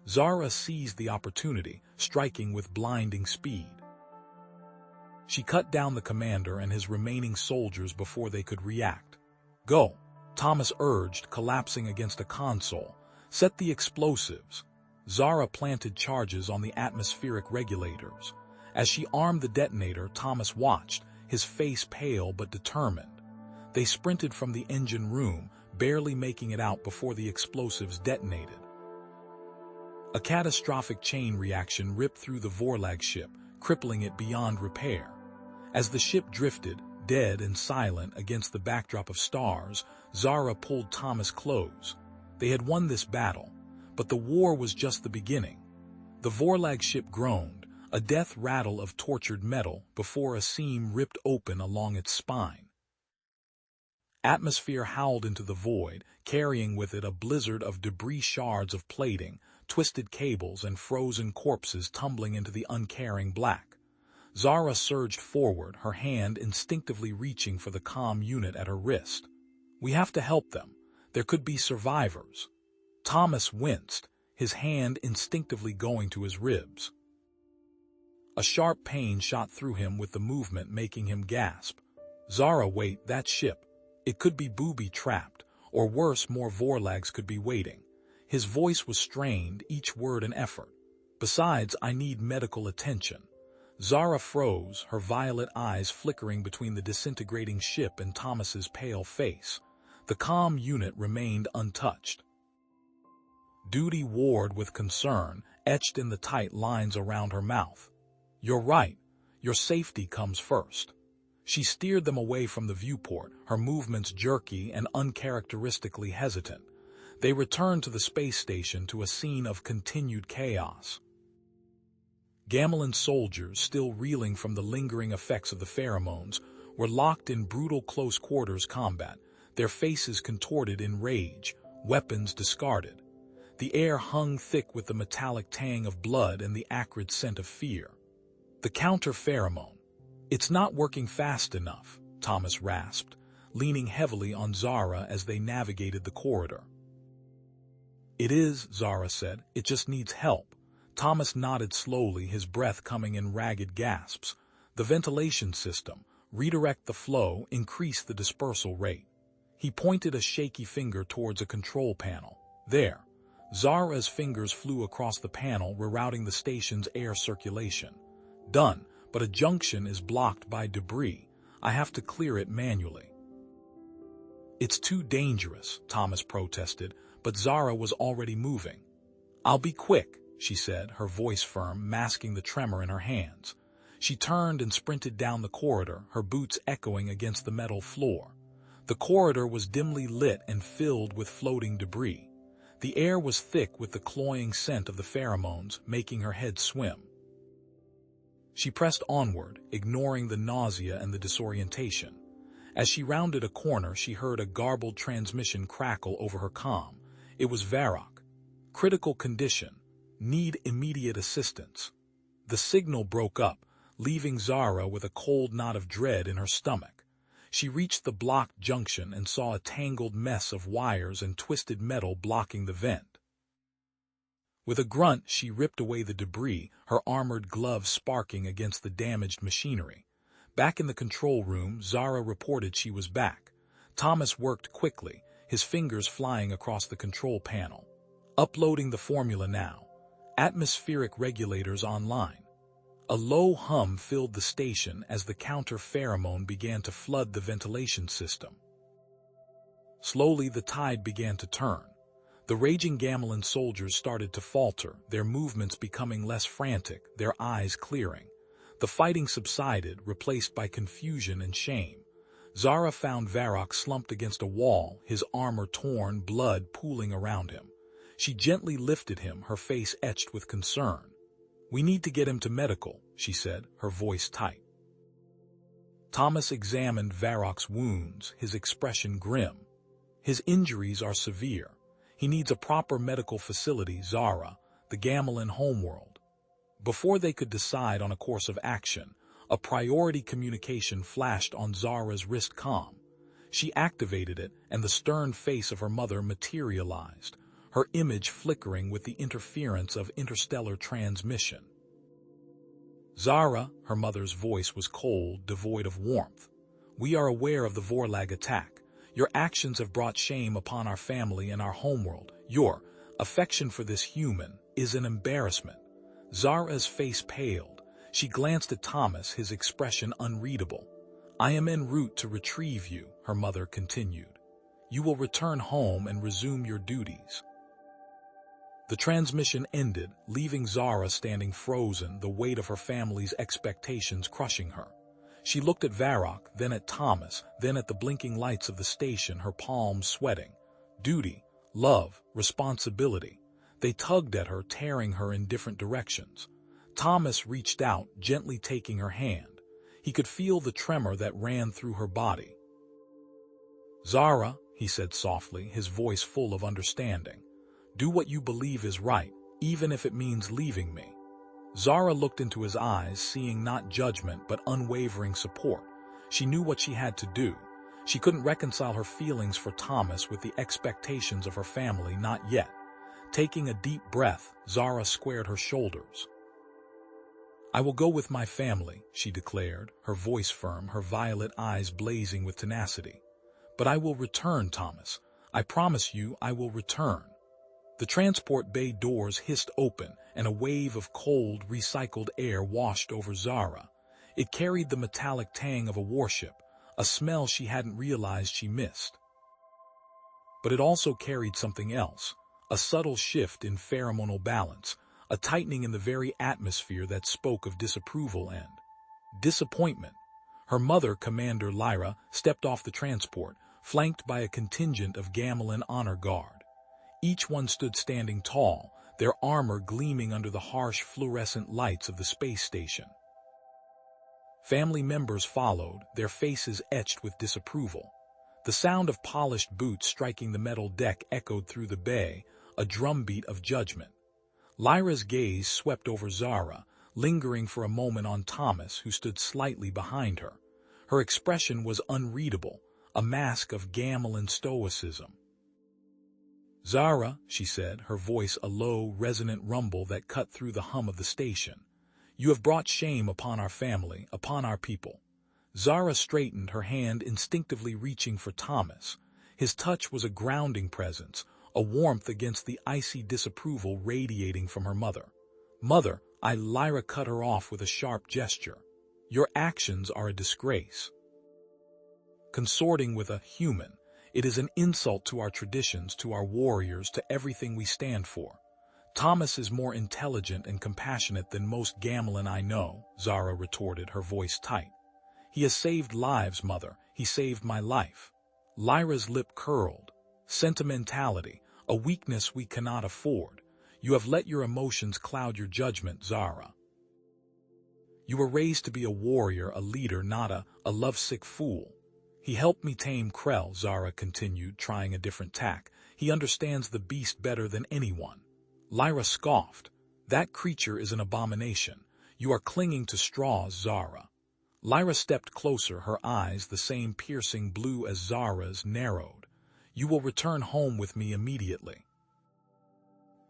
Zara seized the opportunity, striking with blinding speed. She cut down the commander and his remaining soldiers before they could react. "Go," Thomas urged, collapsing against a console. "Set the explosives." Zara planted charges on the atmospheric regulators. As she armed the detonator, Thomas watched, his face pale but determined. They sprinted from the engine room, barely making it out before the explosives detonated. A catastrophic chain reaction ripped through the Vorlag ship, crippling it beyond repair. As the ship drifted, dead and silent against the backdrop of stars, Zara pulled Thomas close. They had won this battle, but the war was just the beginning. The Vorlag ship groaned, a death rattle of tortured metal, before a seam ripped open along its spine. Atmosphere howled into the void, carrying with it a blizzard of debris, shards of plating, twisted cables, and frozen corpses tumbling into the uncaring black. Zara surged forward, her hand instinctively reaching for the comm unit at her wrist. "We have to help them. There could be survivors." Thomas winced, his hand instinctively going to his ribs. A sharp pain shot through him with the movement, making him gasp. "Zara, wait, that ship. It could be booby-trapped, or worse, more Vorlags could be waiting." His voice was strained, each word an effort. "Besides, I need medical attention." Zara froze, her violet eyes flickering between the disintegrating ship and Thomas's pale face. The comm unit remained untouched. Duty warred with concern, etched in the tight lines around her mouth. "You're right. Your safety comes first." She steered them away from the viewport, her movements jerky and uncharacteristically hesitant. They returned to the space station, to a scene of continued chaos. Gamelin soldiers, still reeling from the lingering effects of the pheromones, were locked in brutal close-quarters combat, their faces contorted in rage, weapons discarded. The air hung thick with the metallic tang of blood and the acrid scent of fear. "The counter-pheromone. It's not working fast enough," Thomas rasped, leaning heavily on Zara as they navigated the corridor. "It is," Zara said. "It just needs help." Thomas nodded slowly, his breath coming in ragged gasps. "The ventilation system. Redirect the flow, increase the dispersal rate." He pointed a shaky finger towards a control panel. "There." Zara's fingers flew across the panel, rerouting the station's air circulation. "Done, but a junction is blocked by debris. I have to clear it manually." "It's too dangerous," Thomas protested, but Zara was already moving. "I'll be quick," she said, her voice firm, masking the tremor in her hands. She turned and sprinted down the corridor, her boots echoing against the metal floor. The corridor was dimly lit and filled with floating debris. The air was thick with the cloying scent of the pheromones, making her head swim. She pressed onward, ignoring the nausea and the disorientation. As she rounded a corner, she heard a garbled transmission crackle over her comm. It was Varrock. "Critical condition. Need immediate assistance." The signal broke up, leaving Zara with a cold knot of dread in her stomach. She reached the blocked junction and saw a tangled mess of wires and twisted metal blocking the vent. With a grunt, she ripped away the debris, her armored gloves sparking against the damaged machinery. Back in the control room, Zara reported she was back. Thomas worked quickly, his fingers flying across the control panel. "Uploading the formula now. Atmospheric regulators online." A low hum filled the station as the counter-pheromone began to flood the ventilation system. Slowly, the tide began to turn. The raging Gamelin soldiers started to falter, their movements becoming less frantic, their eyes clearing. The fighting subsided, replaced by confusion and shame. Zara found Varrock slumped against a wall, his armor torn, blood pooling around him. She gently lifted him, her face etched with concern. "We need to get him to medical," she said, her voice tight. Thomas examined Varrock's wounds, his expression grim. "His injuries are severe. He needs a proper medical facility, Zara, the Gamelin homeworld." Before they could decide on a course of action, a priority communication flashed on Zara's wrist comm. She activated it, and the stern face of her mother materialized, her image flickering with the interference of interstellar transmission. "Zara," her mother's voice was cold, devoid of warmth. "We are aware of the Vorlag attack. Your actions have brought shame upon our family and our homeworld. Your affection for this human is an embarrassment." Zara's face paled. She glanced at Thomas, his expression unreadable. "I am en route to retrieve you," her mother continued. "You will return home and resume your duties." The transmission ended, leaving Zara standing frozen, the weight of her family's expectations crushing her. She looked at Varrock, then at Thomas, then at the blinking lights of the station, her palms sweating. Duty, love, responsibility. They tugged at her, tearing her in different directions. Thomas reached out, gently taking her hand. He could feel the tremor that ran through her body. "Zara," he said softly, his voice full of understanding. "Do what you believe is right, even if it means leaving me." Zara looked into his eyes, seeing not judgment but unwavering support. She knew what she had to do. She couldn't reconcile her feelings for Thomas with the expectations of her family, not yet. Taking a deep breath, Zara squared her shoulders. "I will go with my family," she declared, her voice firm, her violet eyes blazing with tenacity. "But I will return, Thomas. I promise you I will return." The transport bay doors hissed open, and a wave of cold, recycled air washed over Zara. It carried the metallic tang of a warship, a smell she hadn't realized she missed. But it also carried something else, a subtle shift in pheromonal balance, a tightening in the very atmosphere that spoke of disapproval and disappointment. Her mother, Commander Lyra, stepped off the transport, flanked by a contingent of Gamelin honor guard. Each one stood standing tall, their armor gleaming under the harsh fluorescent lights of the space station. Family members followed, their faces etched with disapproval. The sound of polished boots striking the metal deck echoed through the bay, a drumbeat of judgment. Lyra's gaze swept over Zara, lingering for a moment on Thomas, who stood slightly behind her. Her expression was unreadable, a mask of Gamelin stoicism. "Zara," she said, her voice a low, resonant rumble that cut through the hum of the station. "You have brought shame upon our family, upon our people." Zara straightened, her hand instinctively reaching for Thomas. His touch was a grounding presence, a warmth against the icy disapproval radiating from her mother. "Mother," Lyra cut her off with a sharp gesture. "Your actions are a disgrace. Consorting with a human. It is an insult to our traditions, to our warriors, to everything we stand for." "Thomas is more intelligent and compassionate than most Gamelin I know," Zara retorted, her voice tight. "He has saved lives, Mother. He saved my life." Lyra's lip curled. "Sentimentality, a weakness we cannot afford. You have let your emotions cloud your judgment, Zara. You were raised to be a warrior, a leader, not a lovesick fool." "He helped me tame Krell," Zara continued, trying a different tack. "He understands the beast better than anyone." Lyra scoffed. "That creature is an abomination. You are clinging to straws, Zara." Lyra stepped closer, her eyes, the same piercing blue as Zara's, narrowed. "You will return home with me immediately.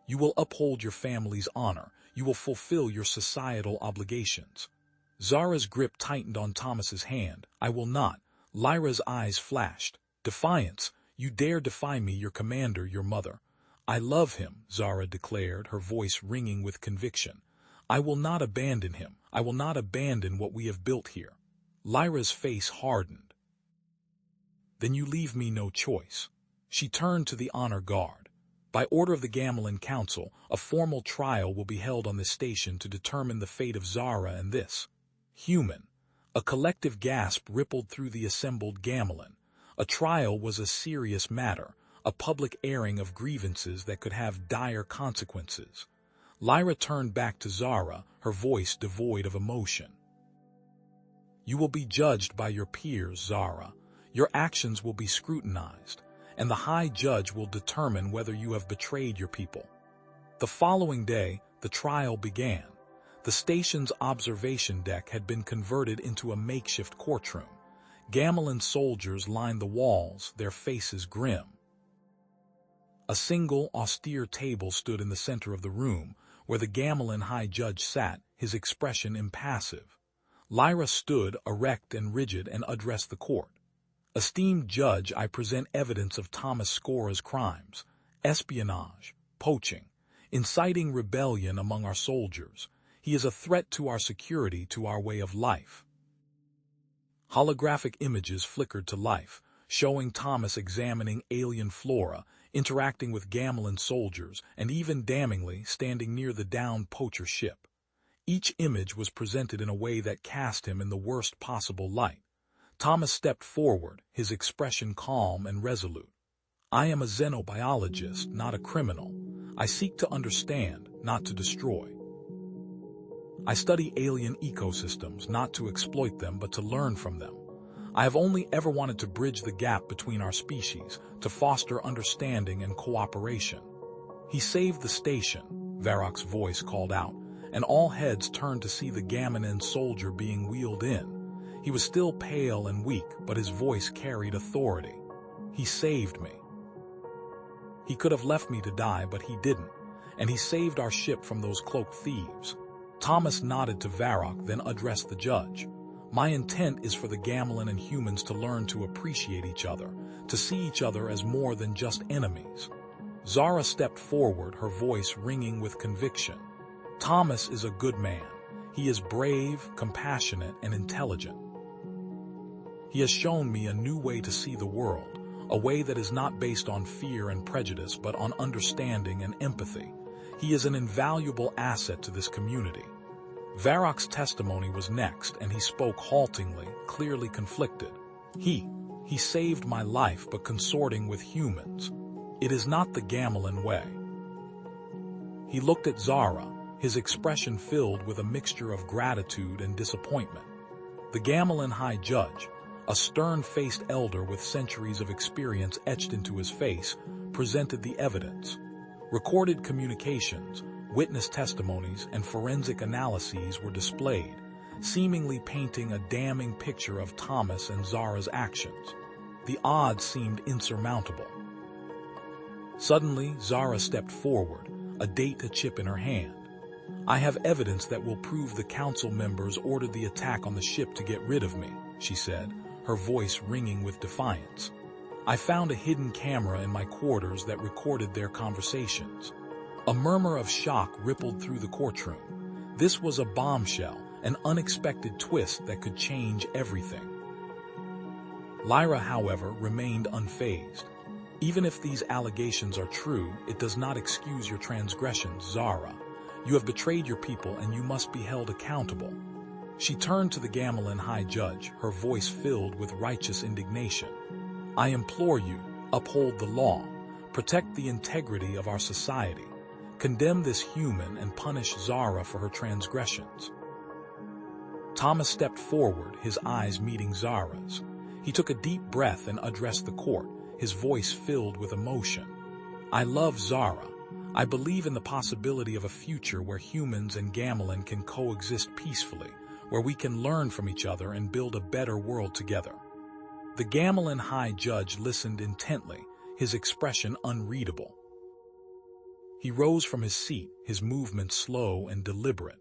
You will uphold your family's honor. You will fulfill your societal obligations." Zara's grip tightened on Thomas's hand. "I will not." Lyra's eyes flashed. "Defiance. You dare defy me, your commander, your mother." "I love him," Zara declared, her voice ringing with conviction. "I will not abandon him. I will not abandon what we have built here." Lyra's face hardened. "Then you leave me no choice." She turned to the honor guard. "By order of the Gamelin Council, a formal trial will be held on this station to determine the fate of Zara and this human." A collective gasp rippled through the assembled Gamelin. A trial was a serious matter, a public airing of grievances that could have dire consequences. Lyra turned back to Zara, her voice devoid of emotion. "You will be judged by your peers, Zara. Your actions will be scrutinized, and the High Judge will determine whether you have betrayed your people." The following day, the trial began. The station's observation deck had been converted into a makeshift courtroom. Gamelin soldiers lined the walls, their faces grim. A single, austere table stood in the center of the room, where the Gamelin High Judge sat, his expression impassive. Lyra stood, erect and rigid, and addressed the court. "Esteemed Judge, I present evidence of Thomas Scora's crimes: espionage, poaching, inciting rebellion among our soldiers. He is a threat to our security, to our way of life." Holographic images flickered to life, showing Thomas examining alien flora, interacting with Gamelin soldiers, and even damningly standing near the downed poacher ship. Each image was presented in a way that cast him in the worst possible light. Thomas stepped forward, his expression calm and resolute. "I am a xenobiologist, not a criminal. I seek to understand, not to destroy. I study alien ecosystems, not to exploit them, but to learn from them. I have only ever wanted to bridge the gap between our species, to foster understanding and cooperation." "He saved the station," Varrock's voice called out, and all heads turned to see the Gaminen soldier being wheeled in. He was still pale and weak, but his voice carried authority. "He saved me. He could have left me to die, but he didn't, and he saved our ship from those cloaked thieves." Thomas nodded to Varrock, then addressed the judge. "My intent is for the Gamelen and humans to learn to appreciate each other, to see each other as more than just enemies." Zara stepped forward, her voice ringing with conviction. "Thomas is a good man. He is brave, compassionate, and intelligent. He has shown me a new way to see the world, a way that is not based on fear and prejudice but on understanding and empathy. He is an invaluable asset to this community." Varrock's testimony was next, and he spoke haltingly, clearly conflicted. He saved my life, but consorting with humans. It is not the Gamelen way." He looked at Zara, his expression filled with a mixture of gratitude and disappointment. The Gamelen High Judge, a stern-faced elder with centuries of experience etched into his face, presented the evidence. Recorded communications, witness testimonies, and forensic analyses were displayed, seemingly painting a damning picture of Thomas and Zara's actions. The odds seemed insurmountable. Suddenly, Zara stepped forward, a data chip in her hand. "I have evidence that will prove the council members ordered the attack on the ship to get rid of me," she said, her voice ringing with defiance. "I found a hidden camera in my quarters that recorded their conversations." A murmur of shock rippled through the courtroom. This was a bombshell, an unexpected twist that could change everything. Lyra, however, remained unfazed. "Even if these allegations are true, it does not excuse your transgressions, Zara. You have betrayed your people and you must be held accountable." She turned to the Gamelen High Judge, her voice filled with righteous indignation. "I implore you, uphold the law, protect the integrity of our society. Condemn this human and punish Zara for her transgressions." Thomas stepped forward, his eyes meeting Zara's. He took a deep breath and addressed the court, his voice filled with emotion. "I love Zara. I believe in the possibility of a future where humans and Gamelen can coexist peacefully, where we can learn from each other and build a better world together." The Gamelen High Judge listened intently, his expression unreadable. He rose from his seat, his movements slow and deliberate.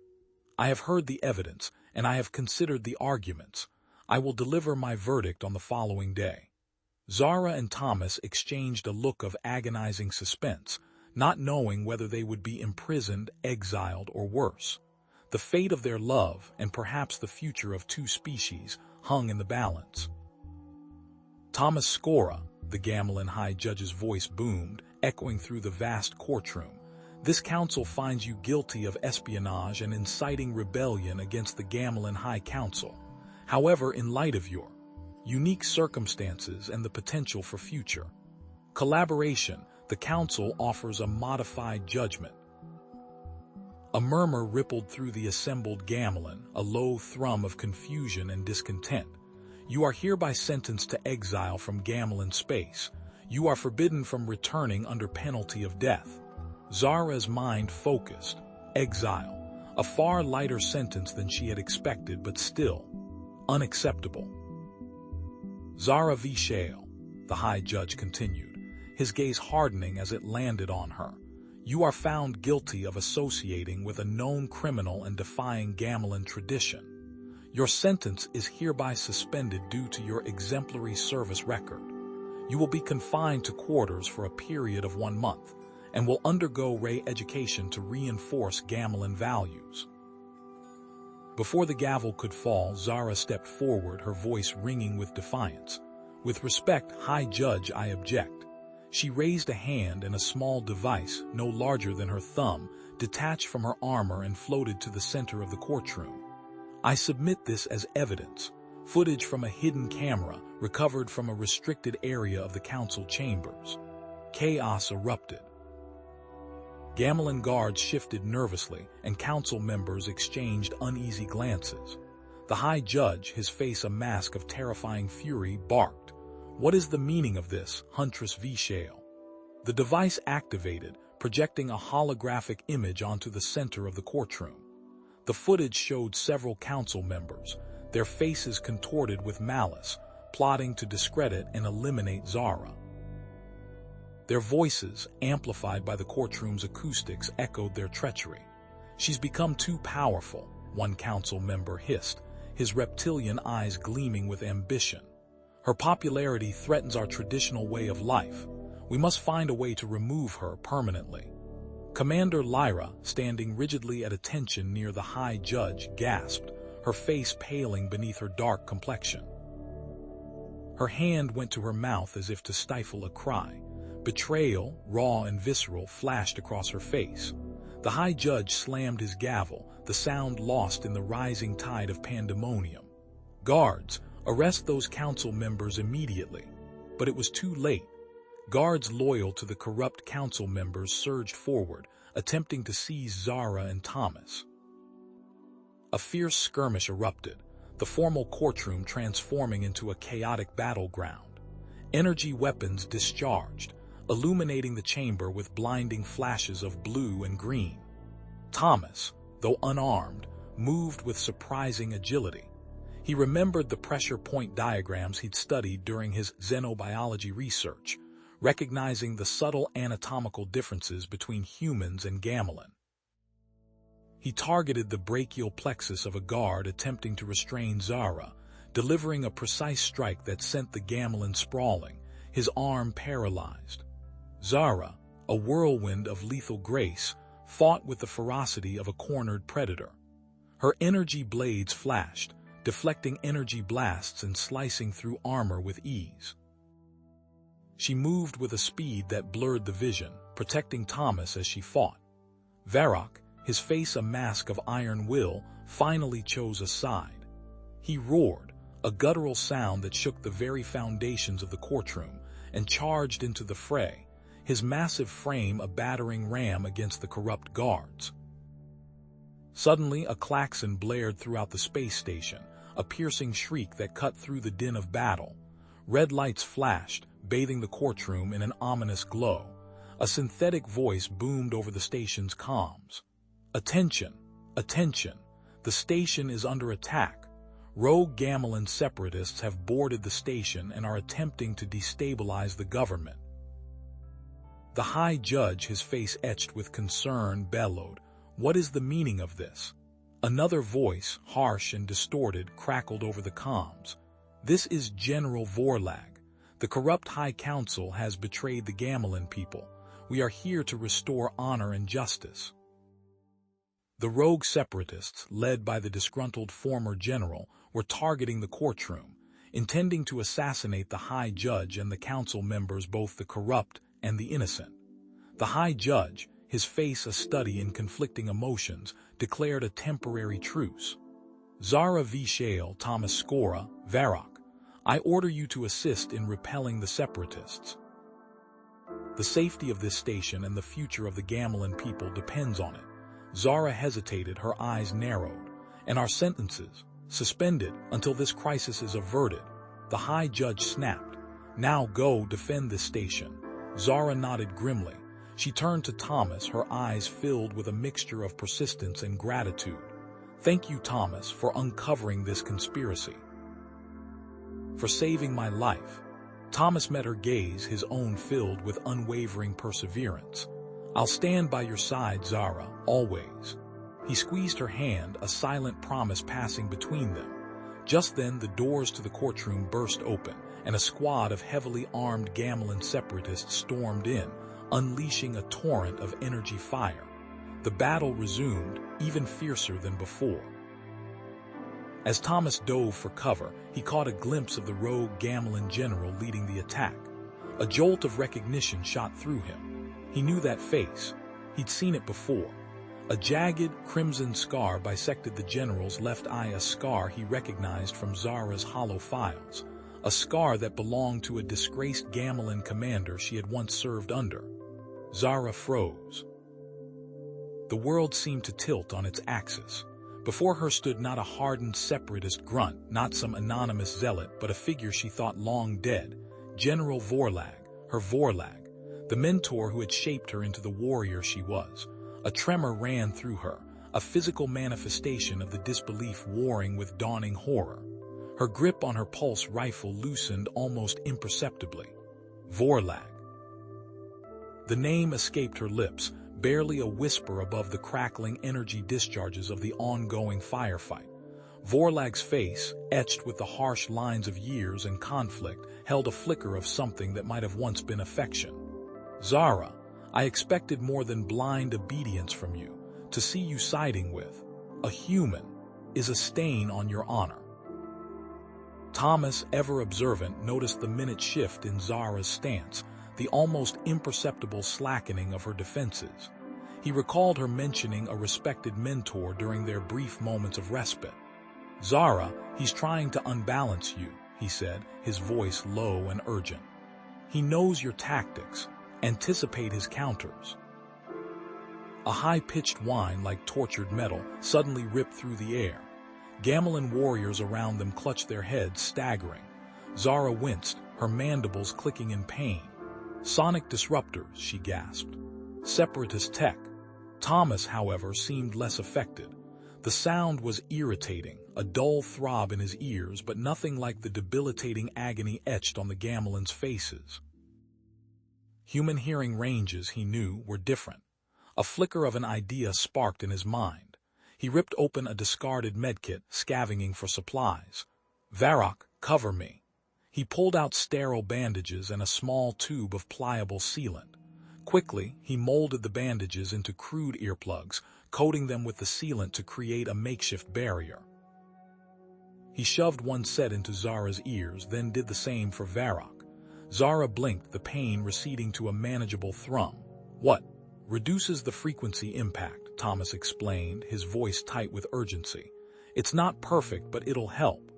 "I have heard the evidence, and I have considered the arguments. I will deliver my verdict on the following day." Zara and Thomas exchanged a look of agonizing suspense, not knowing whether they would be imprisoned, exiled, or worse. The fate of their love, and perhaps the future of two species, hung in the balance. "Thomas Scora," the Gamelen High Judge's voice boomed, echoing through the vast courtroom. "This council finds you guilty of espionage and inciting rebellion against the Gamelen High Council. However, in light of your unique circumstances and the potential for future collaboration, the council offers a modified judgment." A murmur rippled through the assembled Gamelen, a low thrum of confusion and discontent. "You are hereby sentenced to exile from Gamelen space. You are forbidden from returning under penalty of death." Zara's mind focused. Exile. A far lighter sentence than she had expected, but still unacceptable. "Zara V. Shale," the High Judge continued, his gaze hardening as it landed on her. "You are found guilty of associating with a known criminal and defying Gamelen tradition. Your sentence is hereby suspended due to your exemplary service record. You will be confined to quarters for a period of 1 month, and will undergo re-education to reinforce Gamelen values." Before the gavel could fall, Zara stepped forward, her voice ringing with defiance. "With respect, High Judge, I object." She raised a hand, and a small device, no larger than her thumb, detached from her armor and floated to the center of the courtroom. "I submit this as evidence, footage from a hidden camera recovered from a restricted area of the council chambers." Chaos erupted. Gamelen guards shifted nervously, and council members exchanged uneasy glances. The High Judge, his face a mask of terrifying fury, barked. "What is the meaning of this, Huntress V. Shale?" The device activated, projecting a holographic image onto the center of the courtroom. The footage showed several council members, their faces contorted with malice, plotting to discredit and eliminate Zara. Their voices, amplified by the courtroom's acoustics, echoed their treachery. "She's become too powerful," one council member hissed, his reptilian eyes gleaming with ambition. "Her popularity threatens our traditional way of life. We must find a way to remove her permanently." Commander Lyra, standing rigidly at attention near the High Judge, gasped, her face paling beneath her dark complexion. Her hand went to her mouth as if to stifle a cry. Betrayal, raw and visceral, flashed across her face. The High Judge slammed his gavel, the sound lost in the rising tide of pandemonium. "Guards, arrest those council members immediately." But it was too late. Guards loyal to the corrupt council members surged forward, attempting to seize Zara and Thomas. A fierce skirmish erupted, the formal courtroom transforming into a chaotic battleground. Energy weapons discharged, illuminating the chamber with blinding flashes of blue and green. Thomas, though unarmed, moved with surprising agility. He remembered the pressure point diagrams he'd studied during his xenobiology research, recognizing the subtle anatomical differences between humans and gamelin. He targeted the brachial plexus of a guard attempting to restrain Zara, delivering a precise strike that sent the gamelin sprawling, his arm paralyzed. Zara, a whirlwind of lethal grace, fought with the ferocity of a cornered predator. Her energy blades flashed, deflecting energy blasts and slicing through armor with ease. She moved with a speed that blurred the vision, protecting Thomas as she fought. Varrock, his face a mask of iron will, finally chose a side. He roared, a guttural sound that shook the very foundations of the courtroom, and charged into the fray, his massive frame a battering ram against the corrupt guards. Suddenly, a klaxon blared throughout the space station, a piercing shriek that cut through the din of battle. Red lights flashed, bathing the courtroom in an ominous glow. A synthetic voice boomed over the station's comms. "Attention! Attention! The station is under attack. Rogue gamelin separatists have boarded the station and are attempting to destabilize the government." The High Judge, his face etched with concern, bellowed, "What is the meaning of this?" Another voice, harsh and distorted, crackled over the comms. "This is General Vorlag. The corrupt High Council has betrayed the gamelin people. We are here to restore honor and justice." The rogue separatists, led by the disgruntled former general, were targeting the courtroom, intending to assassinate the High Judge and the council members, both the corrupt and the innocent. The High Judge, his face a study in conflicting emotions, declared a temporary truce. "Zara V. Shale, Thomas Scora, Varrock, I order you to assist in repelling the separatists. The safety of this station and the future of the gamelin people depends on it." Zara hesitated, her eyes narrowed. "And our sentences, suspended until this crisis is averted." The High Judge snapped. "Now go defend this station." Zara nodded grimly. She turned to Thomas, her eyes filled with a mixture of persistence and gratitude. "Thank you, Thomas, for uncovering this conspiracy. For saving my life." Thomas met her gaze, his own filled with unwavering perseverance. "I'll stand by your side, Zara, always." He squeezed her hand, a silent promise passing between them. Just then, the doors to the courtroom burst open, and a squad of heavily armed gamelin separatists stormed in, unleashing a torrent of energy fire. The battle resumed, even fiercer than before. As Thomas dove for cover, he caught a glimpse of the rogue gamelin general leading the attack. A jolt of recognition shot through him. He knew that face. He'd seen it before. A jagged, crimson scar bisected the general's left eye, a scar he recognized from Zara's hollow files, a scar that belonged to a disgraced gamelin commander she had once served under. Zara froze. The world seemed to tilt on its axis. Before her stood not a hardened separatist grunt, not some anonymous zealot, but a figure she thought long dead, General Vorlag, her Vorlag, the mentor who had shaped her into the warrior she was. A tremor ran through her, a physical manifestation of the disbelief warring with dawning horror. Her grip on her pulse rifle loosened almost imperceptibly. Vorlag. The name escaped her lips, barely a whisper above the crackling energy discharges of the ongoing firefight. Vorlag's face, etched with the harsh lines of years and conflict, held a flicker of something that might have once been affection. Zara, I expected more than blind obedience from you. To see you siding with a human is a stain on your honor. Thomas, ever observant, noticed the minute shift in Zara's stance, the almost imperceptible slackening of her defenses. He recalled her mentioning a respected mentor during their brief moments of respite. Zara, he's trying to unbalance you, he said, his voice low and urgent. He knows your tactics. Anticipate his counters. A high-pitched whine like tortured metal suddenly ripped through the air. Gamelin warriors around them clutched their heads, staggering. Zara winced, her mandibles clicking in pain. Sonic disruptors, she gasped. Separatist tech. Thomas, however, seemed less affected. The sound was irritating, a dull throb in his ears, but nothing like the debilitating agony etched on the Gamelin's faces. Human hearing ranges, he knew, were different. A flicker of an idea sparked in his mind. He ripped open a discarded medkit, scavenging for supplies. Varrock, cover me. He pulled out sterile bandages and a small tube of pliable sealant. Quickly, he molded the bandages into crude earplugs, coating them with the sealant to create a makeshift barrier. He shoved one set into Zara's ears, then did the same for Varrock. Zara blinked, the pain receding to a manageable thrum. What? Reduces the frequency impact, Thomas explained, his voice tight with urgency. It's not perfect, but it'll help.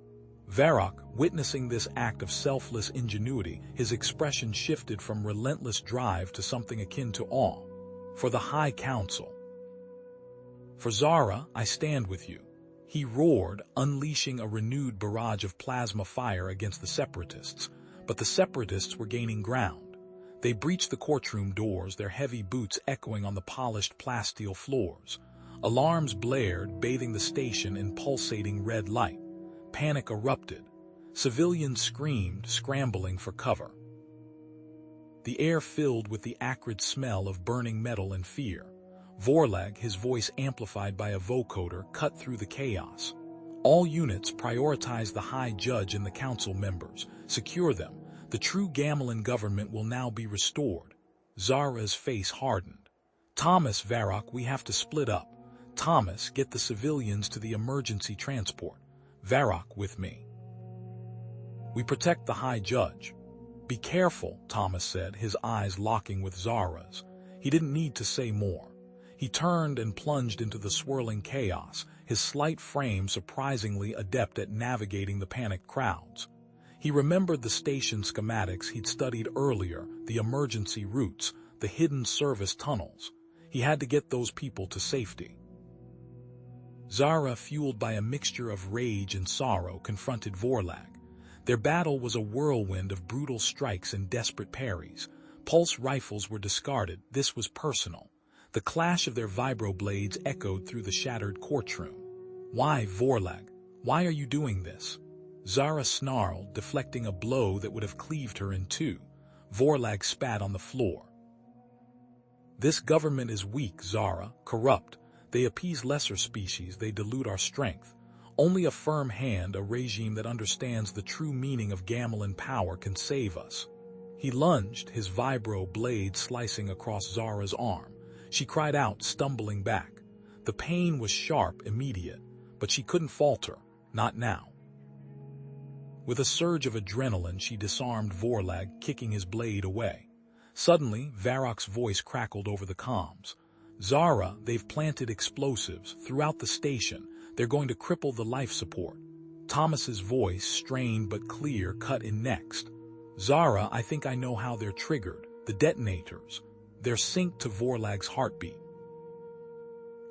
Varrock, witnessing this act of selfless ingenuity, his expression shifted from relentless drive to something akin to awe. For the High Council. For Zara, I stand with you. He roared, unleashing a renewed barrage of plasma fire against the Separatists. But the Separatists were gaining ground. They breached the courtroom doors, their heavy boots echoing on the polished plasteel floors. Alarms blared, bathing the station in pulsating red light. Panic erupted. Civilians screamed, scrambling for cover. The air filled with the acrid smell of burning metal and fear. Vorlag, his voice amplified by a vocoder, cut through the chaos. All units, prioritize the High Judge and the council members. Secure them. The true Gamelin government will now be restored. Zara's face hardened. Thomas, Varrock, we have to split up. Thomas, get the civilians to the emergency transport. Varrock, with me. We protect the High Judge. Be careful, Thomas said, his eyes locking with Zara's. He didn't need to say more. He turned and plunged into the swirling chaos, his slight frame surprisingly adept at navigating the panicked crowds. He remembered the station schematics he'd studied earlier, the emergency routes, the hidden service tunnels. He had to get those people to safety. Zara, fueled by a mixture of rage and sorrow, confronted Vorlag. Their battle was a whirlwind of brutal strikes and desperate parries. Pulse rifles were discarded. This was personal. The clash of their vibroblades echoed through the shattered courtroom. Why, Vorlag? Why are you doing this? Zara snarled, deflecting a blow that would have cleaved her in two. Vorlag spat on the floor. This government is weak, Zara, corrupt. They appease lesser species, they dilute our strength. Only a firm hand, a regime that understands the true meaning of Gamelin power can save us. He lunged, his vibro blade slicing across Zara's arm. She cried out, stumbling back. The pain was sharp, immediate, but she couldn't falter, not now. With a surge of adrenaline, she disarmed Vorlag, kicking his blade away. Suddenly, Varrock's voice crackled over the comms. Zara, they've planted explosives throughout the station. They're going to cripple the life support. Thomas's voice, strained but clear, cut in next. Zara, I think I know how they're triggered. The detonators. They're synced to Vorlag's heartbeat.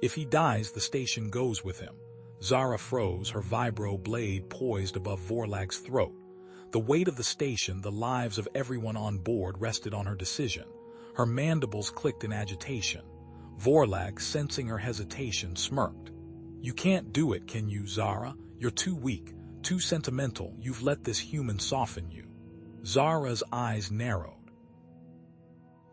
If he dies, the station goes with him. Zara froze, her vibro blade poised above Vorlag's throat. The weight of the station, the lives of everyone on board rested on her decision. Her mandibles clicked in agitation. Vorlag, sensing her hesitation, smirked. "You can't do it, can you, Zara? You're too weak, too sentimental. You've let this human soften you." Zara's eyes narrowed.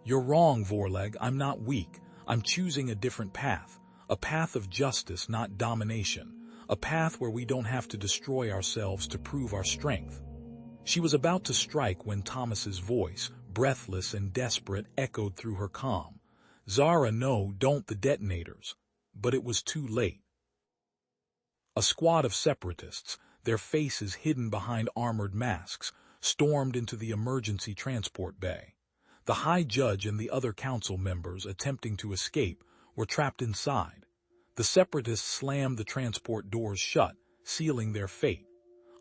"You're wrong, Vorlag. I'm not weak. I'm choosing a different path. A path of justice, not domination. A path where we don't have to destroy ourselves to prove our strength." She was about to strike when Thomas's voice, breathless and desperate, echoed through her calm. "Zara, no, don't the detonators." But it was too late. A squad of separatists, their faces hidden behind armored masks, stormed into the emergency transport bay. The High Judge and the other council members, attempting to escape, were trapped inside. The separatists slammed the transport doors shut, sealing their fate.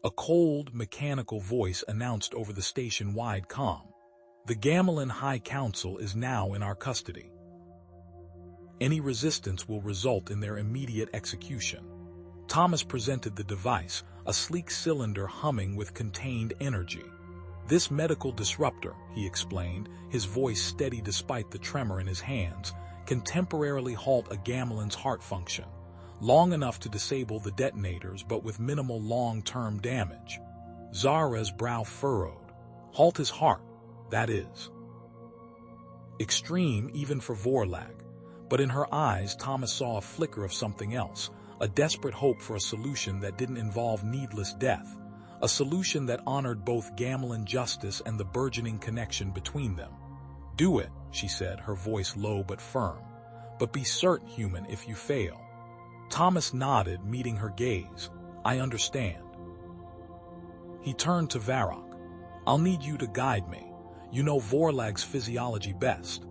A cold, mechanical voice announced over the station-wide comm. "The Gamelin High Council is now in our custody. Any resistance will result in their immediate execution." Thomas presented the device, a sleek cylinder humming with contained energy. "This medical disruptor," he explained, his voice steady despite the tremor in his hands, "can temporarily halt a Gamelin's heart function, long enough to disable the detonators but with minimal long-term damage." Zara's brow furrowed. Halt his heart, that is. Extreme even for Vorlag. But in her eyes Thomas saw a flicker of something else, a desperate hope for a solution that didn't involve needless death, a solution that honored both Gamelin justice and the burgeoning connection between them. "Do it," she said, her voice low but firm. "But be certain, human, if you fail." Thomas nodded, meeting her gaze. "I understand." He turned to Varrock. "I'll need you to guide me. You know Vorlag's physiology best."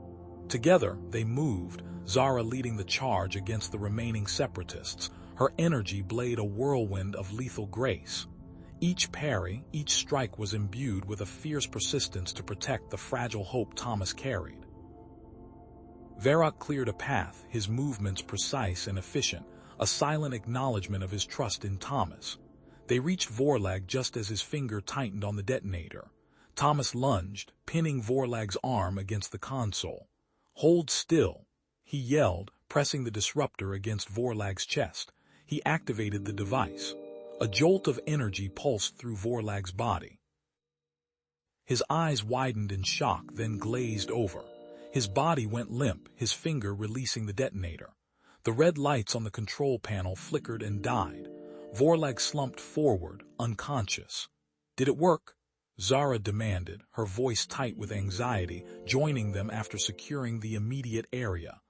Together, they moved, Zara leading the charge against the remaining separatists, her energy blade a whirlwind of lethal grace. Each parry, each strike was imbued with a fierce persistence to protect the fragile hope Thomas carried. Varrock cleared a path, his movements precise and efficient, a silent acknowledgement of his trust in Thomas. They reached Vorlag just as his finger tightened on the detonator. Thomas lunged, pinning Vorlag's arm against the console. "Hold still," he yelled, pressing the disruptor against Vorlag's chest. He activated the device. A jolt of energy pulsed through Vorlag's body. His eyes widened in shock, then glazed over. His body went limp, his finger releasing the detonator. The red lights on the control panel flickered and died. Vorlag slumped forward, unconscious. "Did it work?" Zara demanded, her voice tight with anxiety, joining them after securing the immediate area.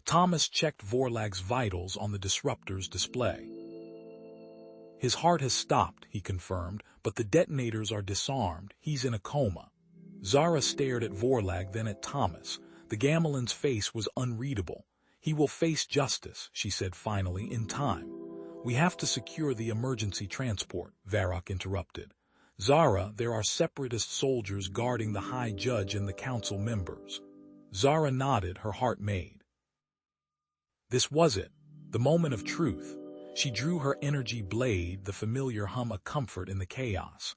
Thomas checked Vorlag's vitals on the disruptor's display. "His heart has stopped," he confirmed, "but the detonators are disarmed. He's in a coma." Zara stared at Vorlag, then at Thomas. The Gamelin's face was unreadable. "He will face justice," she said finally, "in time." "We have to secure the emergency transport," Varrock interrupted. "Zara, there are separatist soldiers guarding the High Judge and the council members." Zara nodded, her heart made. This was it, the moment of truth. She drew her energy blade, the familiar hum a comfort in the chaos.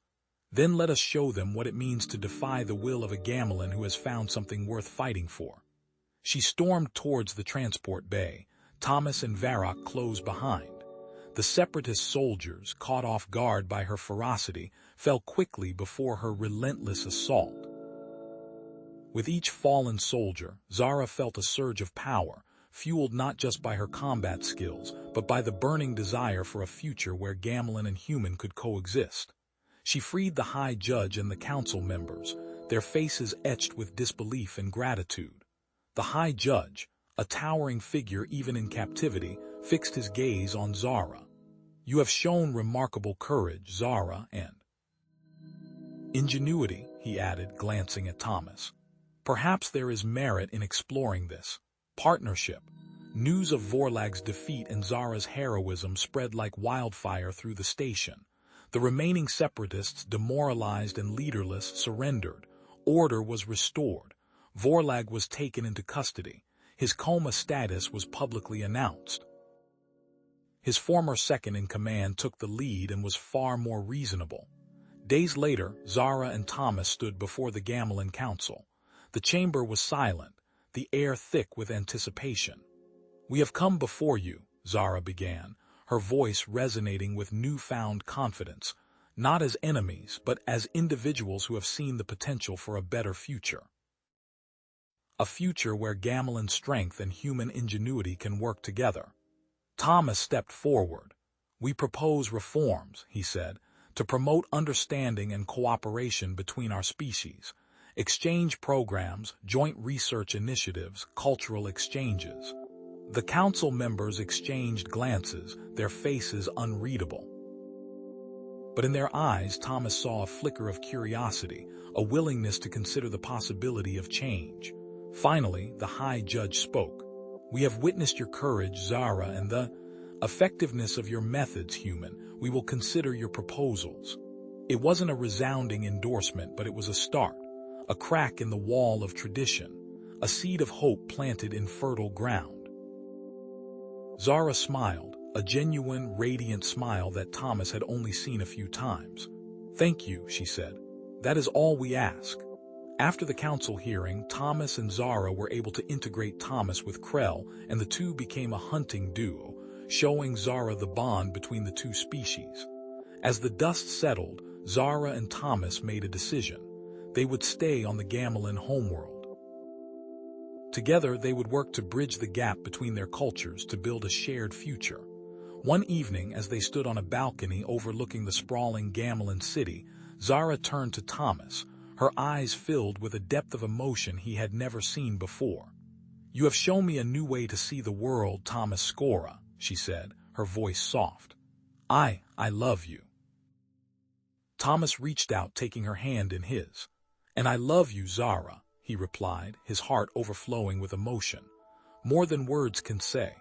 "Then let us show them what it means to defy the will of a Gamelin who has found something worth fighting for." She stormed towards the transport bay, Thomas and Varrock close behind. The separatist soldiers, caught off guard by her ferocity, fell quickly before her relentless assault. With each fallen soldier, Zara felt a surge of power, fueled not just by her combat skills, but by the burning desire for a future where Gamelin and human could coexist. She freed the High Judge and the council members, their faces etched with disbelief and gratitude. The High Judge, a towering figure even in captivity, fixed his gaze on Zara. "You have shown remarkable courage, Zara, and ingenuity," he added, glancing at Thomas. "Perhaps there is merit in exploring this partnership." News of Vorlag's defeat and Zara's heroism spread like wildfire through the station. The remaining separatists, demoralized and leaderless, surrendered. Order was restored. Vorlag was taken into custody. His coma status was publicly announced. His former second-in-command took the lead and was far more reasonable. Days later, Zara and Thomas stood before the Gamelin Council. The chamber was silent, the air thick with anticipation. "We have come before you," Zara began, her voice resonating with newfound confidence, "not as enemies, but as individuals who have seen the potential for a better future. A future where gamelan strength and human ingenuity can work together." Thomas stepped forward. "We propose reforms," he said, "to promote understanding and cooperation between our species. Exchange programs, joint research initiatives, cultural exchanges." The council members exchanged glances, their faces unreadable. But in their eyes, Thomas saw a flicker of curiosity, a willingness to consider the possibility of change. Finally, the High Judge spoke. "We have witnessed your courage, Zara, and the effectiveness of your methods, human. We will consider your proposals." It wasn't a resounding endorsement, but it was a start, a crack in the wall of tradition, a seed of hope planted in fertile ground. Zara smiled, a genuine, radiant smile that Thomas had only seen a few times. "Thank you," she said. "That is all we ask." After the council hearing, Thomas and Zara were able to integrate Thomas with Krell, and the two became a hunting duo, showing Zara the bond between the two species. As the dust settled, Zara and Thomas made a decision. They would stay on the gamelan homeworld. Together, they would work to bridge the gap between their cultures to build a shared future. One evening, as they stood on a balcony overlooking the sprawling gamelan city, Zara turned to Thomas, her eyes filled with a depth of emotion he had never seen before. "You have shown me a new way to see the world, Thomas Scora," she said, her voice soft. I love you." Thomas reached out, taking her hand in his. "And I love you, Zara," he replied, his heart overflowing with emotion. "More than words can say."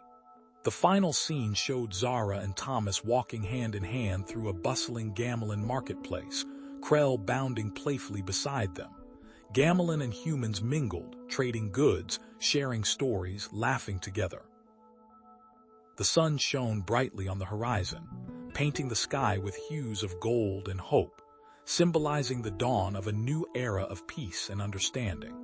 The final scene showed Zara and Thomas walking hand in hand through a bustling gamelan marketplace, Krell bounding playfully beside them. Gamelan and humans mingled, trading goods, sharing stories, laughing together. The sun shone brightly on the horizon, painting the sky with hues of gold and hope, symbolizing the dawn of a new era of peace and understanding.